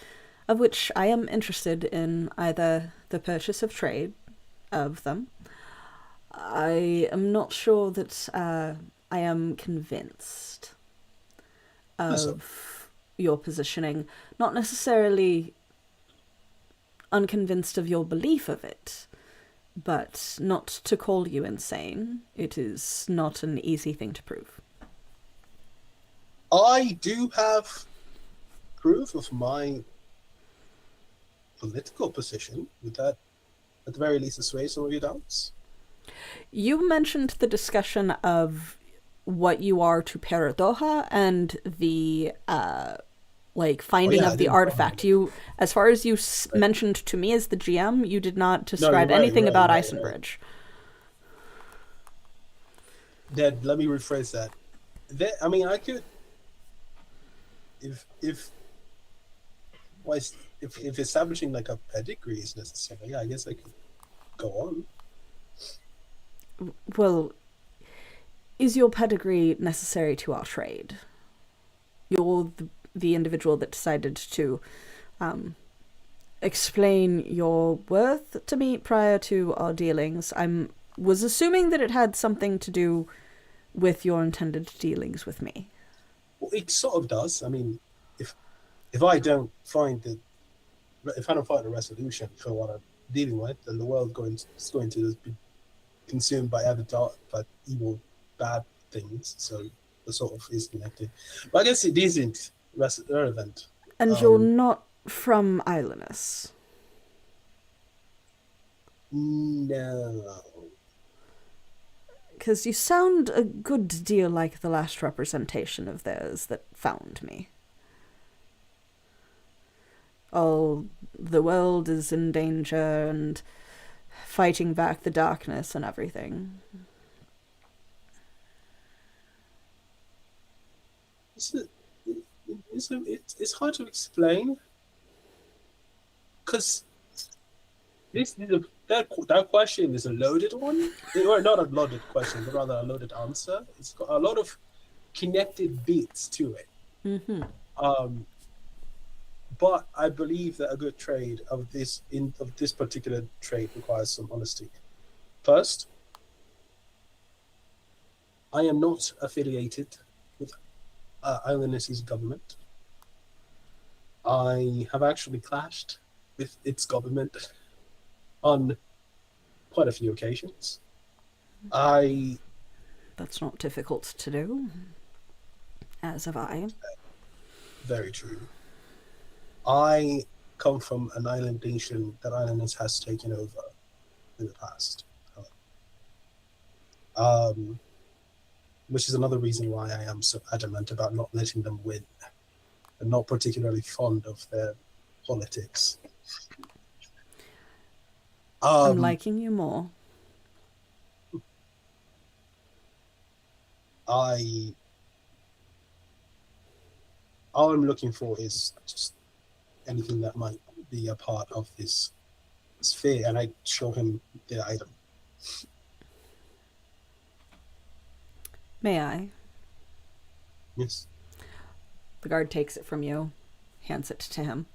of which I am interested in either the purchase of trade of them. I am not sure that I am convinced of your positioning, not necessarily unconvinced of your belief of it, but not to call you insane. It is not an easy thing to prove. I do have proof of my political position. Would that, at the very least, assuage some of your doubts? You mentioned the discussion of what you are to Paradoha and the finding of the artifact. You, as far as you mentioned to me as the GM, you did not describe anything about Eisenbridge. Then let me rephrase that. I could, if establishing like a pedigree is necessary, I guess I could go on. Well, is your pedigree necessary to our trade? You're the individual that decided to explain your worth to me prior to our dealings. I was assuming that it had something to do with your intended dealings with me. Well, it sort of does. I mean, if I don't find a resolution for what I'm dealing with, then the world is going to be consumed by but evil, bad things. So the sort of is connected. But I guess it isn't relevant. And you're not from Islanus? No. Because you sound a good deal like the last representation of theirs that found me. Oh, the world is in danger and fighting back the darkness and everything. It's hard to explain because that question is a loaded one, or not a loaded question, but rather a loaded answer. It's got a lot of connected bits to it. Mm-hmm. But I believe that a good trade of this particular trade requires some honesty. First, I am not affiliated with Islandus' government. I have actually clashed with its government on quite a few occasions. That's not difficult to do, as have I. Very true. I come from an island nation that Islandus has taken over in the past. Which is another reason why I am so adamant about not letting them win, and not particularly fond of their politics. I'm liking you more. All I'm looking for is just anything that might be a part of this sphere, and I show him the item. May I? Yes. The guard takes it from you, hands it to him.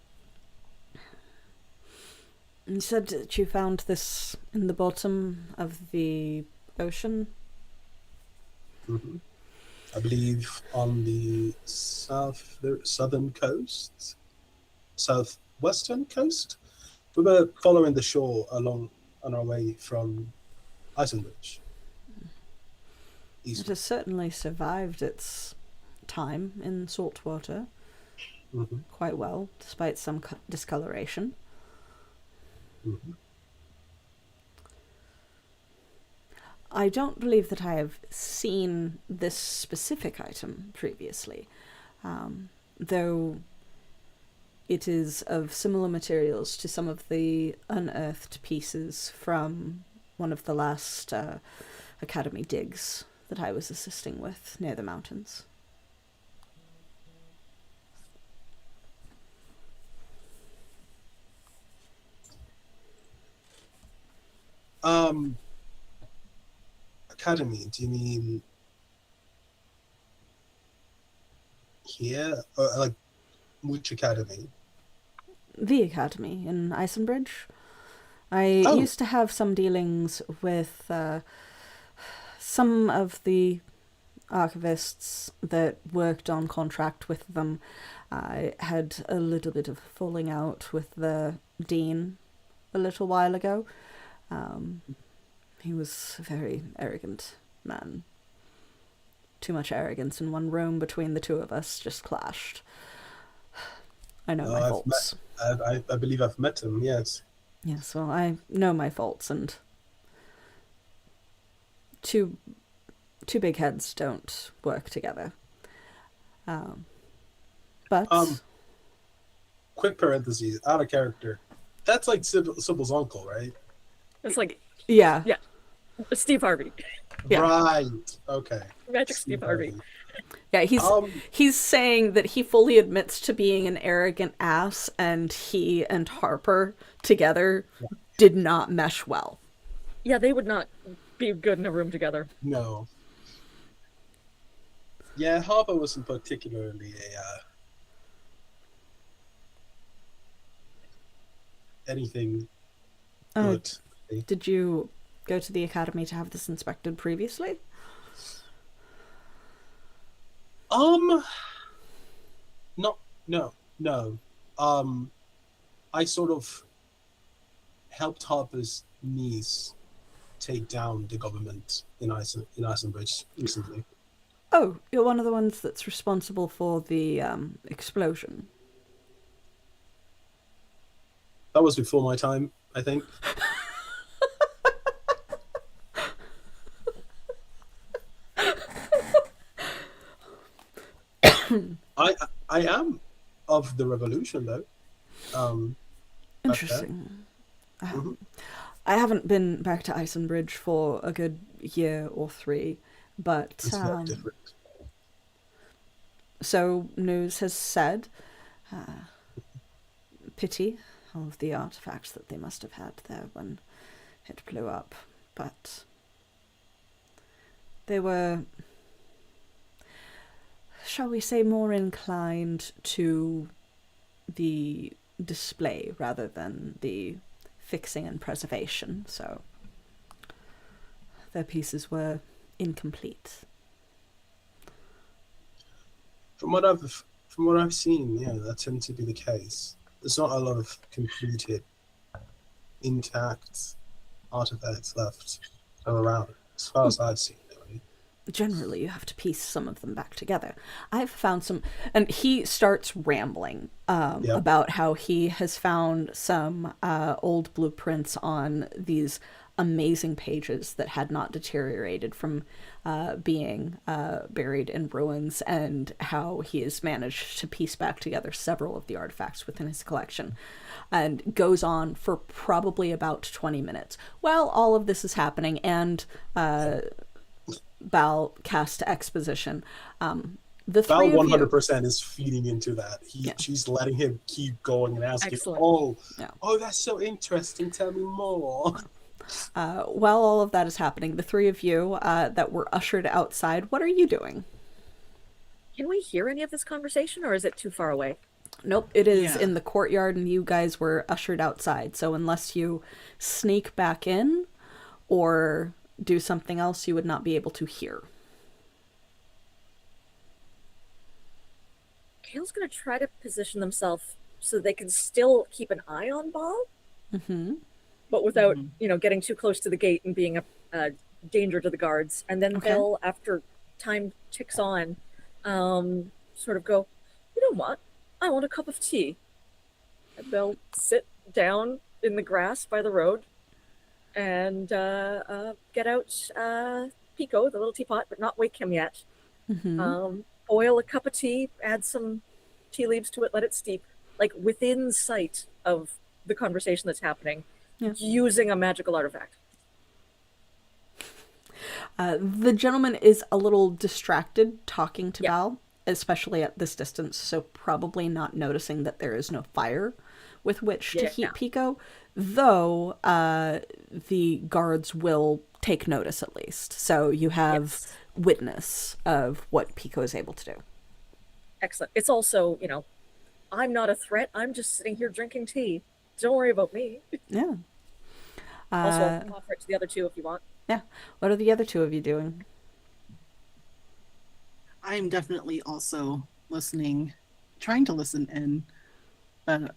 You said that you found this in the bottom of the ocean? Mm-hmm. I believe on the southwestern coast. We were following the shore along on our way from Eisenbridge. It has certainly survived its time in salt water Mm-hmm. quite well, despite some discoloration. Mm-hmm. I don't believe that I have seen this specific item previously, though it is of similar materials to some of the unearthed pieces from one of the last Academy digs that I was assisting with near the mountains. Academy, do you mean here? Or like which academy? The Academy in Eisenbridge. I Oh. used to have some dealings with some of the archivists that worked on contract with them. I had a little bit of falling out with the dean a little while ago. He was a very arrogant man. Too much arrogance in one room between the two of us just clashed. I know my faults. I believe I've met him, yes. Yes, well, I know my faults, and two big heads don't work together. But quick parentheses, out of character. That's like Sybil's uncle, right? It's like yeah, Steve Harvey. Yeah. Right. Okay. Magic Steve Harvey. Yeah, he's saying that he fully admits to being an arrogant ass, and he and Harper together did not mesh well. Yeah, they would not be good in a room together. No. Yeah, Harper wasn't particularly anything good. Did you go to the academy to have this inspected previously? No. I sort of helped Harper's niece take down the government in Eisenbridge recently. Oh, you're one of the ones that's responsible for the explosion. That was before my time, I think. I am of the revolution, though. Interesting. I haven't been back to Eisenbridge for a good year or 3, but It's very different. So news has said, pity all of the artifacts that they must have had there when it blew up, but they were, shall we say, more inclined to the display rather than the fixing and preservation, so their pieces were incomplete. From what I've seen, yeah, that tends to be the case. There's not a lot of completed, intact artifacts left around, as far as I've seen. Generally, you have to piece some of them back together. I've found some, and he starts rambling about how he has found some old blueprints on these amazing pages that had not deteriorated from being buried in ruins, and how he has managed to piece back together several of the artifacts within his collection, and goes on for probably about 20 minutes. While all of this is happening, and Bal cast exposition. The three Val of you, 100% is feeding into that. She's letting him keep going and asking, Excellent. oh, that's so interesting. Tell me more. while all of that is happening, the 3 of you that were ushered outside, what are you doing? Can we hear any of this conversation, or is it too far away? Nope, it is in the courtyard, and you guys were ushered outside. So unless you sneak back in or do something else, you would not be able to hear. Kale's gonna try to position themselves so they can still keep an eye on Ball, but without getting too close to the gate and being a danger to the guards. And then Okay. they'll, after time ticks on, sort of go, you know what? I want a cup of tea. And they'll sit down in the grass by the road and get out Pico, the little teapot, but not wake him yet. Boil a cup of tea, add some tea leaves to it, let it steep, like within sight of the conversation that's happening, Yeah. using a magical artifact. The gentleman is a little distracted talking to Yeah. Bal, especially at this distance, so probably not noticing that there is no fire with which to Yeah. heat Pico, though the guards will take notice at least. So you have Yes. witness of what Pico is able to do. Excellent. It's also, I'm not a threat. I'm just sitting here drinking tea. Don't worry about me. Yeah. Also, I'll offer it to the other two if you want. Yeah. What are the other two of you doing? I'm definitely also listening, trying to listen in, but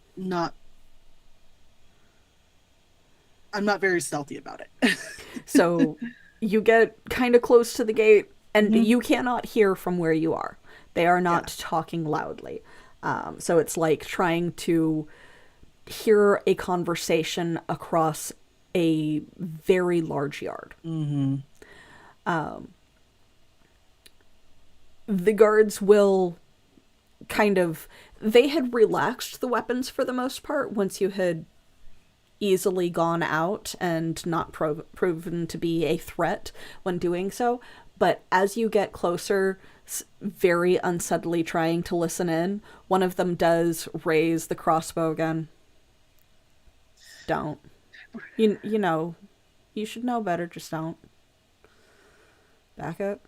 I'm not very stealthy about it. So you get kind of close to the gate, and you cannot hear from where you are. They are not talking loudly. So it's like trying to hear a conversation across a very large yard. The guards will they had relaxed the weapons for the most part once you had easily gone out and not proven to be a threat when doing so. But as you get closer, very unsteadily trying to listen in, one of them does raise the crossbow again. Don't. You know, you should know better, just don't. Back up.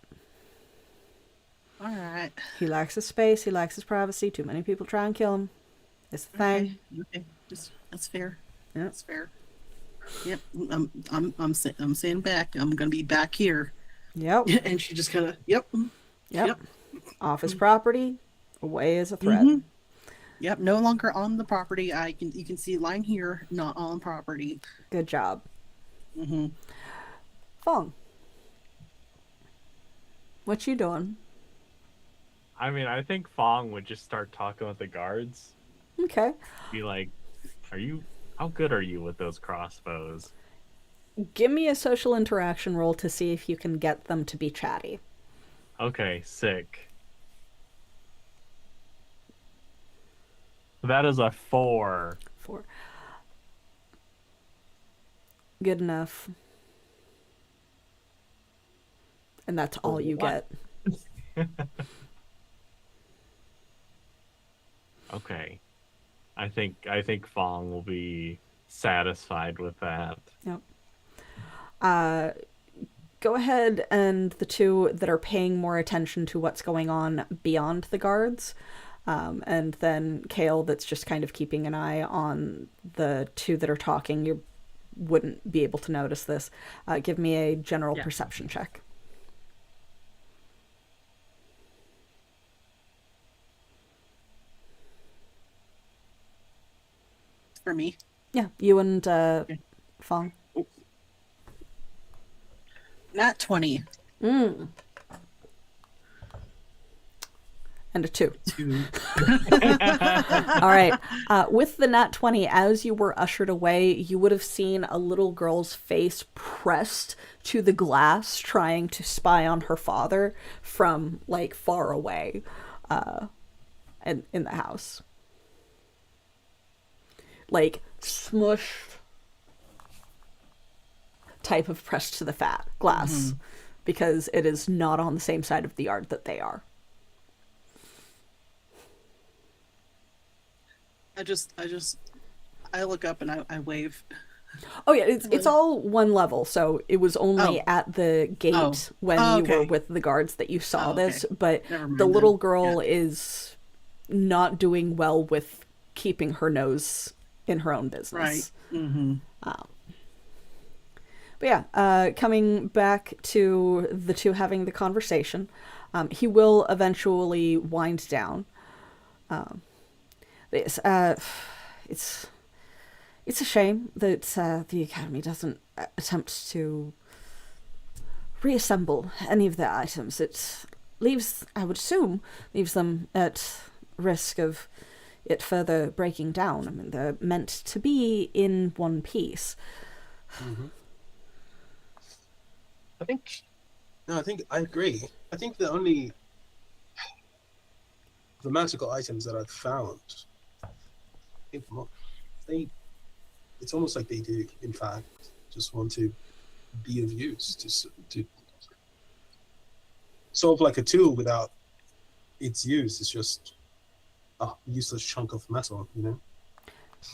All right. He lacks his space, he lacks his privacy, too many people try and kill him. It's the thing. Okay. That's fair. Yeah. That's fair. Yep. I'm saying back. I'm gonna be back here. Yep. And she just kind of yep. Off his property, away as a threat. Yep. No longer on the property. You can see line here, not on property. Good job. Fong. What you doing? I mean, I think Fong would just start talking with the guards. Okay. Be like, how good are you with those crossbows? Give me a social interaction roll to see if you can get them to be chatty. Okay, sick. That is a 4. 4. Good enough. And that's all you What? get. Okay. I think Fong will be satisfied with that. Yep. Go ahead, and the two that are paying more attention to what's going on beyond the guards, and then Kale that's just kind of keeping an eye on the two that are talking. You wouldn't be able to notice this. Give me a general perception check. For me. Yeah, you and Fong. Not 20. And a 2. 2. All right. With the nat 20, as you were ushered away, you would have seen a little girl's face pressed to the glass, trying to spy on her father from, like, far away in the house. Like, smushed type of pressed to the fat glass, because it is not on the same side of the yard that they are. I look up and I wave. Oh yeah, it's all one level, so it was only at the gate when you were with the guards that you saw this, but the little girl is not doing well with keeping her nose in her own business. Right. But yeah, coming back to the two having the conversation, he will eventually wind down. It's It's a shame that the Academy doesn't attempt to reassemble any of their items. It leaves, I would assume, leaves them at risk of it further breaking down. I mean, they're meant to be in one piece. Hmm. I think. No, I think I agree. I think the magical items that I've found, I think they, it's almost like they do, in fact, just want to be of use to sort of like a tool without its use. It's just a useless chunk of metal, you know?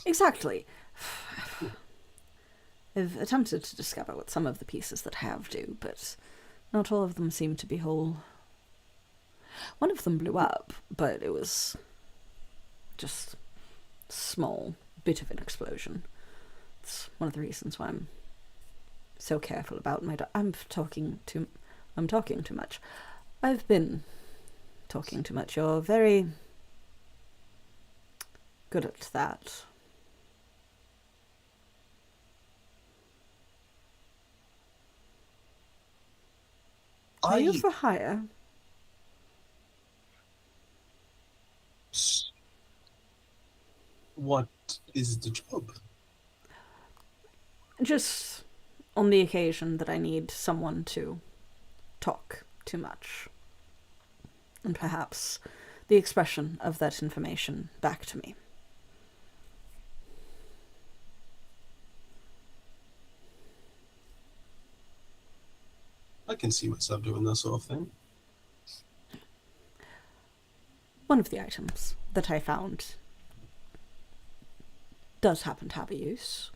Exactly. I've attempted to discover what some of the pieces that have do, but not all of them seem to be whole. One of them blew up, but it was just a small bit of an explosion. It's one of the reasons why I'm so careful about my. I'm talking too much. I've been talking too much. You're very good at that. Are you for hire? What is the job? Just on the occasion that I need someone to talk too much. And perhaps the expression of that information back to me. I can see myself doing that sort of thing. One of the items that I found does happen to have a use.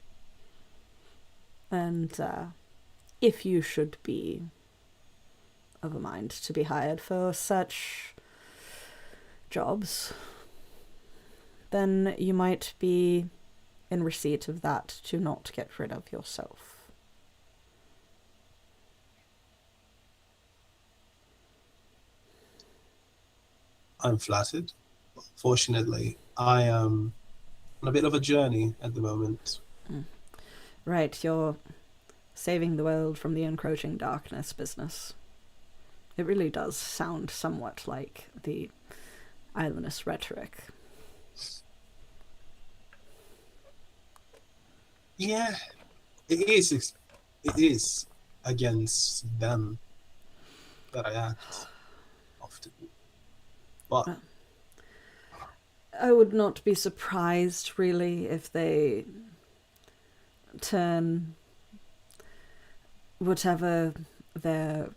And if you should be of a mind to be hired for such jobs, then you might be in receipt of that to not get rid of yourself. I'm flattered. Fortunately, I am on a bit of a journey at the moment. Right, you're saving the world from the encroaching darkness business. It really does sound somewhat like the Islandist rhetoric. Yeah, it is. It is against them that I act often. But I would not be surprised, really, if they turn whatever they're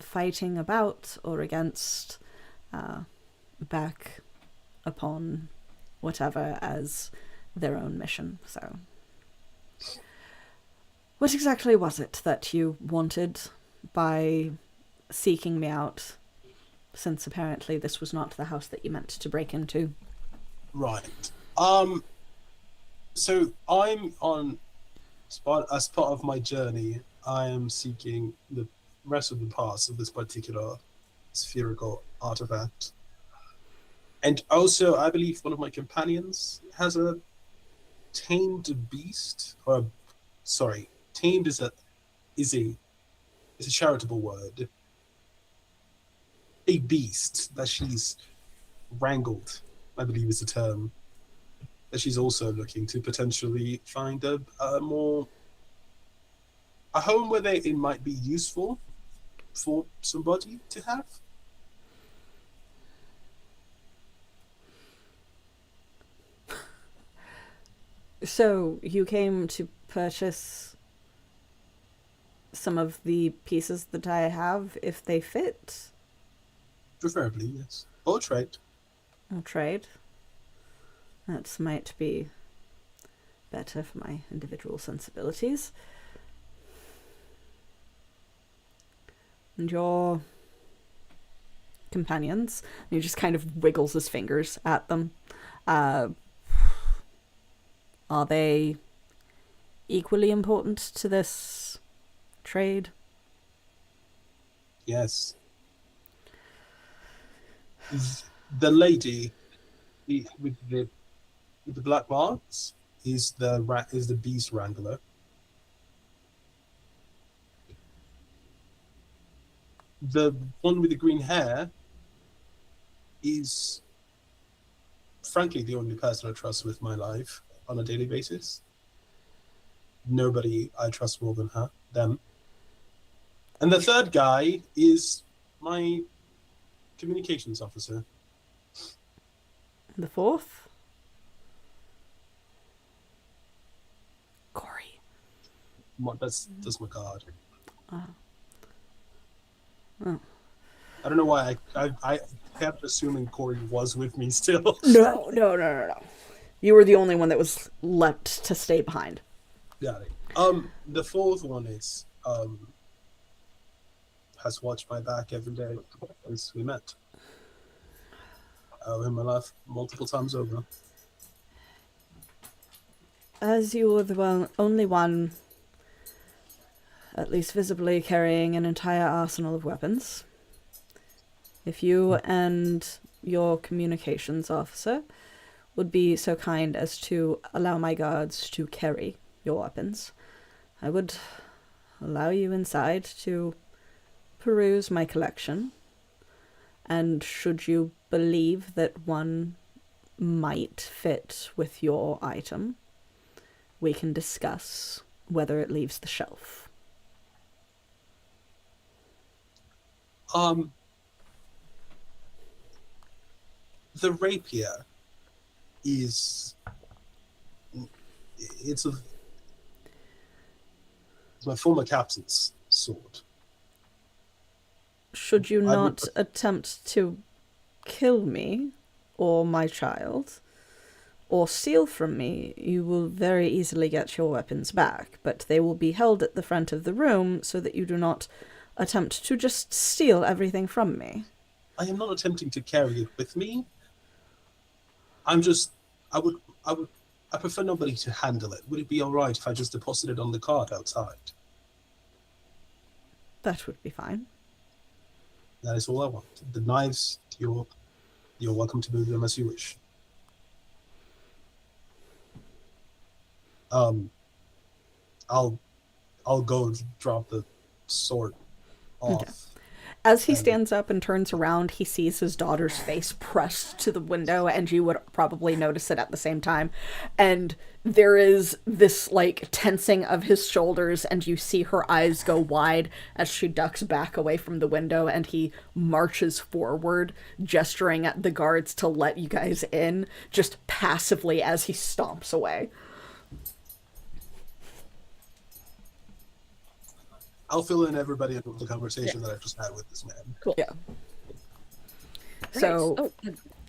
fighting about or against back upon whatever as their own mission. So, what exactly was it that you wanted by seeking me out, since apparently this was not the house that you meant to break into? right. So I'm on as part of my journey. I am seeking the rest of the parts of this particular spherical artifact, and also I believe one of my companions has a tamed beast, or sorry, tamed is a is a charitable word. A beast that she's wrangled, I believe is the term, that she's also looking to potentially find a home where it might be useful for somebody to have. So, you came to purchase some of the pieces that I have if they fit? Preferably, yes. Or trade. Or trade? That might be better for my individual sensibilities. And your companions, and he just kind of wiggles his fingers at them. Are they equally important to this trade? Yes. The lady with the black marks, is the beast wrangler. The one with the green hair is, frankly, the only person I trust with my life on a daily basis. Nobody I trust more than them. And the third guy is my communications officer. The fourth? Corey. That's my guard. Oh. I don't know why I kept assuming Corey was with me still. No. You were the only one that was left to stay behind. Got it. The fourth one is has watched my back every day since we met. I owe him my life multiple times over. As you were the only one, at least visibly, carrying an entire arsenal of weapons, if you and your communications officer would be so kind as to allow my guards to carry your weapons, I would allow you inside to peruse my collection, and should you believe that one might fit with your item, we can discuss whether it leaves the shelf. The rapier is it's my former captain's sword. Should you not attempt to kill me or my child or steal from me, you will very easily get your weapons back, but they will be held at the front of the room so that you do not attempt to just steal everything from me. I am not attempting to carry it with me. I prefer nobody to handle it. Would it be all right if I just deposited it on the cart outside? That would be fine. That is all I want. The knives, you're welcome to move them as you wish. I'll go and drop the sword off. Okay. As he stands up and turns around, he sees his daughter's face pressed to the window, and you would probably notice it at the same time. And there is this, like, tensing of his shoulders, and you see her eyes go wide as she ducks back away from the window, and he marches forward, gesturing at the guards to let you guys in, just passively as he stomps away. I'll fill in everybody in the conversation that I just had with this man. Cool. Yeah. So,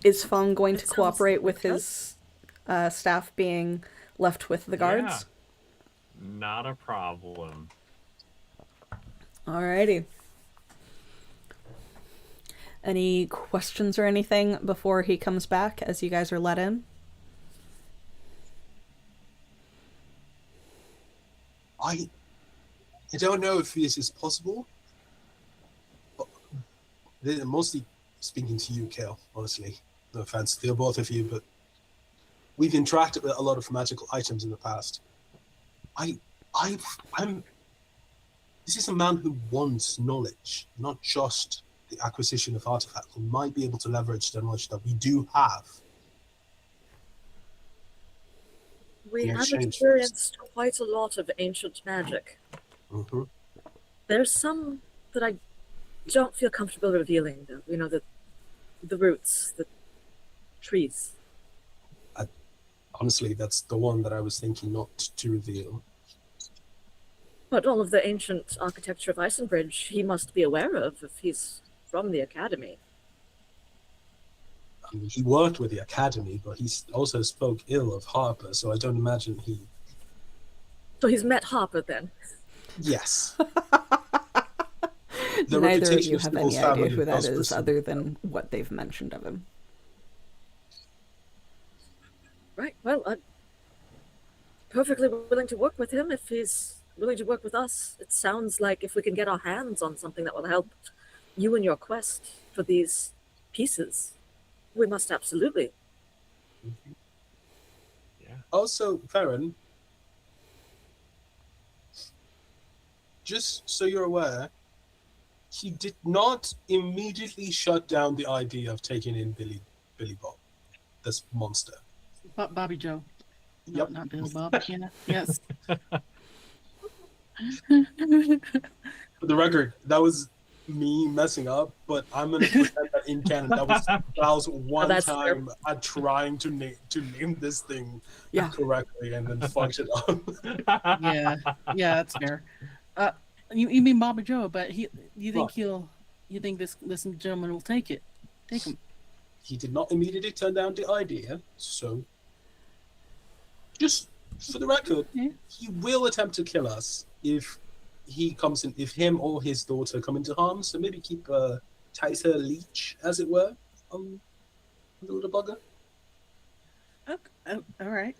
is Fong going to cooperate with his staff being left with the guards? Yeah. Not a problem. Alrighty. Any questions or anything before he comes back as you guys are let in? I don't know if this is possible. But mostly speaking to you, Kale, honestly. No offense to both of you, but we've interacted with a lot of magical items in the past. I'm this is a man who wants knowledge, not just the acquisition of artifacts, who might be able to leverage the knowledge that we do have. We In have exchange experienced quite a lot of ancient magic. Mm-hmm. There's some that I don't feel comfortable revealing, though. You know, the roots, the trees. Honestly, that's the one that I was thinking not to reveal. But all of the ancient architecture of Isenbridge he must be aware of if he's from the Academy. I mean, he worked with the Academy, but he also spoke ill of Harper, so I don't imagine he... So he's met Harper then? Yes. Neither of you have any idea who that is other than what they've mentioned of him. Right, well, I'm perfectly willing to work with him if he's willing to work with us. It sounds like if we can get our hands on something that will help you in your quest for these pieces, we must absolutely. Yeah. Also, Farron, just so you're aware, he did not immediately shut down the idea of taking in Billy Bob, this monster. Bobby Joe. No, Yep. not Bill Bob. Yeah. Yes. For the record, that was me messing up, but I'm gonna pretend that in canon that was Val's one that's time at trying to name this thing Yeah. correctly and then fucked it up. Yeah. Yeah, that's fair. You mean Bobby Joe, but you think What? you think this gentleman will take him? He did not immediately turn down the idea, so just for the record, Yeah. he will attempt to kill us if he comes in, if him or his daughter come into harm. So maybe keep a tighter leash, as it were, on the little bugger. Okay. All right.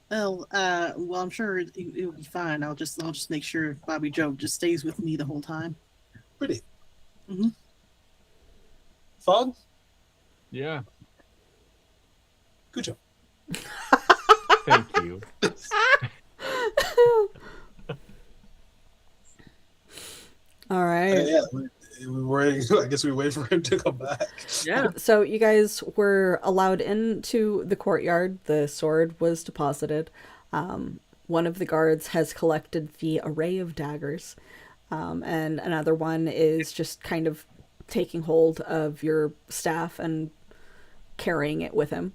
Well, I'm sure it'll be fine. I'll just make sure Bobby Joe just stays with me the whole time. Pretty. Mhm. Fog, Yeah. good job. Thank you. All right. Yeah, we were. I guess we wait for him to come back. Yeah. So you guys were allowed into the courtyard. The sword was deposited. One of the guards has collected the array of daggers, and another one is just kind of taking hold of your staff and carrying it with him.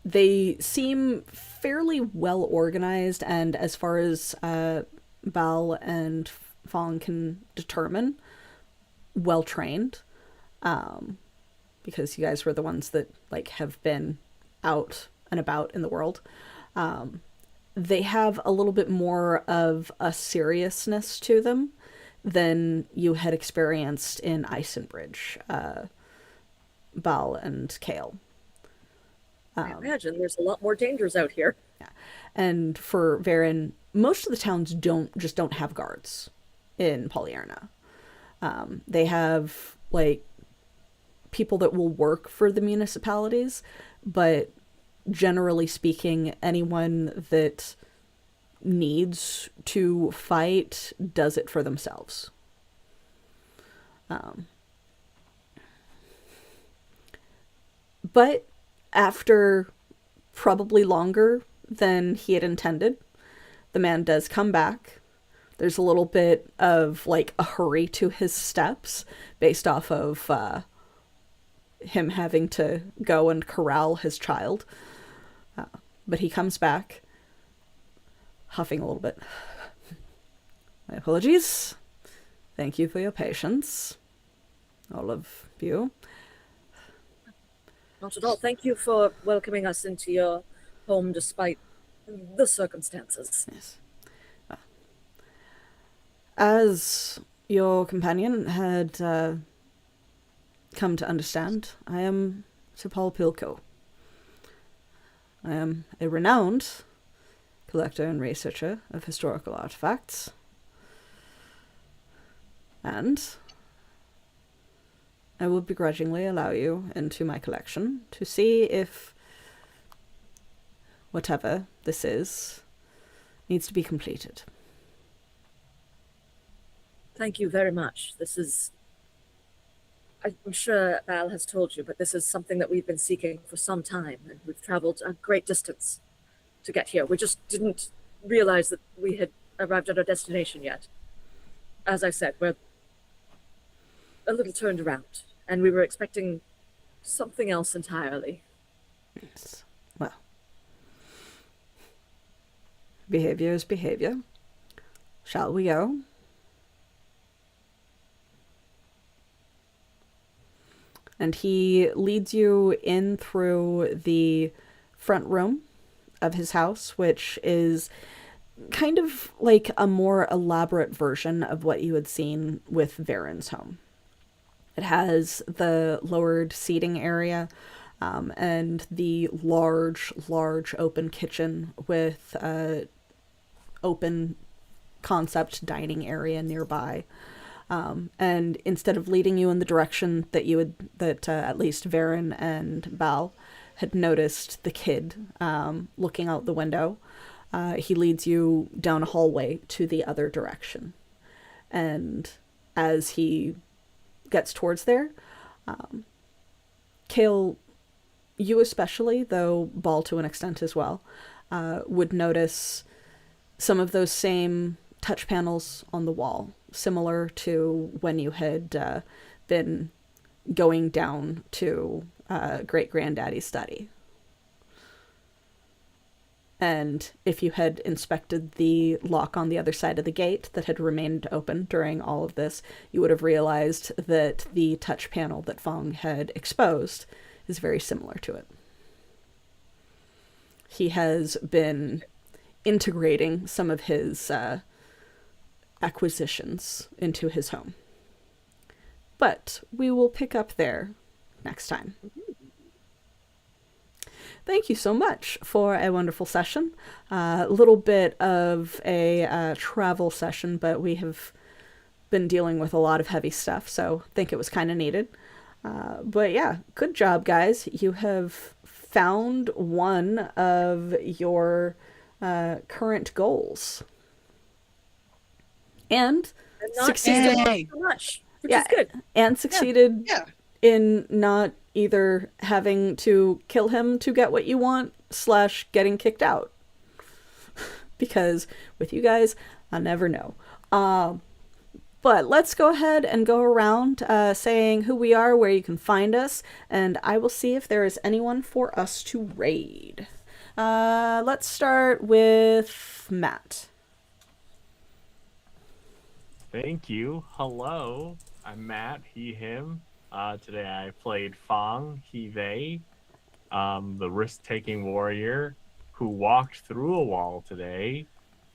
They seem fairly well organized, and as far as Bal and Fong can determine, well trained, because you guys were the ones that like have been out and about in the world. They have a little bit more of a seriousness to them than you had experienced in Icenbridge, Bal and Kale. I imagine there's a lot more dangers out here. And for Varen, most of the towns don't have guards in Polyarna. They have like people that will work for the municipalities, but generally speaking, anyone that needs to fight does it for themselves. But after probably longer than he had intended, the man does come back. There's a little bit of like a hurry to his steps based off of him having to go and corral his child. But he comes back, huffing a little bit. My apologies. Thank you for your patience, all of you. Not at all. Thank you for welcoming us into your home despite the circumstances. Yes. As your companion had come to understand, I am Sir Paul Pilko. I am a renowned collector and researcher of historical artifacts. And I will begrudgingly allow you into my collection to see if whatever this is needs to be completed. Thank you very much. This is, I'm sure Val has told you, but this is something that we've been seeking for some time, and we've traveled a great distance to get here. We just didn't realize that we had arrived at our destination yet. As I said, we're a little turned around, and we were expecting something else entirely. Yes. Well, behavior is behavior. Shall we go? And he leads you in through the front room of his house, which is kind of like a more elaborate version of what you had seen with Varen's home. It has the lowered seating area, and the large open kitchen with open concept dining area nearby. And instead of leading you in the direction that at least Varen and Bal had noticed the kid looking out the window, he leads you down a hallway to the other direction. And as he gets towards there, Kale, you especially, though Ball to an extent as well, would notice some of those same touch panels on the wall, similar to when you had been going down to Great Granddaddy's study. And if you had inspected the lock on the other side of the gate that had remained open during all of this, you would have realized that the touch panel that Fong had exposed is very similar to it. He has been integrating some of his acquisitions into his home. But we will pick up there next time. Thank you so much for a wonderful session. A little bit of a travel session, but we have been dealing with a lot of heavy stuff, so I think it was kind of needed. But yeah, good job, guys. You have found one of your current goals. And Not succeeded. Yay. so much, which Yeah. is good. And succeeded Yeah. in not either having to kill him to get what you want / getting kicked out. Because with you guys, I never know. But let's go ahead and go around saying who we are, where you can find us, and I will see if there is anyone for us to raid. Let's start with Matt. Thank you. Hello, I'm Matt, he, him. Today I played Fong, he, they, the risk-taking warrior who walked through a wall today,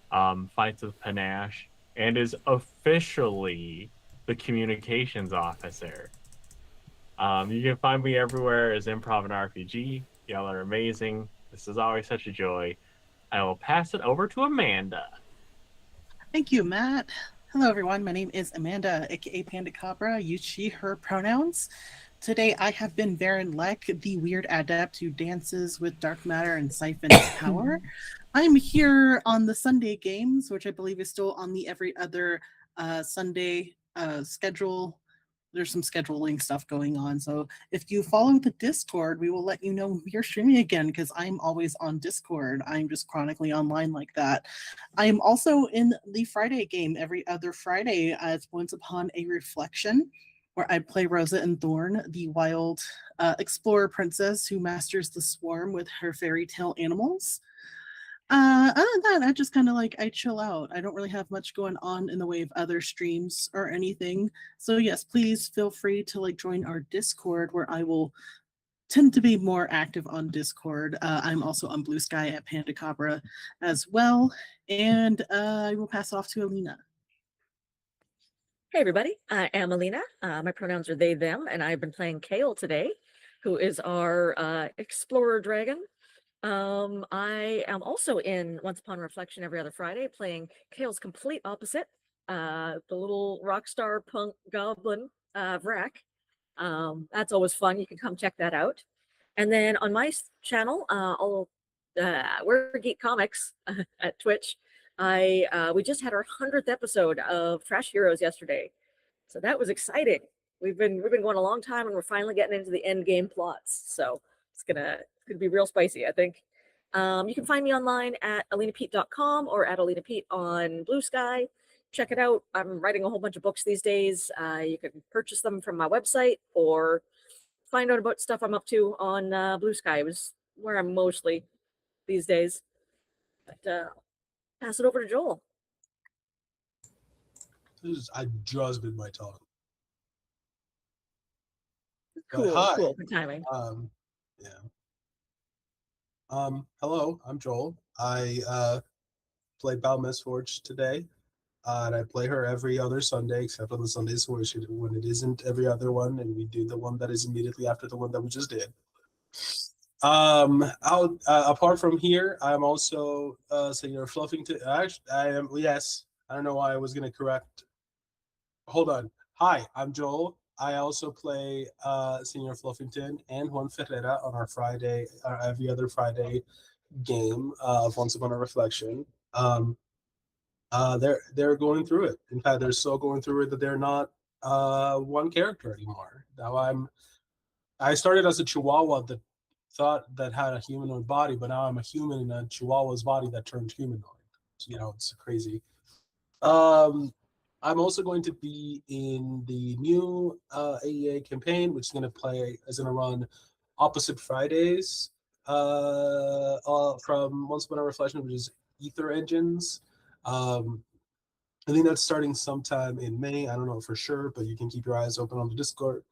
fights with panache, and is officially the communications officer. You can find me everywhere as Improv and RPG. Y'all are amazing. This is always such a joy. I will pass it over to Amanda. Thank you, Matt. Hello, everyone. My name is Amanda, aka Panda Cabra. Use she, her pronouns. Today, I have been Varen Lek, the weird adept who dances with dark matter and siphons power. I'm here on the Sunday games, which I believe is still on the every other Sunday schedule. There's some scheduling stuff going on. So if you follow the Discord, we will let you know we are streaming again because I'm always on Discord. I'm just chronically online like that. I am also in the Friday game every other Friday as Once Upon a Reflection, where I play Rosa and Thorn, the wild explorer princess who masters the swarm with her fairy tale animals. Other than that, I just kind of I chill out. I don't really have much going on in the way of other streams or anything. So yes, please feel free to join our Discord where I will tend to be more active on Discord. I'm also on Blue Sky at Panda Cabra as well. And I will pass off to Alina. Hey, everybody. I am Alina. My pronouns are they, them, and I've been playing Kale today, who is our explorer dragon. I am also in Once Upon a Reflection every other Friday, playing Kale's complete opposite, the little rock star punk goblin, Vrac. That's always fun. You can come check that out. And then on my channel, we're Geek Comics at Twitch. We just had our 100th episode of Trash Heroes yesterday, so that was exciting. We've been going a long time, and we're finally getting into the end game plots. So it's gonna be real spicy, I think. You can find me online at alinapete.com or at alinapete on Blue Sky. Check it out. I'm writing a whole bunch of books these days. You can purchase them from my website or find out about stuff I'm up to on Blue Sky. It was where I'm mostly these days. But pass it over to Joel. I just bit my tongue. Cool, hi. cool for timing. Yeah. Hello, I'm Joel. I play Bal Mistforge today, and I play her every other Sunday, except on the Sundays when it isn't every other one, and we do the one that is immediately after the one that we just did. Apart from here, I'm also Senior Fluffington. Actually, I am. Yes, I don't know why I was gonna correct. Hold on. Hi, I'm Joel. I also play Senior Fluffington and Juan Ferreira on our Friday, every other Friday game of Once Upon a Reflection. They're going through it. In fact, they're so going through it that they're not one character anymore. Now I started as a Chihuahua that thought that had a humanoid body, but now I'm a human in a Chihuahua's body that turned humanoid. It's crazy. Um, I'm also going to be in the new AEA campaign, which is going to run opposite Fridays from Once Upon a Reflection, which is Ether Engines. Um, I think that's starting sometime in May. I don't know for sure, but you can keep your eyes open on the Discord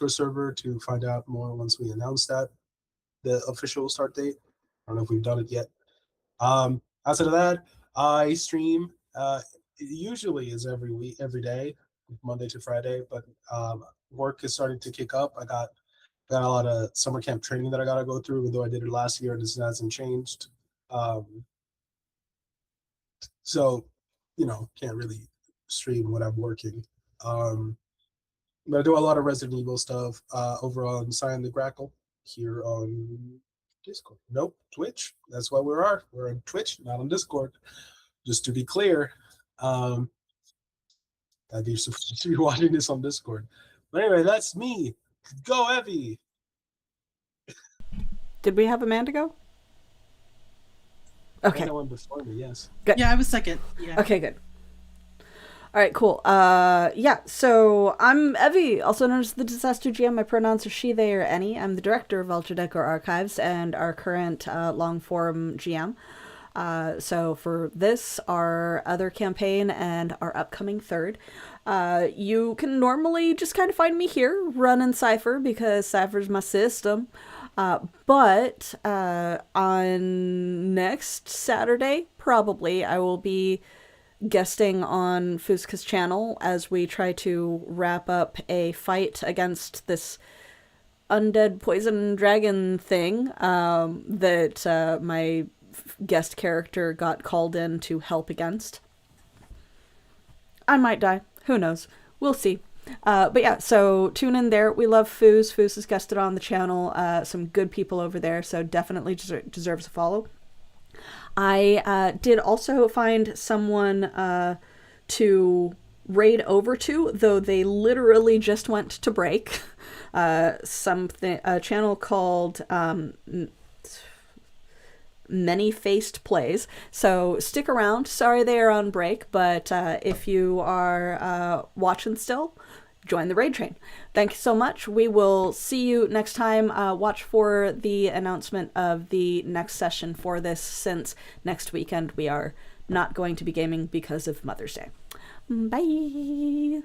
server to find out more once we announce the official start date. I don't know if we've done it yet. Outside of that, I stream. It usually is every day, Monday to Friday. But work is starting to kick up. I got a lot of summer camp training that I got to go through, even though I did it last year and this hasn't changed. So, can't really stream when I'm working. But I do a lot of Resident Evil stuff over on Sign the Grackle here on Discord. Nope, Twitch. That's why we're on Twitch, not on Discord. Just to be clear, I'd be supposed to be watching this on Discord. But anyway, that's me. Go Evie. Did we have Amanda go? Okay. One before me, yes. Good. Yeah, I was second. Yeah. Okay, good. All right, cool. Yeah, so I'm Evie, also known as the Disaster GM. My pronouns are she, they, or any. I'm the director of Ultra Decor Archives and our current long-form GM. So for this, our other campaign, and our upcoming third, you can normally just kind of find me here running Cypher because Cypher's my system. But on next Saturday, probably, I will be guesting on Fusca's channel as we try to wrap up a fight against this undead poison dragon thing that my guest character got called in to help against. I might die. Who knows? We'll see. But yeah, so tune in there. We love Foos. Foos is guested on the channel. Some good people over there, so definitely deserves a follow. I did also find someone to raid over to, though they literally just went to break. A channel called Many-Faced Plays. So stick around. Sorry they are on break, but if you are watching still, join the raid train. Thank you so much. We will see you next time. Watch for the announcement of the next session for this, since next weekend we are not going to be gaming because of Mother's Day. Bye!